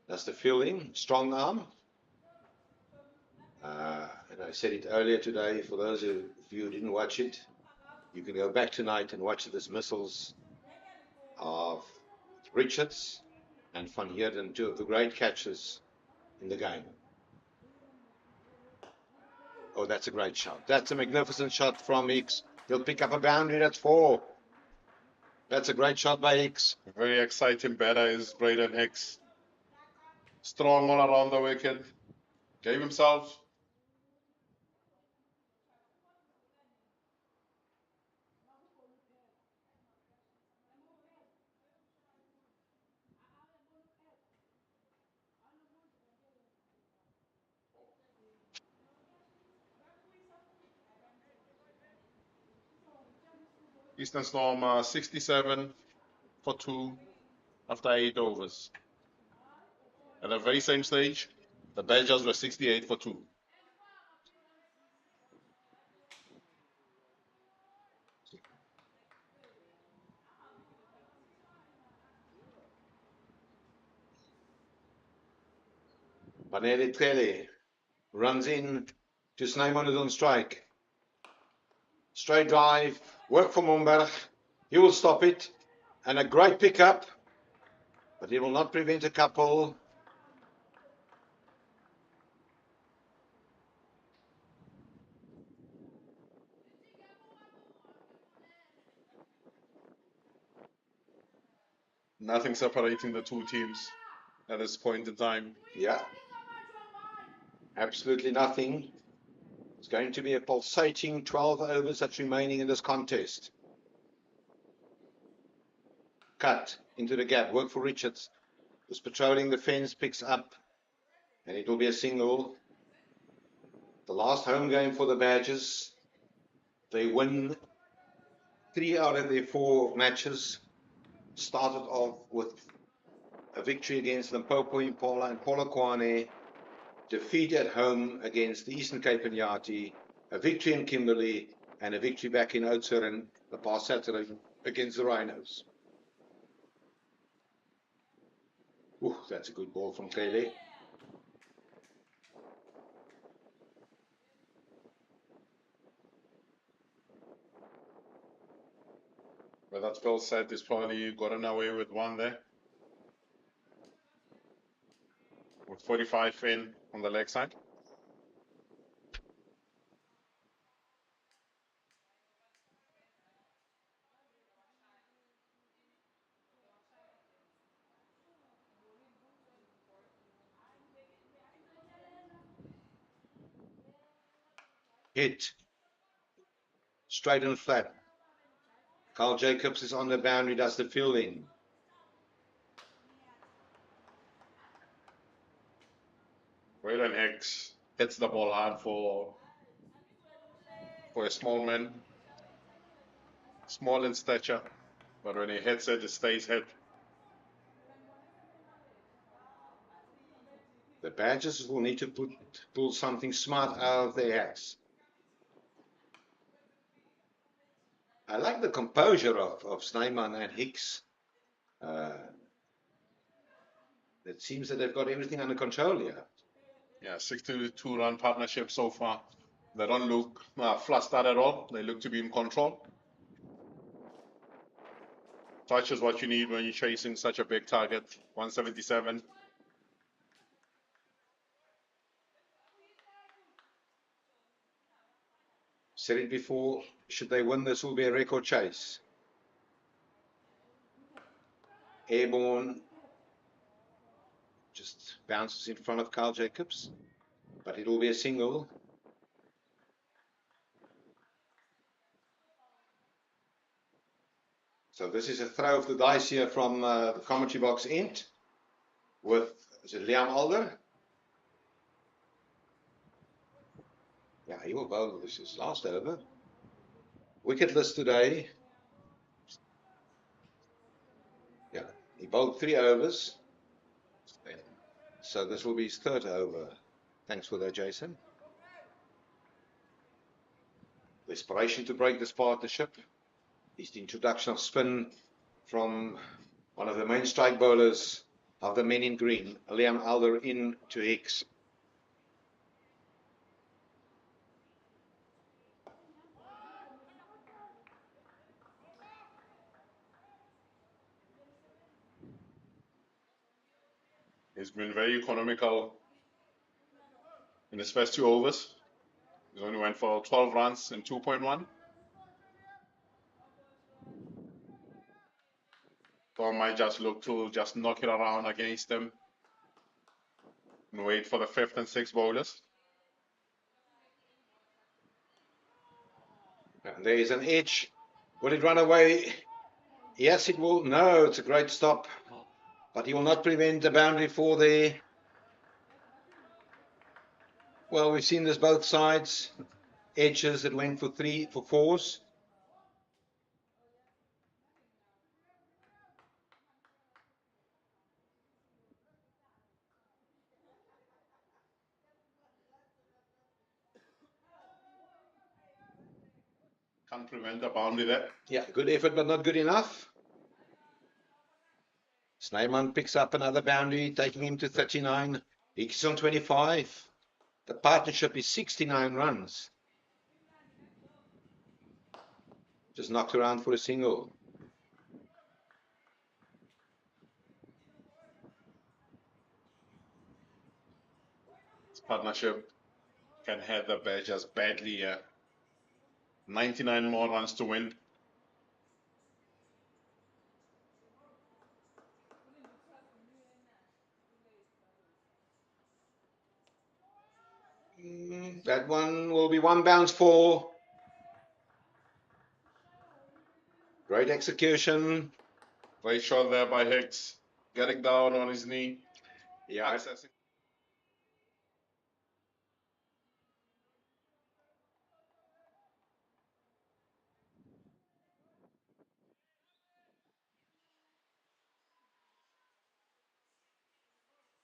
That's the fielding, strong arm. And I said it earlier today, for those of you who didn't watch it, You can go back tonight and watch the dismissals of Richards and Van Heerden, two of the great catches in the game. Oh, that's a great shot. That's a magnificent shot from Hicks. He'll pick up a boundary. That's 4. That's a great shot by Hicks. Very exciting batter is Braden Hicks. Strong all around the wicket. Gave himself. Eastern Storm 67 for 2 after 8 overs. At the very same stage, the Badgers were 68 for 2. Banele Trele runs in to Snyman, who's on strike. Straight drive, work for Momberg. He will stop it. And a great pickup, but he will not prevent a couple. Nothing separating the two teams at this point in time. Yeah. Absolutely nothing. It's going to be a pulsating 12 overs that's remaining in this contest. Cut into the gap. Work for Richards. Who's patrolling the fence, picks up. And it will be a single. The last home game for the Badgers. They win 3 out of their 4 matches. Started off with a victory against Limpopo Impala and Polokwane. Defeat at home against the Eastern Cape and Yati, a victory in Kimberley, and a victory back in Oudtshoorn the past Saturday against the Rhinos. Ooh, that's a good ball from Kelly. But that Phil said he's probably gotten away with one there. With 45 in on the leg side. Hit. Straight and flat. Carl Jacobs is on the boundary, does the fielding. Braden Hicks hits the ball hard for a small man. Small in stature, but when he hits it, it stays hit. The Badgers will need to pull something smart out of their hats. I like the composure of Snyman and Hicks. It seems that they've got everything under control here. Yeah, 62-run partnership so far. They don't look flustered at all. They look to be in control. Touch is what you need when you're chasing such a big target. 177. Said it before, should they win, this will be a record chase. Airborne just bounces in front of Carl Jacobs, but it will be a single. So this is a throw of the dice here from the commentary box end with, is it Liam Alder? Yeah, he will bowl. This is last over. Wicket list today. Yeah, he bowled 3 overs. So this will be his 3rd over. Thanks for that, Jason. Desperation to break this partnership is the introduction of spin from one of the main strike bowlers of the men in green, Liam Alder, in to Hicks. He's been very economical in his first 2 overs. He only went for 12 runs in 2.1. So I might just look to just knock it around against them and wait for the 5th and 6th bowlers. And there is an edge. Will it run away? Yes, it will. No, it's a great stop. But he will not prevent the boundary for there. Well, we've seen this both sides. Edges that went for 4s. Can't prevent the boundary there. Yeah, good effort, but not good enough. Snyman picks up another boundary, taking him to 39. Hicks on 25. The partnership is 69 runs. Just knocked around for a single. This partnership can head the Badgers badly here. 99 more runs to win. That one will be 1 bounce for. Great execution. Great shot there by Hicks. Getting down on his knee. Yeah. Accessing.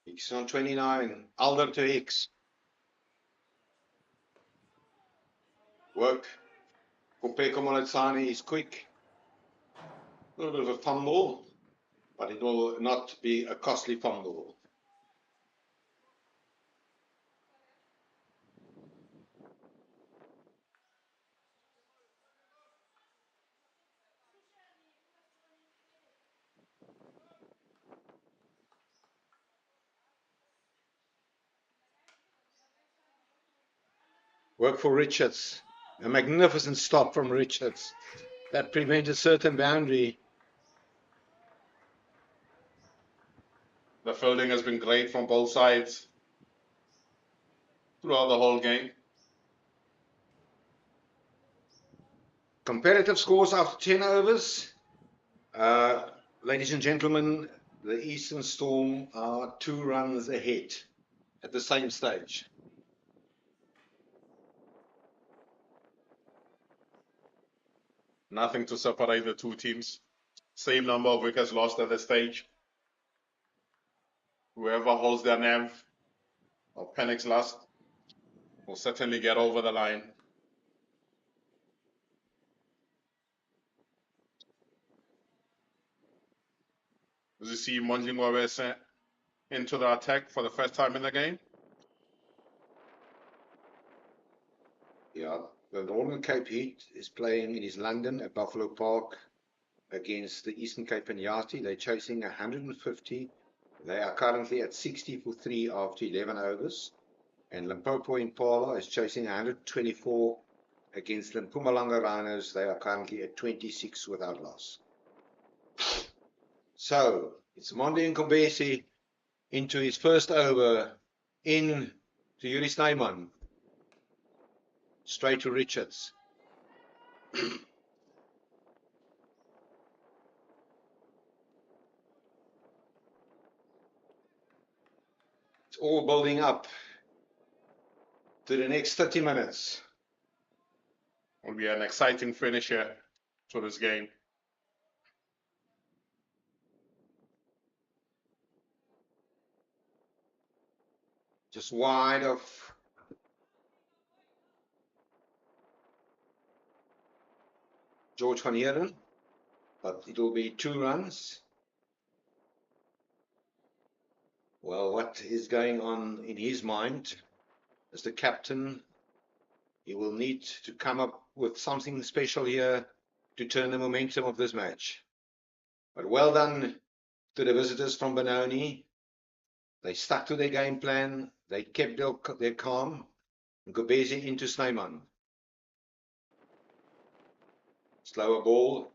Hicks on 29. Alder to Hicks. Work. Kopeko Moletsani is quick. A little bit of a fumble, but it will not be a costly fumble. Work for Richards. A magnificent stop from Richards. That prevented a certain boundary. The fielding has been great from both sides throughout the whole game. Competitive scores after 10 overs. Ladies and gentlemen, the Eastern Storm are 2 runs ahead at the same stage. Nothing to separate the two teams. Same number of wickets lost at this stage. Whoever holds their nav or panics last will certainly get over the line. As you see, Mondlingwa sent into the attack for the first time in the game. Yeah, the Northern Cape Heat is playing in East London at Buffalo Park against the Eastern Cape and Yardley. They're chasing 150. They are currently at 60 for 3 after 11 overs. And Limpopo Impala is chasing 124 against the Mpumalanga Rhinos. They are currently at 26 without loss. So, it's Mondi Nkombesi into his first over in to Yuri Snyman. Straight to Richards. It's all building up to the next 30 minutes. Will be an exciting finish here to this game. Just wide of George van Heeren, but it will be 2 runs. Well, what is going on in his mind as the captain? He will need to come up with something special here to turn the momentum of this match. But well done to the visitors from Benoni. They stuck to their game plan. They kept their calm. Ngobezi into Snyman. Slower ball.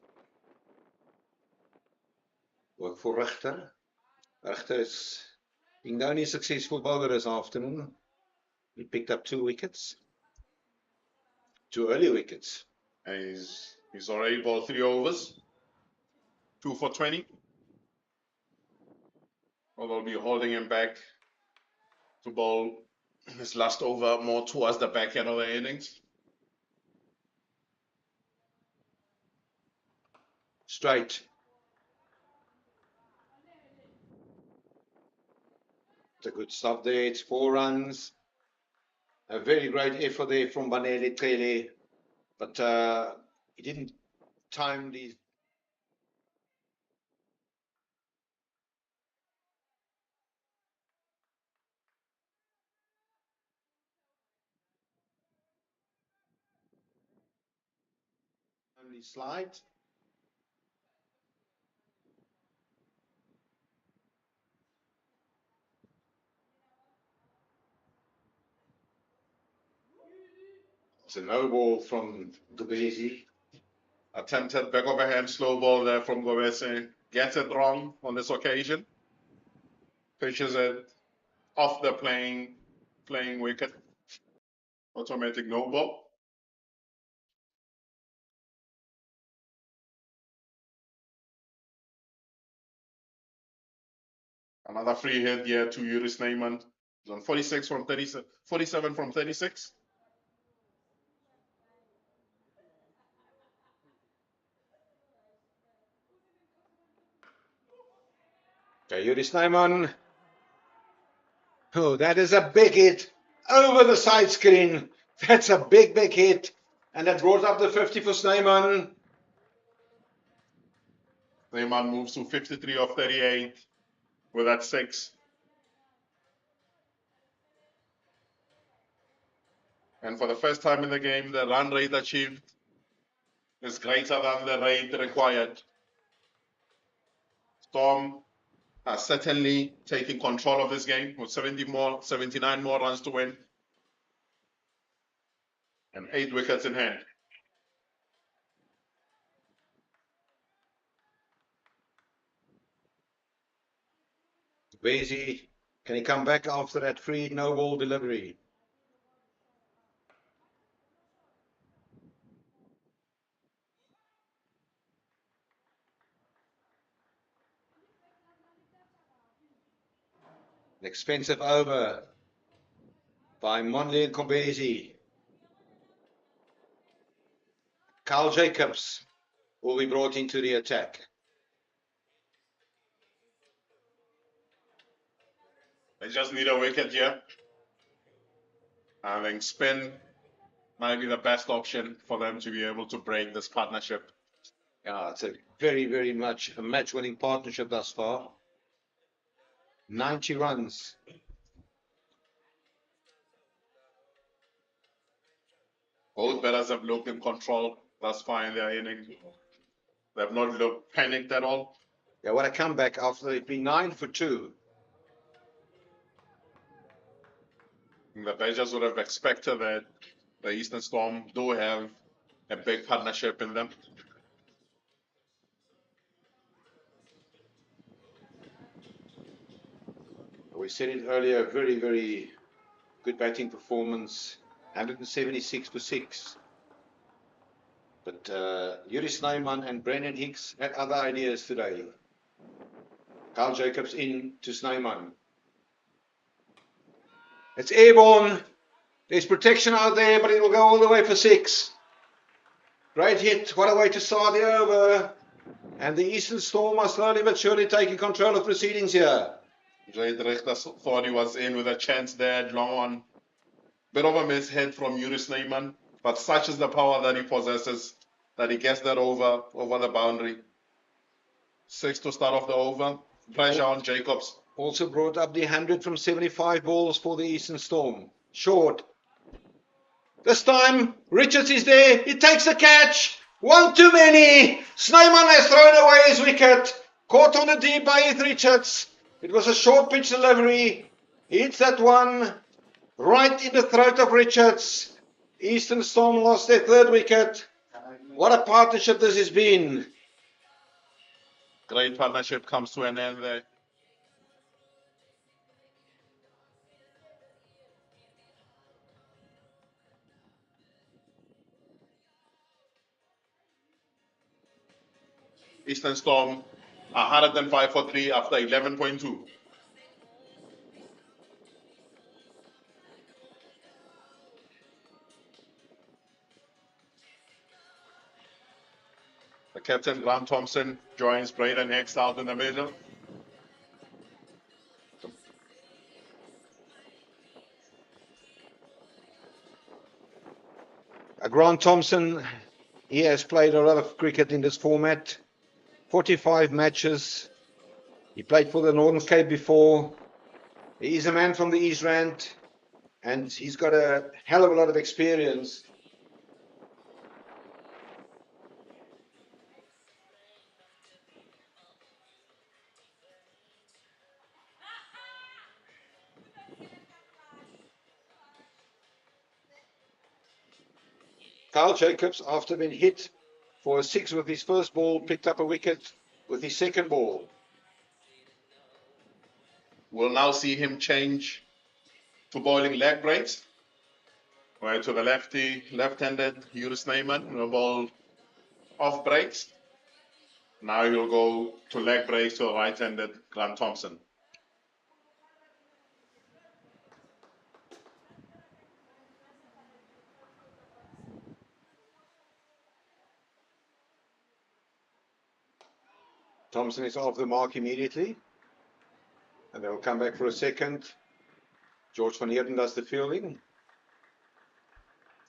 Work for Richter. Richter is being the only successful bowler this afternoon. He picked up 2 wickets. 2 early wickets. And he's already bowled 3 overs. 2 for 20. Well, they'll be holding him back to bowl his last over more towards the back end of the innings. Straight. It's a good stop there. It's 4 runs. A very great effort there from Banele Tele. But he didn't time these. Slide. It's a no ball from Ngobezi. Attempted back of a hand slow ball there from Ngobezi. Gets it wrong on this occasion. Pitches it off the playing wicket. Automatic no ball. Another free hit here to Yuri Snyman. He's on 46 from 37, 47 from 36. Okay, Yuri Snyman. Oh, that is a big hit over the side screen. That's a big hit. And that brought up the 50 for Snyman. Snyman moves to 53 of 38 with that 6. And for the first time in the game, the run rate achieved is greater than the rate required. Storm has certainly taken control of this game with 79 more runs to win and 8 wickets in hand. Ngobezi, can he come back after that free no ball delivery? An expensive over by Monley and Ngobezi. Carl Jacobs will be brought into the attack. They just need a wicket here. I think spin might be the best option for them to be able to break this partnership. Yeah, it's a very much a match-winning partnership thus far. 90 runs. Both batters have looked in control thus far in their innings. They have not looked panicked at all. Yeah, what a comeback after they've been 9 for 2. The Badgers would have expected that the Eastern Storm do have a big partnership in them. We said it earlier, very good batting performance. 176 for 6. But Yuri Snyman and Brendan Hicks had other ideas today. Carl Jacobs in to Snyman. It's airborne. There's protection out there, but it will go all the way for 6. Great hit. What a way to start the over. And the Eastern Storm are slowly but surely taking control of proceedings here. Jay Richter thought he was in with a chance there, long on. Bit of a mishit from Yuri Snyman, but such is the power that he possesses that he gets that over the boundary. 6 to start off the over. Pressure on Jacobs. Also brought up the 100 from 75 balls for the Eastern Storm. Short. This time, Richards is there. He takes the catch. One too many. Snyman has thrown away his wicket. Caught on the deep by Heath Richards. It was a short pitch delivery. He hits that one right in the throat of Richards. Eastern Storm lost their third wicket. What a partnership this has been. Great partnership comes to an end there. Eastern Storm 105 for 3 after 11.2. The captain, Grant Thompson, joins Braden Hicks out in the middle. Grant Thompson, he has played a lot of cricket in this format. 45 matches. He played for the Northern Cape before. He's a man from the East Rand, and he's got a hell of a lot of experience. Kyle Jacobs, after being hit for a 6 with his first ball, picked up a wicket with his second ball. We'll now see him change to bowling leg breaks. Right to the left-handed Yuri Snyman will bowl off breaks. Now he'll go to leg breaks to a right-handed Grant Thompson. Thompson is off the mark immediately, and they'll come back for a second. George van Heerden does the fielding.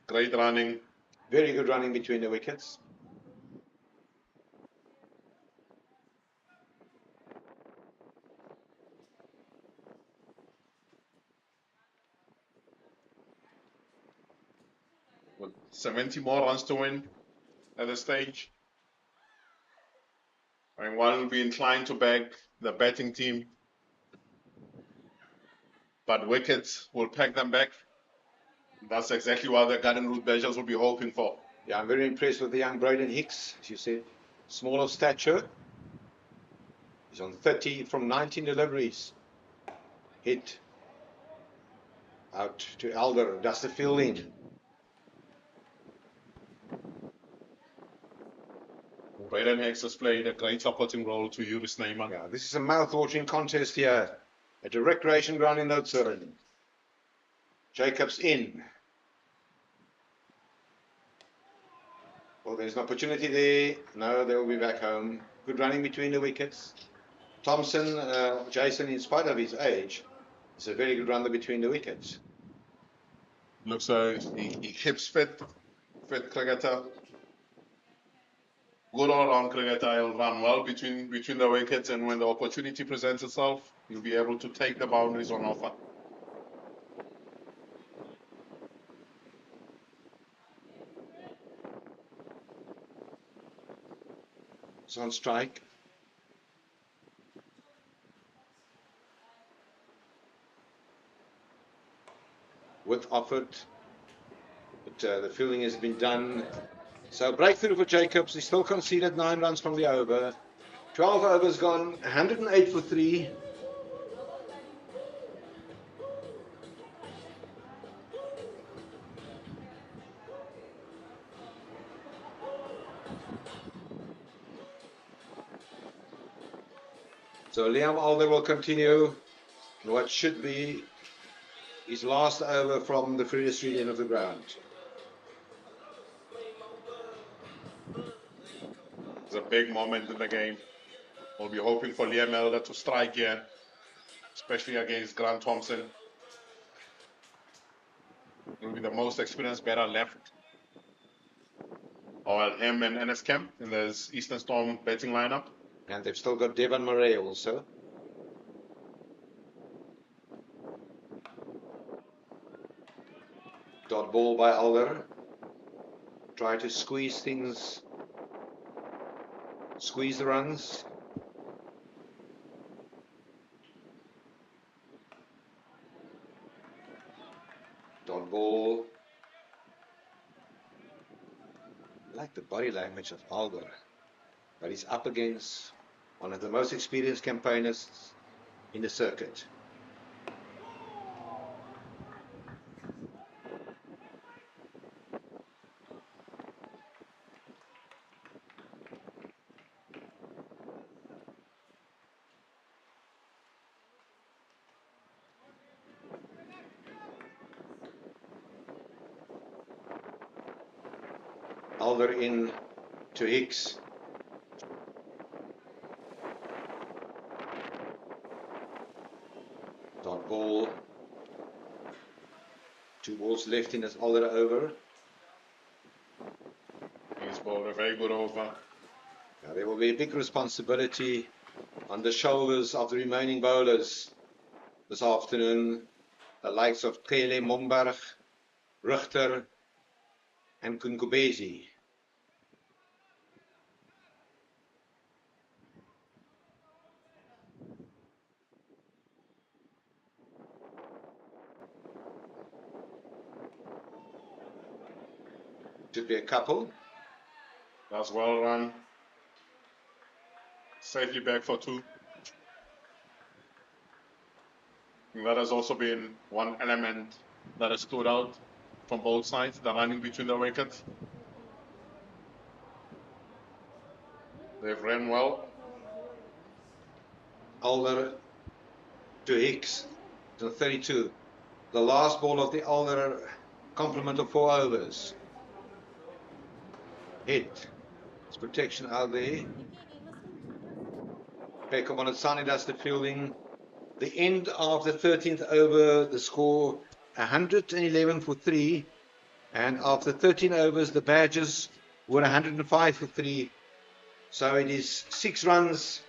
Great running. Very good running between the wickets. With 70 more runs to win at this stage. I mean, one will be inclined to back the batting team, but wickets will pack them back. That's exactly what the Garden Route Badgers will be hoping for. Yeah, I'm very impressed with the young Braden Hicks. As you said, small of stature. He's on 30 from 19 deliveries. Hit out to Elder, does the fielding. Braden Hicks has played a great supporting role to Yuri Snyman. Yeah, this is a mouth-watering contest here at a recreation ground in Oudtshoorn. Jacobs in. Well, there's an opportunity there. No, they'll be back home. Good running between the wickets. Thompson, Jason, in spite of his age, is a very good runner between the wickets. Looks like he keeps fit cricketer. Good all-round cricketer. He'll run well between the wickets, and when the opportunity presents itself, he'll be able to take the boundaries on offer. It's on strike. Width offered, but the fielding has been done. So breakthrough for Jacobs. He still conceded 9 runs from the over. 12 overs gone, 108 for 3. So Liam Alder will continue in what should be his last over from the Free Street end of the ground. It's a big moment in the game. We'll be hoping for Liam Elder to strike here, especially against Grant Thompson. He'll be the most experienced batter left. Or him and NS Kemp in the Eastern Storm batting lineup. And they've still got Devon Murray also. Dot ball by Alder. Try to squeeze things. Squeeze the runs. ball. I like the body language of Alder, but he's up against one of the most experienced campaigners in the circuit. Alder in to Hicks. Dot ball. 2 balls left in this Alder over. He's bowled a very good over. Now, there will be a big responsibility on the shoulders of the remaining bowlers this afternoon. The likes of Kele Momberg, Richter and Kunkubezi. Should be a couple. That's well run. Safely back for 2. And that has also been one element that has stood out from both sides, the running between the wickets. They've ran well. Alder to Hicks to 32. The last ball of the Alder complement of 4 overs. Hit. It's protection out there. Peckham on Sani does the fielding. The end of the 13th over, the score 111 for 3. And after 13 overs, the Badgers were 105 for 3. So it is 6 runs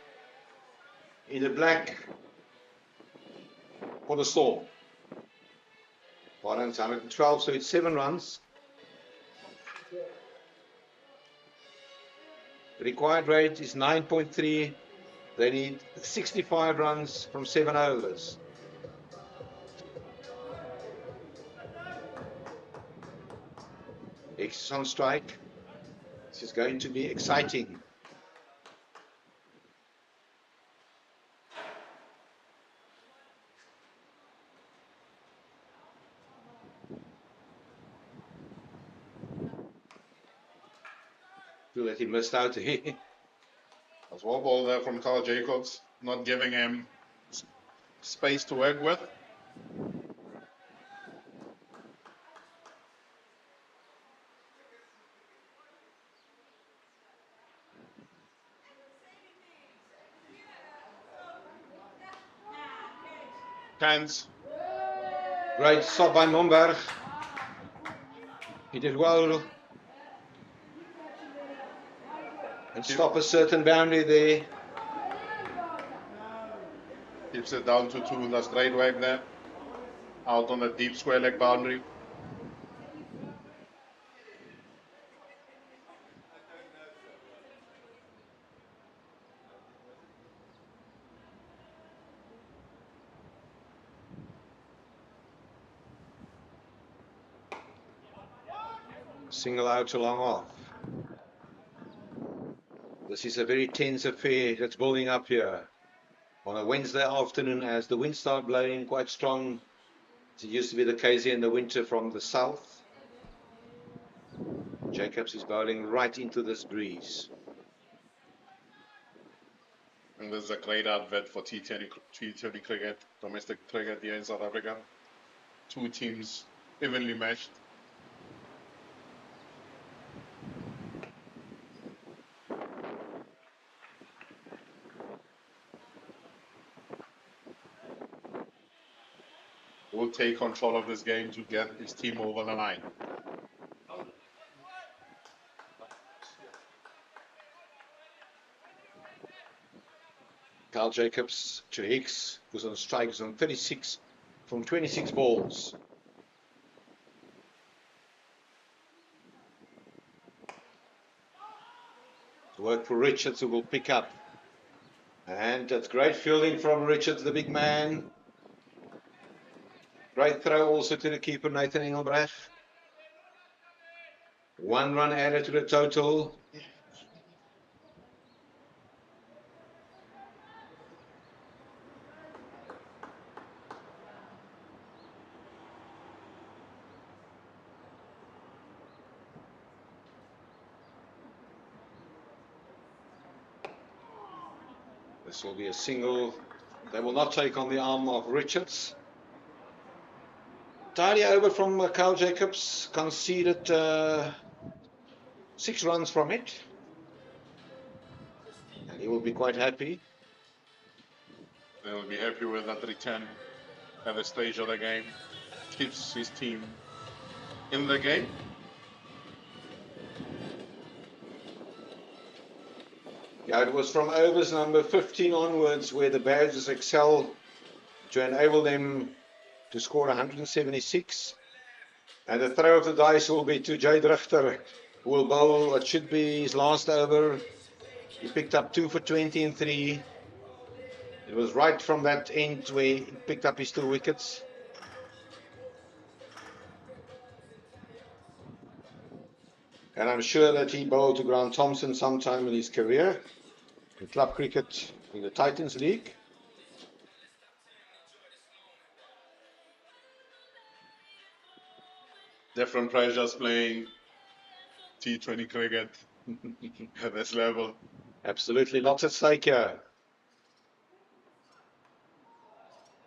in the black for the Storm. Bottom's 112, so it's 7 runs. The required rate is 9.3. They need 65 runs from 7 overs. X is on strike. This is going to be exciting. Feel that he missed out here. As well ball there from Carl Jacobs, not giving him space to work with. Hands. Great stop by Momberg. He did well. And stop a certain boundary there. Keeps it down to 2. That's great work there. Out on the deep square leg boundary. Single out to long off. This is a very tense affair that's building up here on a Wednesday afternoon as the winds start blowing quite strong. As it used to be the case here in the winter from the south. Jacobs is bowling right into this breeze. And this is a great advert for T20 cricket, domestic cricket here in South Africa. 2 teams evenly matched. Will take control of this game to get his team over the line. Carl Jacobs to Hicks, who's on strikes on 36 from 26 balls. Work for Richards, who will pick up. And that's great fielding from Richards, the big man. Great throw also to the keeper, Nathan Engelbrecht. 1 run added to the total. This will be a single. They will not take on the arm of Richards. Tidy over from Kyle Jacobs, conceded 6 runs from it. And he will be quite happy. They will be happy with that return at the stage of the game. Keeps his team in the game. Yeah, it was from overs number 15 onwards where the Badgers excelled to enable them to score 176. And the throw of the dice will be to Jade Richter, who will bowl what should be his last over. He picked up 2 for 20 and 3. It was right from that end where he picked up his 2 wickets. And I'm sure that he bowled to Grant Thompson sometime in his career in club cricket in the Titans League. Different pressures playing T20 cricket at this level. Absolutely, lots at stake here.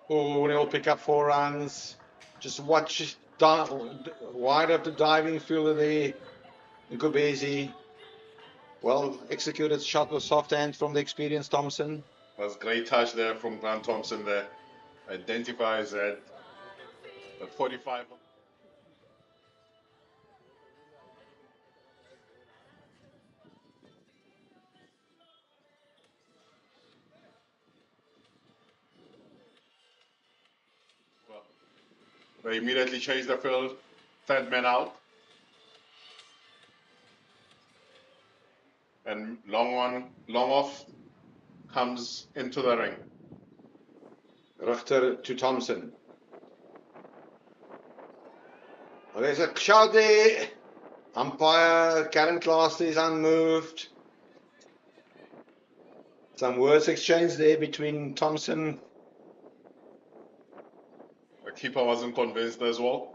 Oh, they'll pick up 4 runs. Just watch wide of the diving fielder there. Ngubezi. Well executed shot with soft hands from the experienced Thompson. Was great touch there from Grant Thompson there. Identifies at 45. They immediately chase the field, 3rd man out. And long off comes into the ring. Richter to Thompson. Well, there's a shout there. Umpire Karen Class is unmoved. Some words exchanged there between Thompson. The keeper wasn't convinced as well.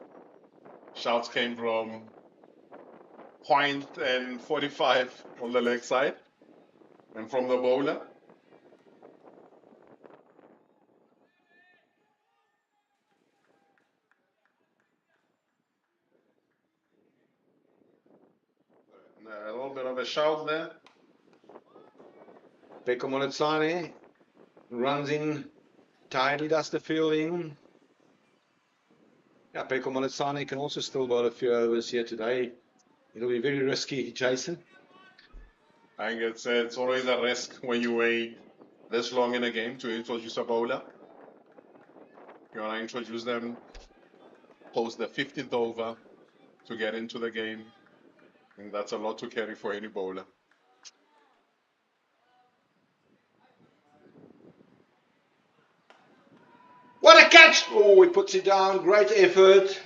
Shouts came from Point and 45 on the leg side, and from the bowler. A little bit of a shout there. Peko Moletsane runs in, tightly does the fielding. Yeah, Peko Moletsane can also still bowl a few overs here today. It'll be very risky, Jason. I think it's always a risk when you wait this long in a game to introduce a bowler. You want to introduce them post the 15th over to get into the game. And that's a lot to carry for any bowler. What a catch! Oh, he puts it down. Great effort.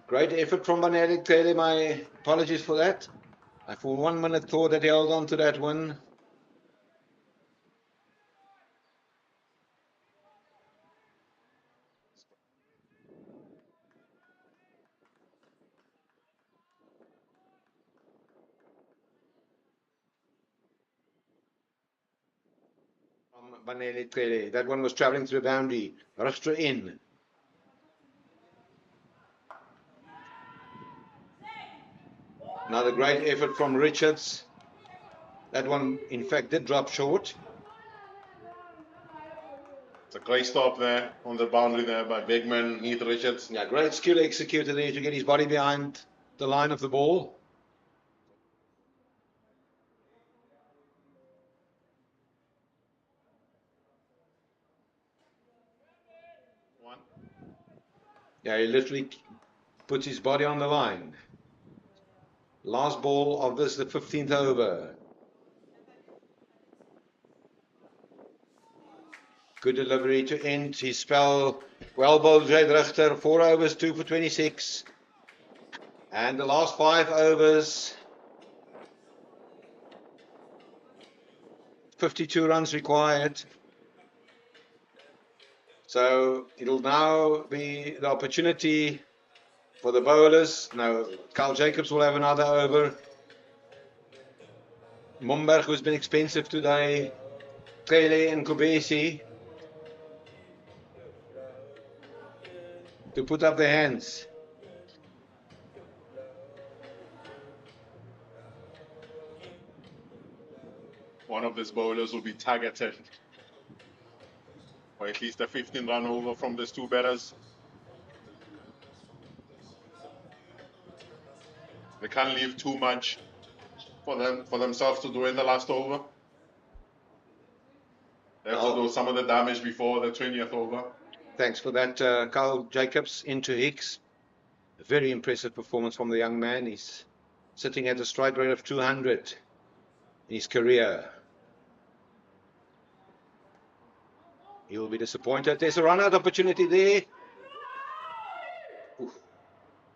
Great effort from Banelli. Clearly, my apologies for that. I for 1 minute thought that he held on to that one. Banelli clearly. That one was travelling through the boundary. Richter in. Another great effort from Richards. That one, in fact, did drop short. It's a great stop there on the boundary there by big man Heath Richards. Yeah, great skill executed there to get his body behind the line of the ball. Yeah, he literally puts his body on the line. Last ball of this, the 15th over. Good delivery to end his spell. Well bowled, Jade Richter. 4 overs, 2 for 26. And the last 5 overs, 52 runs required. So it'll now be the opportunity for the bowlers. Now, Carl Jacobs will have another over. Momberg, who's been expensive today. Kele and Kubesi to put up their hands. One of these bowlers will be targeted, or at least a 15-run over from these two batters. They can't leave too much for themselves to do in the last over. They have to do some of the damage before the 20th over. Thanks for that, Carl Jacobs into Hicks. A very impressive performance from the young man. He's sitting at a strike rate of 200 in his career. He will be disappointed. There's a run-out opportunity there. Oof.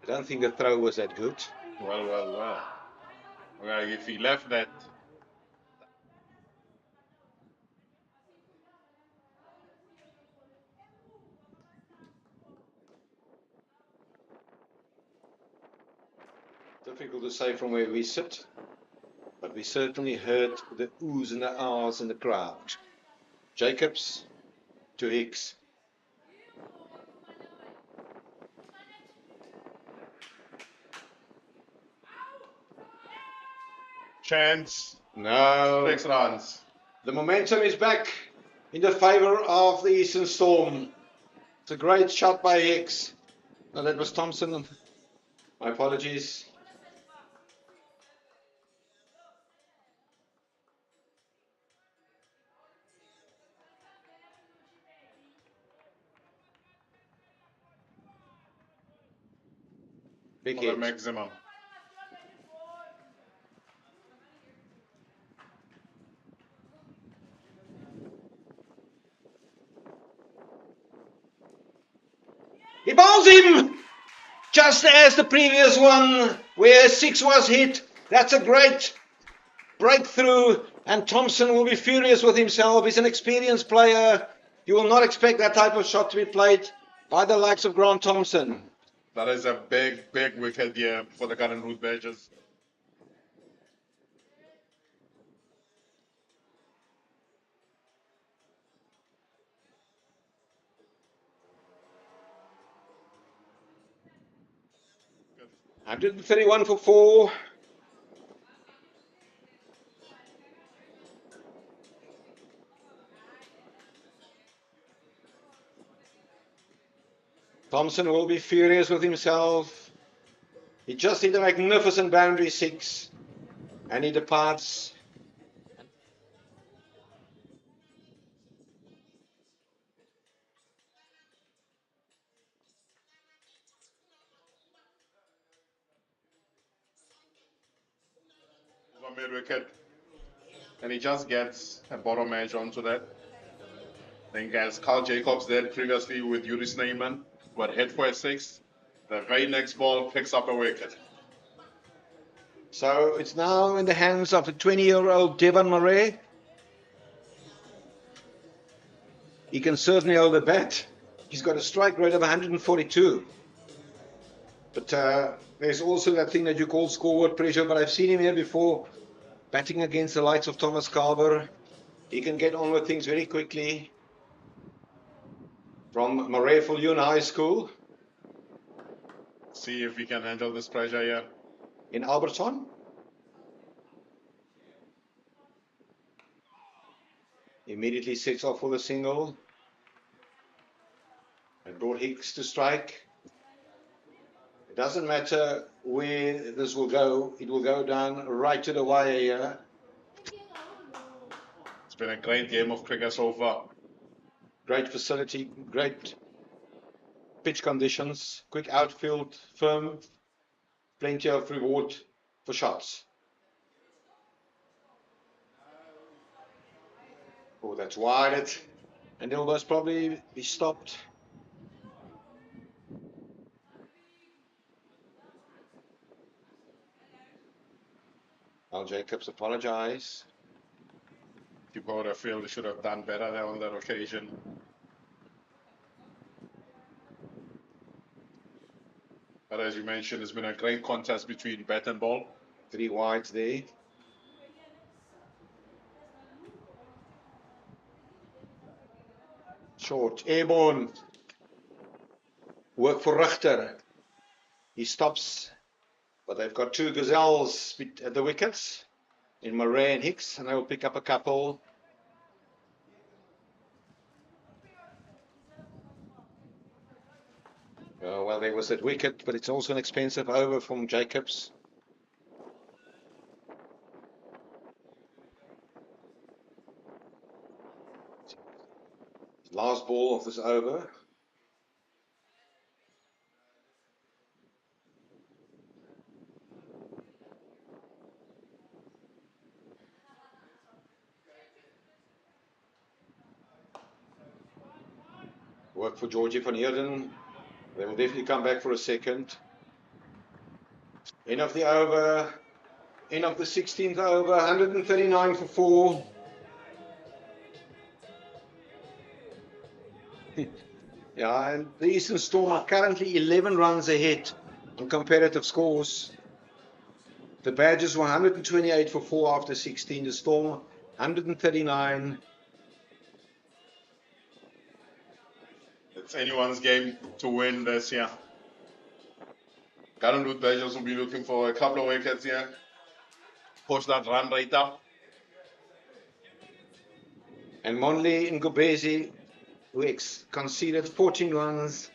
I don't think the throw was that good. Well. If he left that. Difficult to say from where we sit, but we certainly heard the oohs and the ahs in the crowd. Jacobs to Hicks. Chance. No. 6 runs. The momentum is back in the favour of the Eastern Storm. It's a great shot by Hicks. No, that was Thompson. My apologies. Big hit. Maximum. He bowls him! Just as the previous one, where 6 was hit. That's a great breakthrough, and Thompson will be furious with himself. He's an experienced player. You will not expect that type of shot to be played by the likes of Grant Thompson. That is a big wicket here for the current Root Badgers. I did 31 for 4. Thompson will be furious with himself. He just hit a magnificent boundary 6, and he departs. Over mid-wicket. And he just gets a bottom edge onto that. Then as Carl Jacobs did previously with Yuri Snyman, but hit for a 6. The very next ball picks up a wicket. So it's now in the hands of the 20-year-old Devon Murray. He can certainly hold the bat. He's got a strike rate of 142. But there's also that thing that you call scoreboard pressure, but I've seen him here before, batting against the likes of Thomas Carver. He can get on with things very quickly. From Murray Viljoen High School. See if we can handle this pressure here. In Alberton. Immediately sets off for the single. And brought Hicks to strike. It doesn't matter where this will go. It will go down right to the wire here. It's been a great game of cricket so far. Great facility, great pitch conditions, quick outfield, firm, plenty of reward for shots. Oh, that's wide. And they'll most probably be stopped. Al Jacobs apologize. People would have felt they should have done better there on that occasion. But as you mentioned, it's been a great contest between bat and ball. 3 wides there. Short, airborne. Work for Richter. He stops, but they've got 2 gazelles at the wickets in Murray and Hicks, and they will pick up a couple. Well, there was that wicket, but it's also an expensive over from Jacobs. Last ball of this over. Work for Georgie van Heerden. They will definitely come back for a second. End of the over. End of the 16th over. 139 for 4. Yeah, and the Eastern Storm are currently 11 runs ahead on comparative scores. The Badgers were 128 for 4 after 16. The Storm 139. It's anyone's game to win this year. Garden Badgers will be looking for a couple of wickets here. Push that run rate up. And Monley Ngobezi, who conceded 14 runs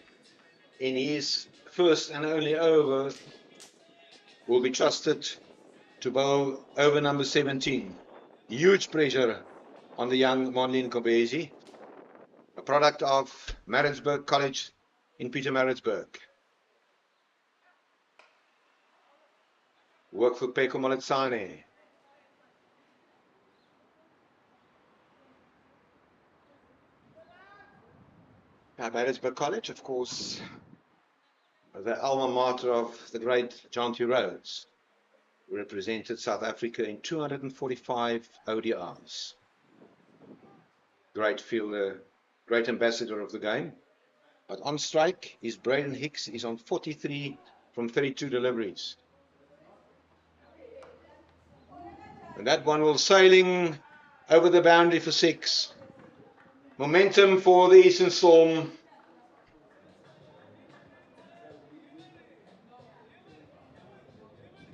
in his first and only over, will be trusted to bowl over number 17. Huge pressure on the young Monley Ngobezi, a product of Maritzburg College in Pietermaritzburg. Work for Peko Moletsane. Maritzburg College, of course, the alma mater of the great John T. Rhodes, who represented South Africa in 245 ODIs. Great fielder, great ambassador of the game. But on strike is Braden Hicks. He's on 43 from 32 deliveries. And that one will sailing over the boundary for 6. Momentum for the Eastern Storm.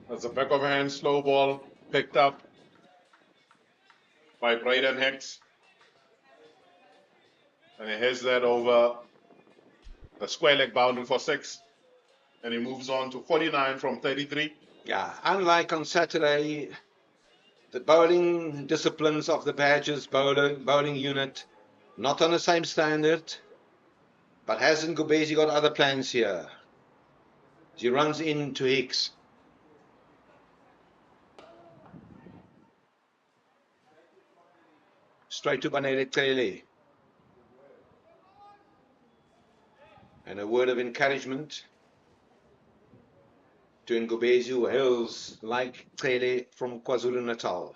That's a back of hand slow ball picked up by Braden Hicks. And he hits that over the square leg boundary for 6. And he moves on to 49 from 33. Yeah, unlike on Saturday, the bowling disciplines of the Badgers bowling unit, not on the same standard, but hasn't Ngobezi got other plans here? He runs into Hicks. Straight to Banele Tele. And a word of encouragement to Ngobezi, who hails like Tele from KwaZulu-Natal.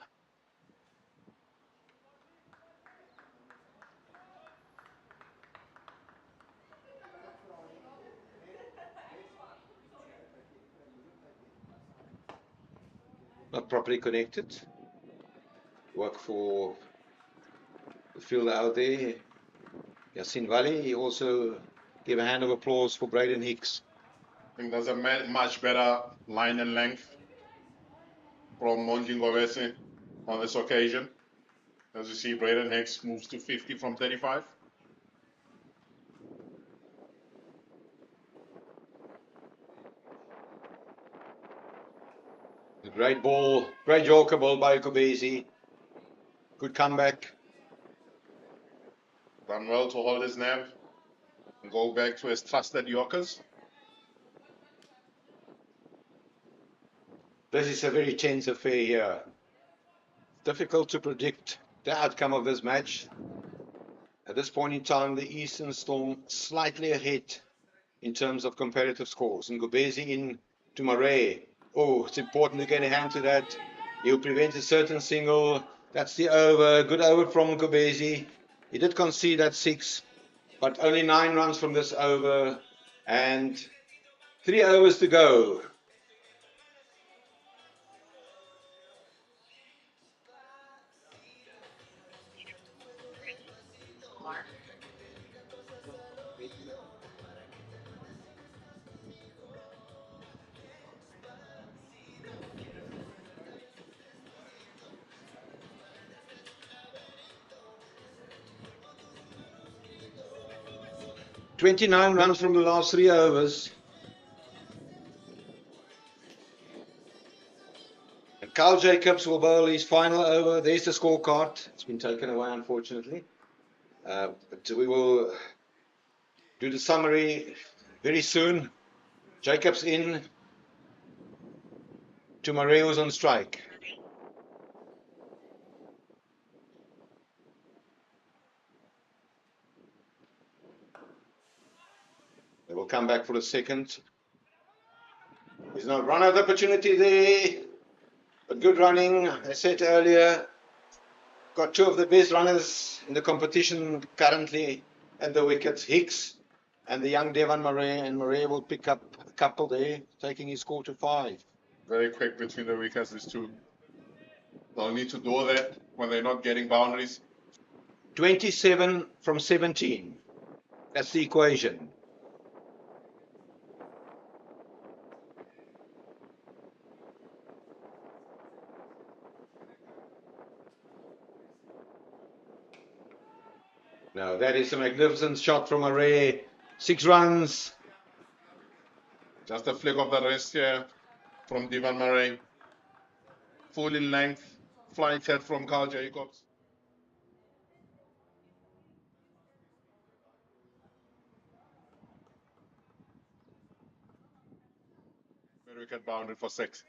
Not properly connected. Work for the fielder out there, Yasin Valley. He also gave a hand of applause for Braden Hicks. I think there's a much better line and length from Monji Ngobezi on this occasion. As you see, Braden Hicks moves to 50 from 35. A great ball, great Yorker ball by Ngobezi. Good comeback. Done well to hold his nerve and go back to his trusted Yorkers. This is a very tense affair here. Difficult to predict the outcome of this match. At this point in time, the Eastern Storm slightly ahead in terms of comparative scores. And Ngobezi in to Murray. Oh, it's important to get a hand to that. He'll prevent a certain single. That's the over. Good over from Ngobezi. He did concede that 6, but only 9 runs from this over. And 3 overs to go. "29 runs from the last 3 overs. And Carl Jacobs will bowl his final over. There's the scorecard. It's been taken away, unfortunately. But we will do the summary very soon. Jacobs in. To Murray was on strike. They will come back for a second. There's no run-out opportunity there. But good running. I said earlier, got 2 of the best runners in the competition currently at the wickets, Hicks and the young Devon Murray. And Murray will pick up a couple there, taking his score to 5. Very quick between the wickets, these two. They'll need to do that when they're not getting boundaries. 27 from 17. That's the equation. Now that is a magnificent shot from Murray. 6 runs. Just a flick of the wrist here from Devon Murray. Full in length, flight head from Carl Jacobs. Very wicket bounded for 6.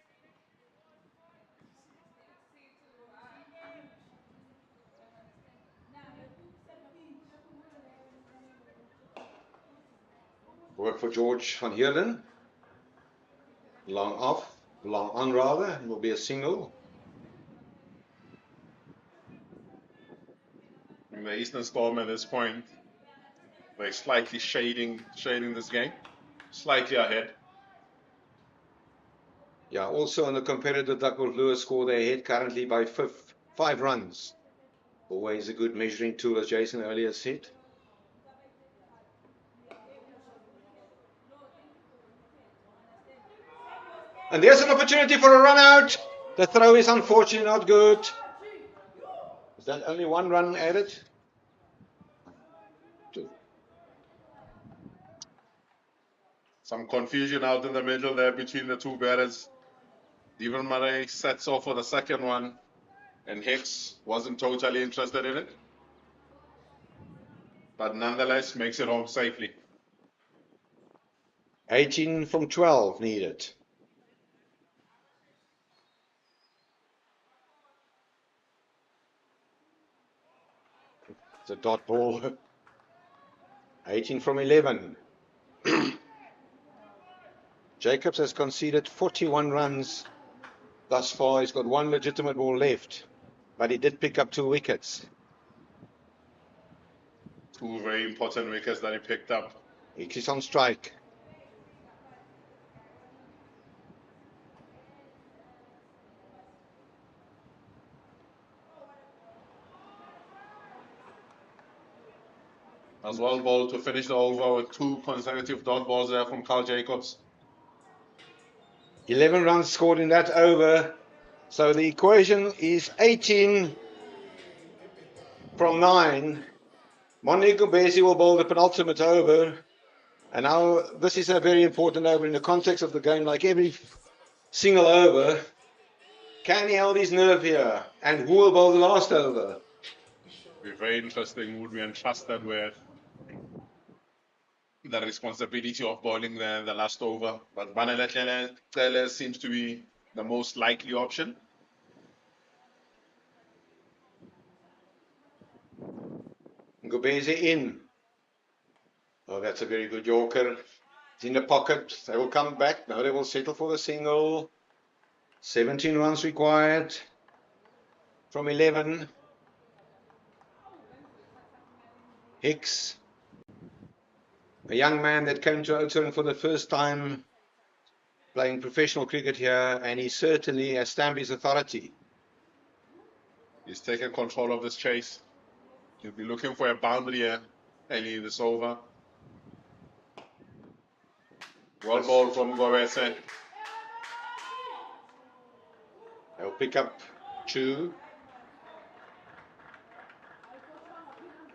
Work for George van Heerden. Long off, long on rather. It will be a single. In the Eastern Storm at this point, they're slightly shading this game. Slightly ahead. Yeah, also on the competitive Duckworth Lewis score, they're ahead currently by 5 runs. Always a good measuring tool, as Jason earlier said. And there's an opportunity for a run out. The throw is unfortunately not good. Is that only 1 run added? 2. Some confusion out in the middle there between the 2 batters. Devon Murray sets off for the second one, and Hicks wasn't totally interested in it, but nonetheless makes it home safely. 18 from 12 needed. It's a dot ball. 18 from 11. Jacobs has conceded 41 runs thus far. He's got 1 legitimate ball left, but he did pick up 2 wickets. 2 very important wickets that he picked up. He's on strike. As well ball to finish the over with 2 consecutive dot balls there from Carl Jacobs. 11 runs scored in that over. So the equation is 18 from 9. Monique Ngobezi will bowl the penultimate over. And now this is a very important over in the context of the game, like every single over. Can he hold his nerve here? And who will bowl the last over? Be very interesting. Would be entrusted with the responsibility of bowling the last over. But Banele seems to be the most likely option. Ngobese in. Oh, that's a very good Yorker. It's in the pocket. They will come back. Now they will settle for the single. 17 runs required from 11. Hicks, a young man that came to Oudtshoorn for the first time playing professional cricket here, and he certainly has stamped his authority. He's taken control of this chase. He'll be looking for a boundary here early this over. Well ball from Ngobese. They'll pick up 2.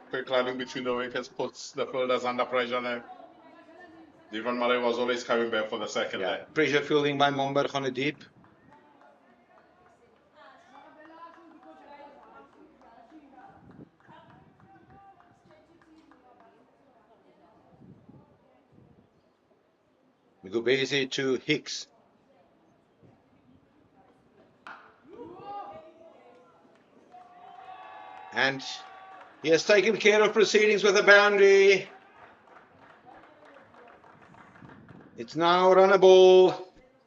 Quick running between the wickets puts the fielders under pressure there. Devon Murray was always coming back for the second there. Pressure fielding by Momberg on a deep. Ngobese to Hicks. And he has taken care of proceedings with a boundary. It's now run a ball.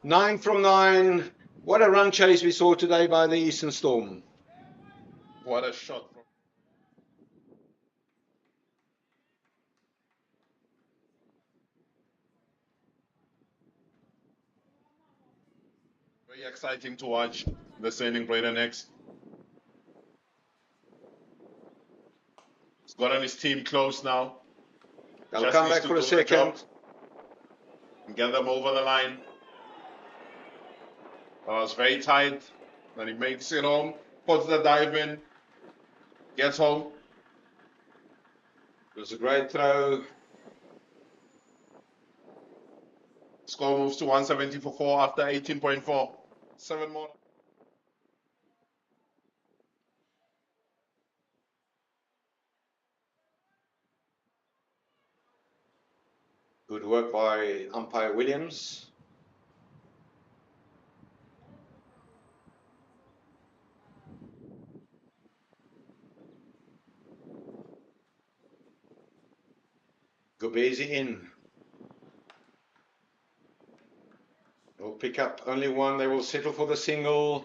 9 from 9. What a run chase we saw today by the Eastern Storm. What a shot. Very exciting to watch this inning, Braden Hicks. He's got on his team close now. They'll come back for a second. And get them over the line. It's very tight. Then he makes it home, puts the dive in, gets home. It was a great throw. Score moves to 170 for 4 after 18.4. 7 more. Good work by umpire Williams. Ngobese in. They'll pick up only 1. They will settle for the single.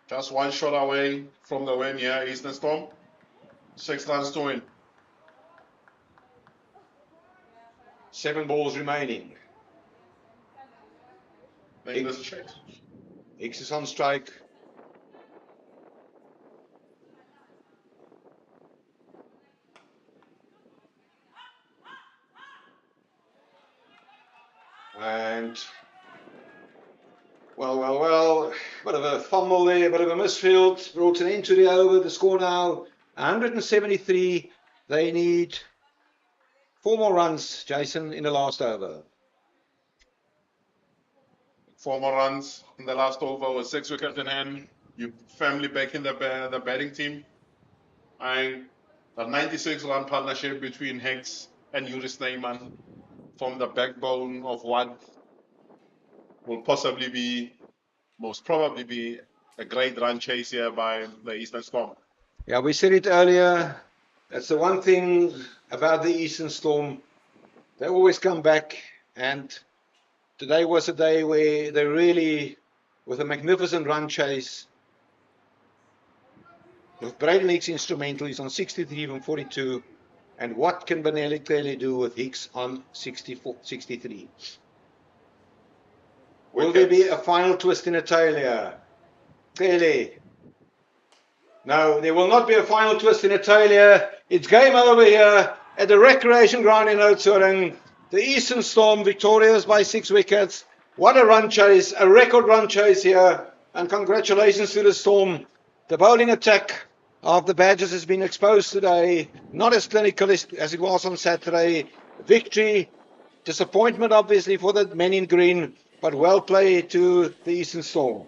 Just 1 shot away from the win here, Eastern Storm. 6 runs to win. 7 balls remaining. Hicks is on strike. And well, bit of a fumble there, bit of a misfield, brought an end to the over. The score now 173. They need 4 more runs, Jason, in the last over. 4 more runs in the last over with 6 wickets in hand. You firmly back in the batting team. And a 96-run partnership between Hicks and Yuri Snyman from the backbone of what will possibly be, most probably be, a great run chase here by the Eastern Storm. Yeah, we said it earlier. That's the one thing about the Eastern Storm. They always come back, and today was a day where they really, with a magnificent run chase, with Braden Hicks instrumental, he's on 63 from 42. And what can Benelli clearly do with Hicks on 63? Will there be a final twist in the tail here? Clearly. No, there will not be a final twist in the tail here. It's game over here at the recreation ground in Oudtshoorn. The Eastern Storm victorious by 6 wickets. What a run chase, a record run chase here. And congratulations to the Storm. The bowling attack of the Badgers has been exposed today. Not as clinical as it was on Saturday. Victory, disappointment obviously for the men in green, but well played to the Eastern Storm.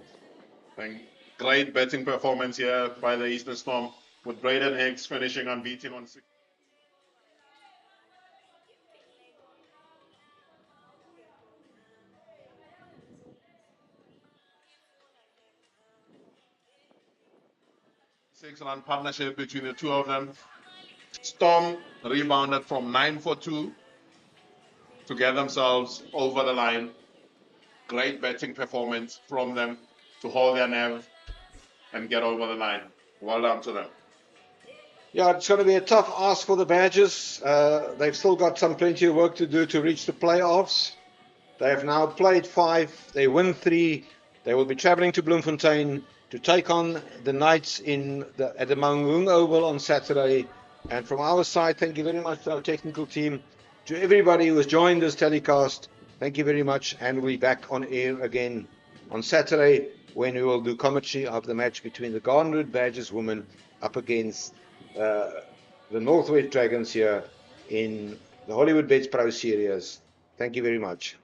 Great batting performance here by the Eastern Storm, with Braden Hicks finishing unbeaten on 6. 6-run partnership between the two of them. Storm rebounded from 9 for 2 to get themselves over the line. Great batting performance from them to hold their nerve and get over the line. Well done to them. Yeah, it's going to be a tough ask for the Badgers. They've still got plenty of work to do to reach the playoffs. They have now played 5. They win 3. They will be travelling to Bloemfontein to take on the Knights at the Mangaung Oval on Saturday. And from our side, thank you very much to our technical team, to everybody who has joined this telecast. Thank you very much, and we'll be back on air again on Saturday when we will do commentary of the match between the Gardenwood Badgers women up against the Northwest Dragons here in the Hollywood Bets Pro Series. Thank you very much.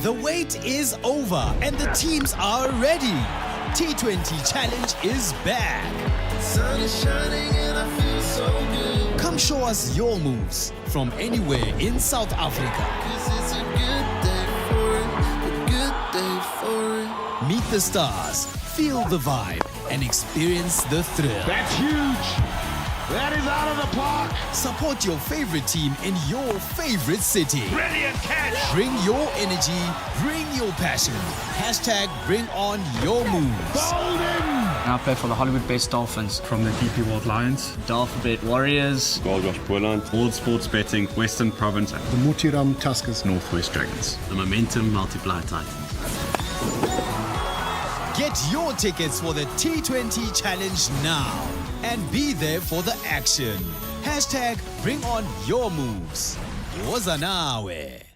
The wait is over and the teams are ready. T20 Challenge is back. Sun is shining and I feel so good. Come show us your moves from anywhere in South Africa. 'Cause it's a good day for it, a good day for it. Meet the stars, feel the vibe, and experience the thrill. That's huge. That is out of the park. Support your favorite team in your favorite city. Brilliant catch. Bring your energy, bring your passion. Hashtag bring on your moves. I play for the Hollywood Best Dolphins. From the DP World Lions, Dolphin Warriors. Oudtshoorn, All Sports Betting, Western Province, The Mutiram Tuskers. Northwest Dragons, the Momentum Multiply Titans. Get your tickets for the T20 Challenge now and be there for the action. Hashtag bring on your moves. Woza nawe.